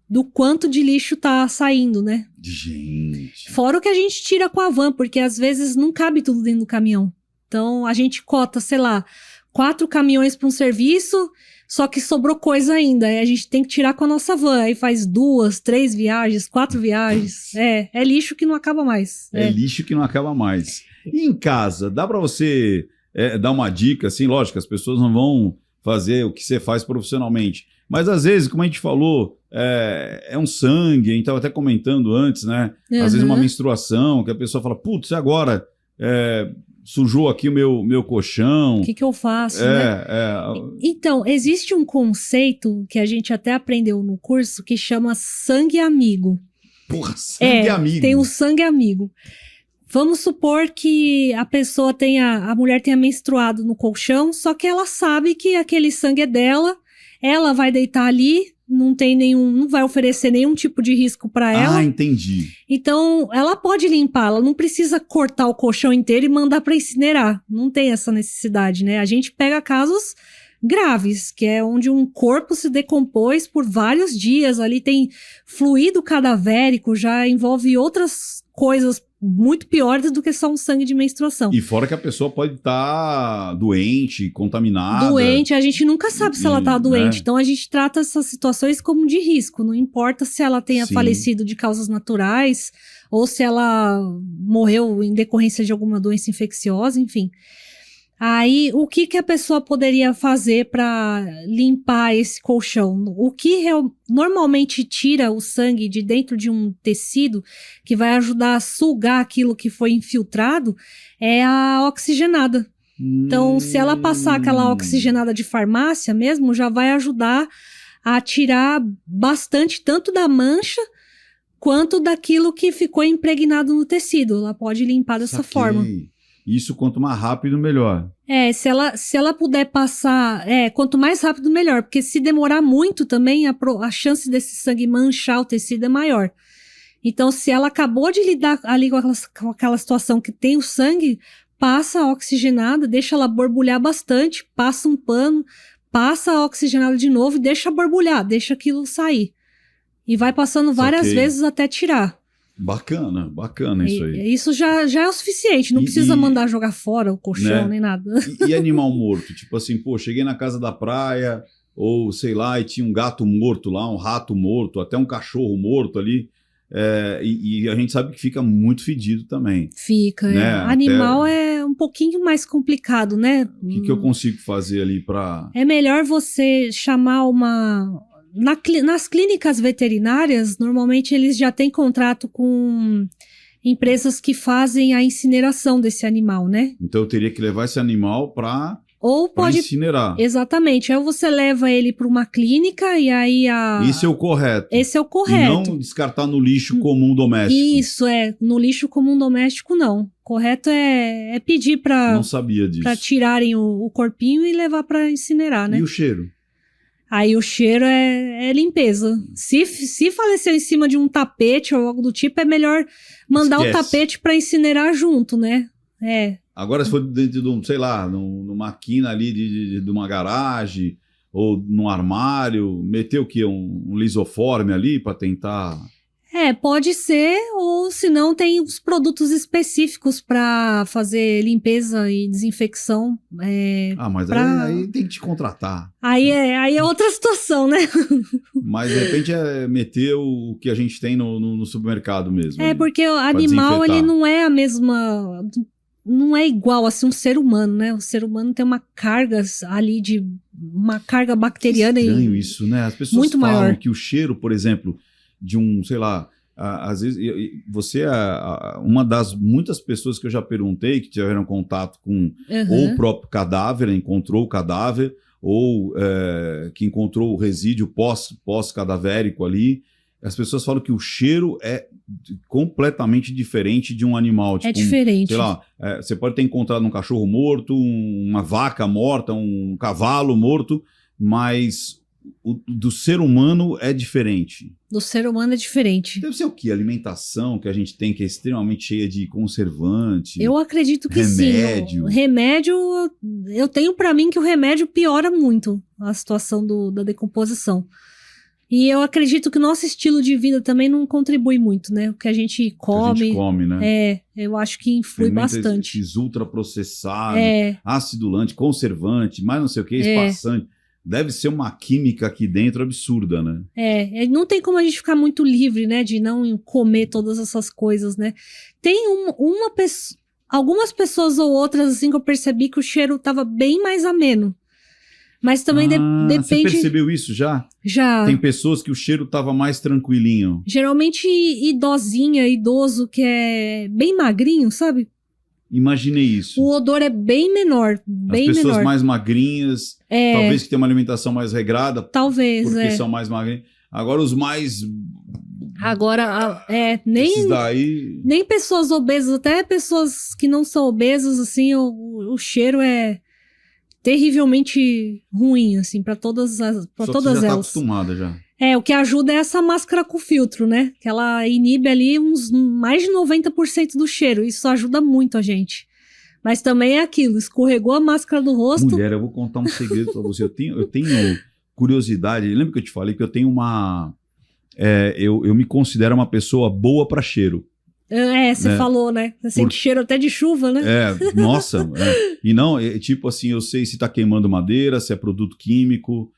Speaker 1: do quanto de lixo tá saindo, né?
Speaker 2: Gente.
Speaker 1: Fora o que a gente tira com a van, porque às vezes não cabe tudo dentro do caminhão. Então, a gente cota, sei lá, 4 caminhões para um serviço, só que sobrou coisa ainda. Aí a gente tem que tirar com a nossa van. Aí faz 2, 3 viagens, 4 viagens. É lixo que não acaba mais.
Speaker 2: É lixo que não acaba mais. E em casa, dá para você dar uma dica, assim, lógico, as pessoas não vão fazer o que você faz profissionalmente. Mas às vezes, como a gente falou, é um sangue, a gente estava até comentando antes, né?
Speaker 1: Uhum.
Speaker 2: Às vezes uma menstruação, que a pessoa fala, putz, agora... sujou aqui o meu colchão.
Speaker 1: O que eu faço, né? Então, existe um conceito que a gente até aprendeu no curso que chama sangue amigo.
Speaker 2: Porra, sangue amigo.
Speaker 1: Tem o sangue amigo. Vamos supor que a mulher tenha menstruado no colchão, só que ela sabe que aquele sangue é dela, ela vai deitar ali, não vai oferecer nenhum tipo de risco para ela.
Speaker 2: Ah, entendi.
Speaker 1: Então, ela pode limpar, ela não precisa cortar o colchão inteiro e mandar para incinerar. Não tem essa necessidade, né? A gente pega casos graves, que é onde um corpo se decompôs por vários dias, ali tem fluido cadavérico, já envolve outras coisas muito piores do que só um sangue de menstruação.
Speaker 2: E fora que a pessoa pode estar doente, contaminada.
Speaker 1: Doente, a gente nunca sabe se ela está doente.
Speaker 2: Né?
Speaker 1: Então a gente trata essas situações como de risco. Não importa se ela tenha falecido de causas naturais ou se ela morreu em decorrência de alguma doença infecciosa, enfim. Aí, o que a pessoa poderia fazer para limpar esse colchão? O que normalmente tira o sangue de dentro de um tecido, que vai ajudar a sugar aquilo que foi infiltrado, é a oxigenada. Então, se ela passar aquela oxigenada de farmácia mesmo, já vai ajudar a tirar bastante, tanto da mancha, quanto daquilo que ficou impregnado no tecido. Ela pode limpar dessa forma.
Speaker 2: Isso, quanto mais rápido, melhor.
Speaker 1: Se ela puder passar... quanto mais rápido, melhor. Porque se demorar muito também, a chance desse sangue manchar o tecido é maior. Então, se ela acabou de lidar ali com aquela situação que tem o sangue, passa a oxigenada, deixa ela borbulhar bastante, passa um pano, passa a oxigenada de novo e deixa borbulhar, deixa aquilo sair. E vai passando várias vezes até tirar.
Speaker 2: Bacana isso aí.
Speaker 1: Isso já é o suficiente, não precisa mandar jogar fora o colchão, né? Nem nada.
Speaker 2: E animal morto? Tipo assim, cheguei na casa da praia, ou sei lá, e tinha um gato morto lá, um rato morto, até um cachorro morto ali. E a gente sabe que fica muito fedido também.
Speaker 1: Fica, né? Animal é um pouquinho mais complicado, né?
Speaker 2: O que eu consigo fazer ali para...
Speaker 1: É melhor você chamar nas clínicas veterinárias, normalmente eles já têm contrato com empresas que fazem a incineração desse animal, né?
Speaker 2: Então eu teria que levar esse animal para incinerar.
Speaker 1: Exatamente. Aí você leva ele para uma clínica e aí
Speaker 2: Esse é o correto.
Speaker 1: Esse é o correto.
Speaker 2: E não descartar no lixo comum doméstico.
Speaker 1: Isso, no lixo comum doméstico não. Correto é pedir para...
Speaker 2: Não sabia disso.
Speaker 1: Para tirarem o corpinho e levar para incinerar, né?
Speaker 2: E o cheiro?
Speaker 1: Aí o cheiro é limpeza. Se faleceu em cima de um tapete ou algo do tipo, é melhor mandar o tapete para incinerar junto, né?
Speaker 2: Agora, se for dentro de um, sei lá, numa quina ali de uma garagem ou num armário, meter o quê? Um lisoforme ali para tentar...
Speaker 1: Pode ser, ou se não, tem os produtos específicos para fazer limpeza e desinfecção.
Speaker 2: Mas aí tem que te contratar.
Speaker 1: Aí é outra situação, né?
Speaker 2: Mas de repente é meter o que a gente tem no supermercado mesmo.
Speaker 1: Porque o animal, ele não é a mesma... Não é igual assim um ser humano, né? O ser humano tem uma carga ali uma carga bacteriana.
Speaker 2: Que estranho isso, né? As pessoas
Speaker 1: muito
Speaker 2: falam
Speaker 1: maior.
Speaker 2: que o cheiro, por exemplo, de um, sei lá, às vezes você é uma das muitas pessoas que eu já perguntei que tiveram contato com ou o próprio cadáver, encontrou o cadáver, ou que encontrou o resíduo pós-cadavérico ali. As pessoas falam que o cheiro é completamente diferente de um animal. Tipo,
Speaker 1: diferente.
Speaker 2: Sei lá, você pode ter encontrado um cachorro morto, uma vaca morta, um cavalo morto, mas do ser humano é diferente.
Speaker 1: Do ser humano é diferente.
Speaker 2: Deve ser o quê? A alimentação que a gente tem, que é extremamente cheia de conservante.
Speaker 1: Eu acredito que
Speaker 2: remédio.
Speaker 1: sim. Remédio, eu tenho pra mim que o remédio piora muito a situação da decomposição. E eu acredito que o nosso estilo de vida também não contribui muito, né? O que a gente come.
Speaker 2: Que a gente come, né?
Speaker 1: Eu acho que influi bastante.
Speaker 2: Esses ultraprocessados, acidulante, conservante, mais não sei o que, espaçante. Deve ser uma química aqui dentro absurda, né?
Speaker 1: Não tem como a gente ficar muito livre, né? De não comer todas essas coisas, né? Tem algumas pessoas ou outras, assim, que eu percebi que o cheiro tava bem mais ameno. Mas também depende...
Speaker 2: Você percebeu isso já?
Speaker 1: Já.
Speaker 2: Tem pessoas que o cheiro tava mais tranquilinho.
Speaker 1: Geralmente idoso, que é bem magrinho, sabe?
Speaker 2: Imaginei isso.
Speaker 1: O odor é bem menor, bem menor.
Speaker 2: As pessoas mais magrinhas, talvez que tenham uma alimentação mais regrada.
Speaker 1: Talvez,
Speaker 2: porque são mais magrinhos. Agora os mais...
Speaker 1: Agora,
Speaker 2: esses daí...
Speaker 1: nem pessoas obesas, até pessoas que não são obesas, assim, o cheiro é terrivelmente ruim, assim, para todas elas.
Speaker 2: Você já tá acostumada já.
Speaker 1: O que ajuda é essa máscara com filtro, né? Que ela inibe ali mais de 90% do cheiro. Isso ajuda muito a gente. Mas também é aquilo, escorregou a máscara do rosto...
Speaker 2: Mulher, eu vou contar um segredo pra você. Eu tenho curiosidade, lembra que eu te falei que eu tenho uma... eu me considero uma pessoa boa para cheiro.
Speaker 1: Você falou, né? Você sente cheiro até de chuva, né?
Speaker 2: Nossa. E não, tipo assim, eu sei se tá queimando madeira, se é produto químico,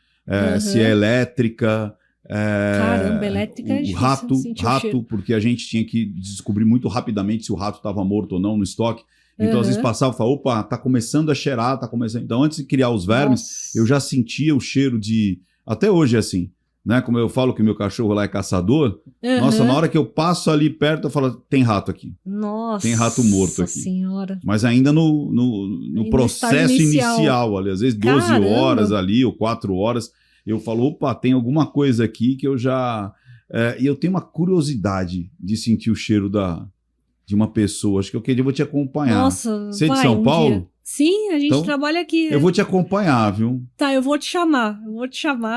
Speaker 2: se é elétrica...
Speaker 1: Caramba, elétrica é difícil.
Speaker 2: Rato, porque a gente tinha que descobrir muito rapidamente se o rato estava morto ou não no estoque. Então, às vezes passava e falava, opa, tá começando a cheirar, tá começando. Então, antes de criar os vermes, eu já sentia o cheiro de... Até hoje é assim, né? Como eu falo que o meu cachorro lá é caçador, nossa, na hora que eu passo ali perto, eu falo, tem rato aqui.
Speaker 1: Nossa,
Speaker 2: tem rato morto aqui.
Speaker 1: Senhora.
Speaker 2: Mas ainda no processo inicial ali, às vezes 12 horas ali, ou 4 horas, eu falo, opa, tem alguma coisa aqui que eu já... e eu tenho uma curiosidade de sentir o cheiro de uma pessoa. Acho que eu vou te acompanhar.
Speaker 1: Nossa,
Speaker 2: você é de São Paulo?
Speaker 1: Dia. Sim, a gente trabalha aqui.
Speaker 2: Eu vou te acompanhar, viu?
Speaker 1: Tá, eu vou te chamar,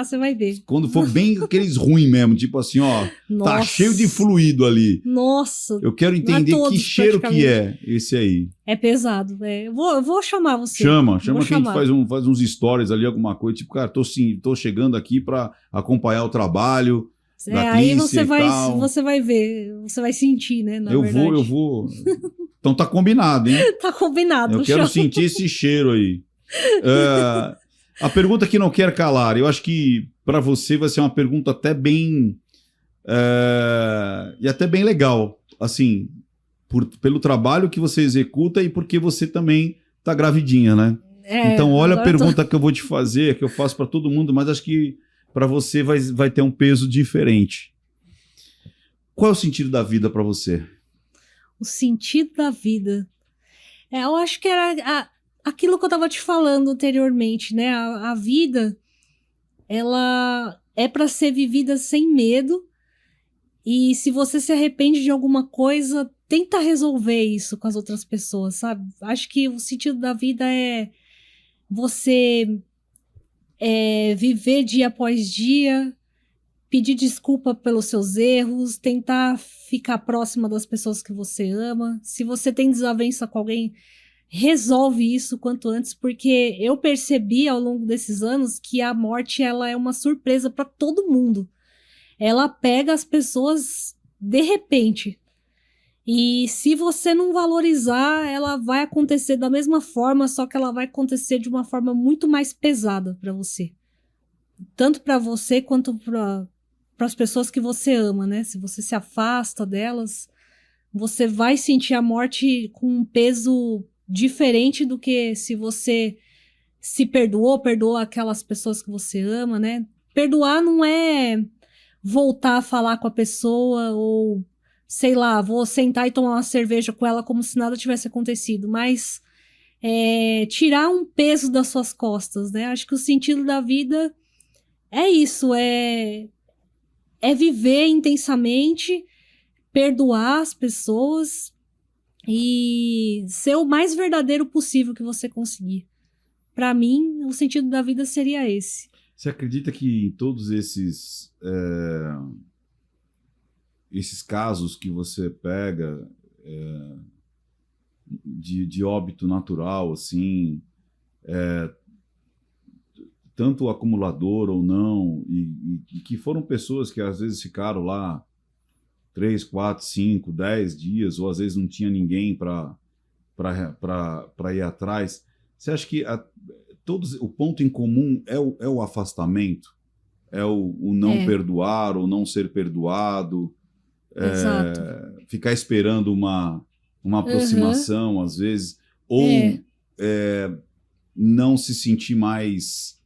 Speaker 1: você vai ver.
Speaker 2: Quando for bem aqueles ruins mesmo, tipo assim, ó, tá cheio de fluido ali.
Speaker 1: Nossa.
Speaker 2: Eu quero entender que cheiro que é esse aí.
Speaker 1: É pesado, Eu vou chamar você.
Speaker 2: Chama que a gente faz uns stories ali, alguma coisa, tipo, cara, tô chegando aqui pra acompanhar o trabalho.
Speaker 1: Aí você vai ver, você vai sentir, né?
Speaker 2: Eu vou. Então tá combinado, hein?
Speaker 1: Tá combinado.
Speaker 2: Eu quero sentir esse cheiro aí. A pergunta que não quer calar, eu acho que para você vai ser uma pergunta até bem... e até bem legal, assim, pelo trabalho que você executa e porque você também tá gravidinha, né? Então olha a pergunta que eu vou te fazer, que eu faço para todo mundo, mas acho que para você vai ter um peso diferente. Qual é o sentido da vida para você?
Speaker 1: O sentido da vida. Eu acho que era aquilo que eu estava te falando anteriormente, né? A vida, ela é para ser vivida sem medo. E se você se arrepende de alguma coisa, tenta resolver isso com as outras pessoas, sabe? Acho que o sentido da vida é você viver dia após dia, pedir desculpa pelos seus erros, tentar ficar próxima das pessoas que você ama. Se você tem desavença com alguém, resolve isso quanto antes, porque eu percebi ao longo desses anos que a morte ela é uma surpresa para todo mundo. Ela pega as pessoas de repente. E se você não valorizar, ela vai acontecer da mesma forma, só que ela vai acontecer de uma forma muito mais pesada para você. Tanto para você quanto para as pessoas que você ama, né? Se você se afasta delas, você vai sentir a morte com um peso diferente do que se você se perdoou aquelas pessoas que você ama, né? Perdoar não é voltar a falar com a pessoa ou, sei lá, vou sentar e tomar uma cerveja com ela como se nada tivesse acontecido, mas tirar um peso das suas costas, né? Acho que o sentido da vida é isso, é viver intensamente, perdoar as pessoas e ser o mais verdadeiro possível que você conseguir. Para mim, o sentido da vida seria esse.
Speaker 2: Você acredita que em todos esses casos que você pega de óbito natural, assim, tanto acumulador ou não, e que foram pessoas que às vezes ficaram lá 3, 4, 5, 10 dias, ou às vezes não tinha ninguém para ir atrás. Você acha que o ponto em comum é o afastamento? É o não perdoar, ou não ser perdoado?
Speaker 1: Exato.
Speaker 2: Ficar esperando uma aproximação, às vezes, ou não se sentir mais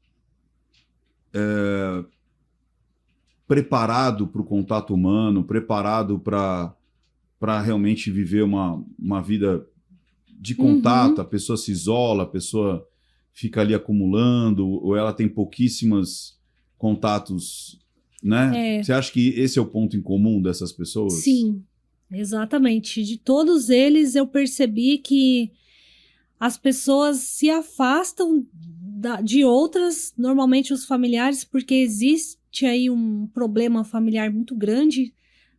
Speaker 2: preparado para o contato humano, preparado para realmente viver uma vida de contato. A pessoa se isola, a pessoa fica ali acumulando, ou ela tem pouquíssimos contatos, né? Você acha que esse é o ponto em comum dessas pessoas?
Speaker 1: Sim, exatamente. De todos eles, eu percebi que as pessoas se afastam de outras, normalmente os familiares, porque existe aí um problema familiar muito grande,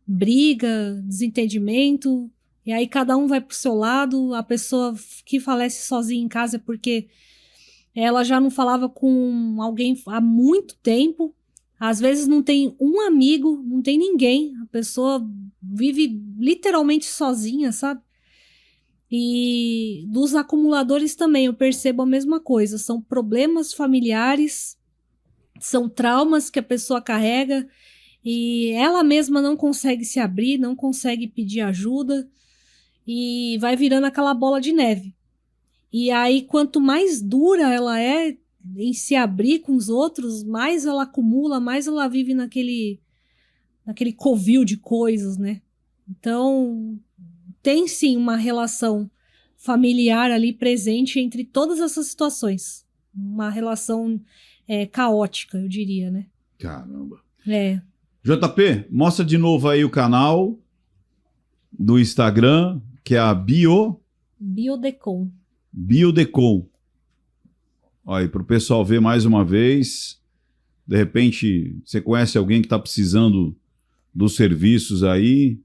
Speaker 1: briga, desentendimento, e aí cada um vai pro seu lado. A pessoa que falece sozinha em casa é porque ela já não falava com alguém há muito tempo. Às vezes não tem um amigo, não tem ninguém. A pessoa vive literalmente sozinha, sabe? E dos acumuladores também eu percebo a mesma coisa. São problemas familiares, são traumas que a pessoa carrega e ela mesma não consegue se abrir, não consegue pedir ajuda e vai virando aquela bola de neve. E aí, quanto mais dura ela é em se abrir com os outros, mais ela acumula, mais ela vive naquele covil de coisas, né? Então, tem sim uma relação familiar ali presente entre todas essas situações. Uma relação caótica, eu diria, né?
Speaker 2: Caramba. JP, mostra de novo aí o canal do Instagram, que é a
Speaker 1: Biodecon.
Speaker 2: Biodecon. Olha, para o pessoal ver mais uma vez, de repente você conhece alguém que está precisando dos serviços aí,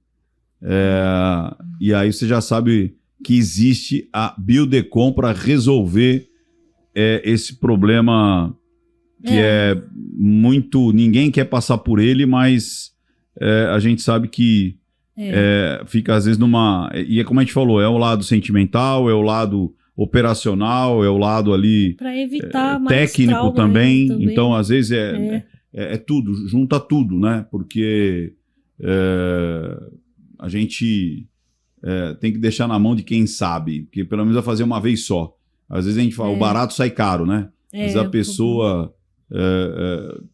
Speaker 2: e aí você já sabe que existe a Biodecon para resolver esse problema que é muito... Ninguém quer passar por ele, mas a gente sabe que fica às vezes numa... E é como a gente falou, é o lado sentimental, é o lado operacional, é o lado ali
Speaker 1: para evitar mais
Speaker 2: técnico também. Então, às vezes é tudo, junta tudo, né? Porque a gente tem que deixar na mão de quem sabe, porque pelo menos vai fazer uma vez só. Às vezes a gente fala, o barato sai caro, né? Às vezes a pessoa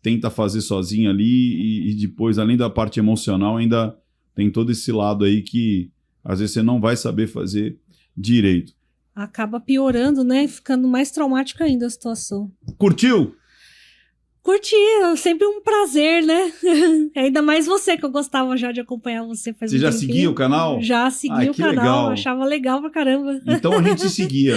Speaker 2: tenta fazer sozinha ali e depois, além da parte emocional, ainda tem todo esse lado aí que às vezes você não vai saber fazer direito.
Speaker 1: Acaba piorando, né? Ficando mais traumática ainda a situação.
Speaker 2: Curtiu?
Speaker 1: Curti, é sempre um prazer, né? Ainda mais você, que eu gostava já de acompanhar você faz um tempinho. Você
Speaker 2: já seguia o canal?
Speaker 1: Já segui o canal, legal. Achava legal pra caramba.
Speaker 2: Então a gente se seguia.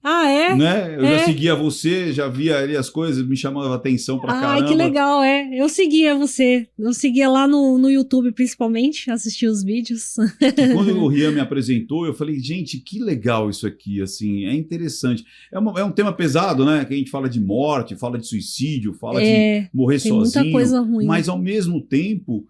Speaker 1: Ah, é?
Speaker 2: Né? Eu já seguia você, já via ali as coisas, me chamava a atenção pra caramba.
Speaker 1: Ai, que legal, Eu seguia você. Eu seguia lá no YouTube, principalmente, assistia os vídeos.
Speaker 2: E quando o Rian me apresentou, eu falei, gente, que legal isso aqui, assim, é interessante. É um tema pesado, né? Que a gente fala de morte, fala de suicídio, fala de morrer sozinho.
Speaker 1: Muita coisa ruim.
Speaker 2: Mas, ao mesmo tempo,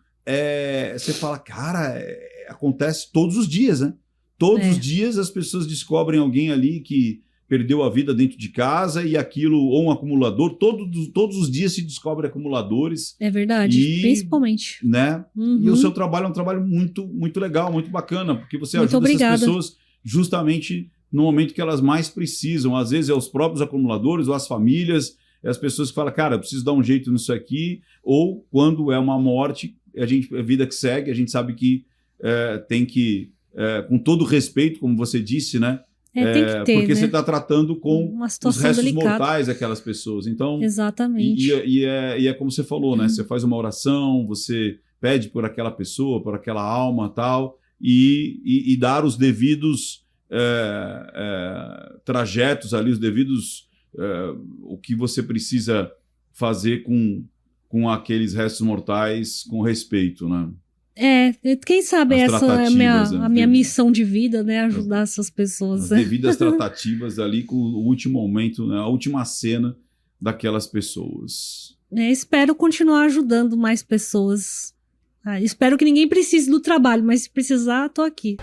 Speaker 2: você fala, cara, acontece todos os dias, né? Todos os dias as pessoas descobrem alguém ali que perdeu a vida dentro de casa e aquilo, ou um acumulador, todos os dias se descobrem acumuladores.
Speaker 1: É verdade, principalmente.
Speaker 2: Né? E o seu trabalho é um trabalho muito, muito legal, muito bacana, porque você ajuda essas pessoas justamente no momento que elas mais precisam. Às vezes é os próprios acumuladores ou as famílias, as pessoas que falam, cara, eu preciso dar um jeito nisso aqui, ou quando é uma morte, a vida que segue, a gente sabe que tem que, com todo respeito, como você disse, né?
Speaker 1: Tem que ter,
Speaker 2: porque
Speaker 1: né?
Speaker 2: você está tratando com os restos
Speaker 1: delicada.
Speaker 2: mortais daquelas pessoas. Então,
Speaker 1: exatamente.
Speaker 2: E é como você falou, né? Você faz uma oração, você pede por aquela pessoa, por aquela alma tal, e dar os devidos trajetos ali, os devidos o que você precisa fazer com aqueles restos mortais com respeito, né?
Speaker 1: Quem sabe essa é a minha missão de vida, né? Ajudar essas pessoas.
Speaker 2: As devidas tratativas ali com o último momento, né? A última cena daquelas pessoas.
Speaker 1: Espero continuar ajudando mais pessoas. Espero que ninguém precise do trabalho, mas se precisar, tô aqui.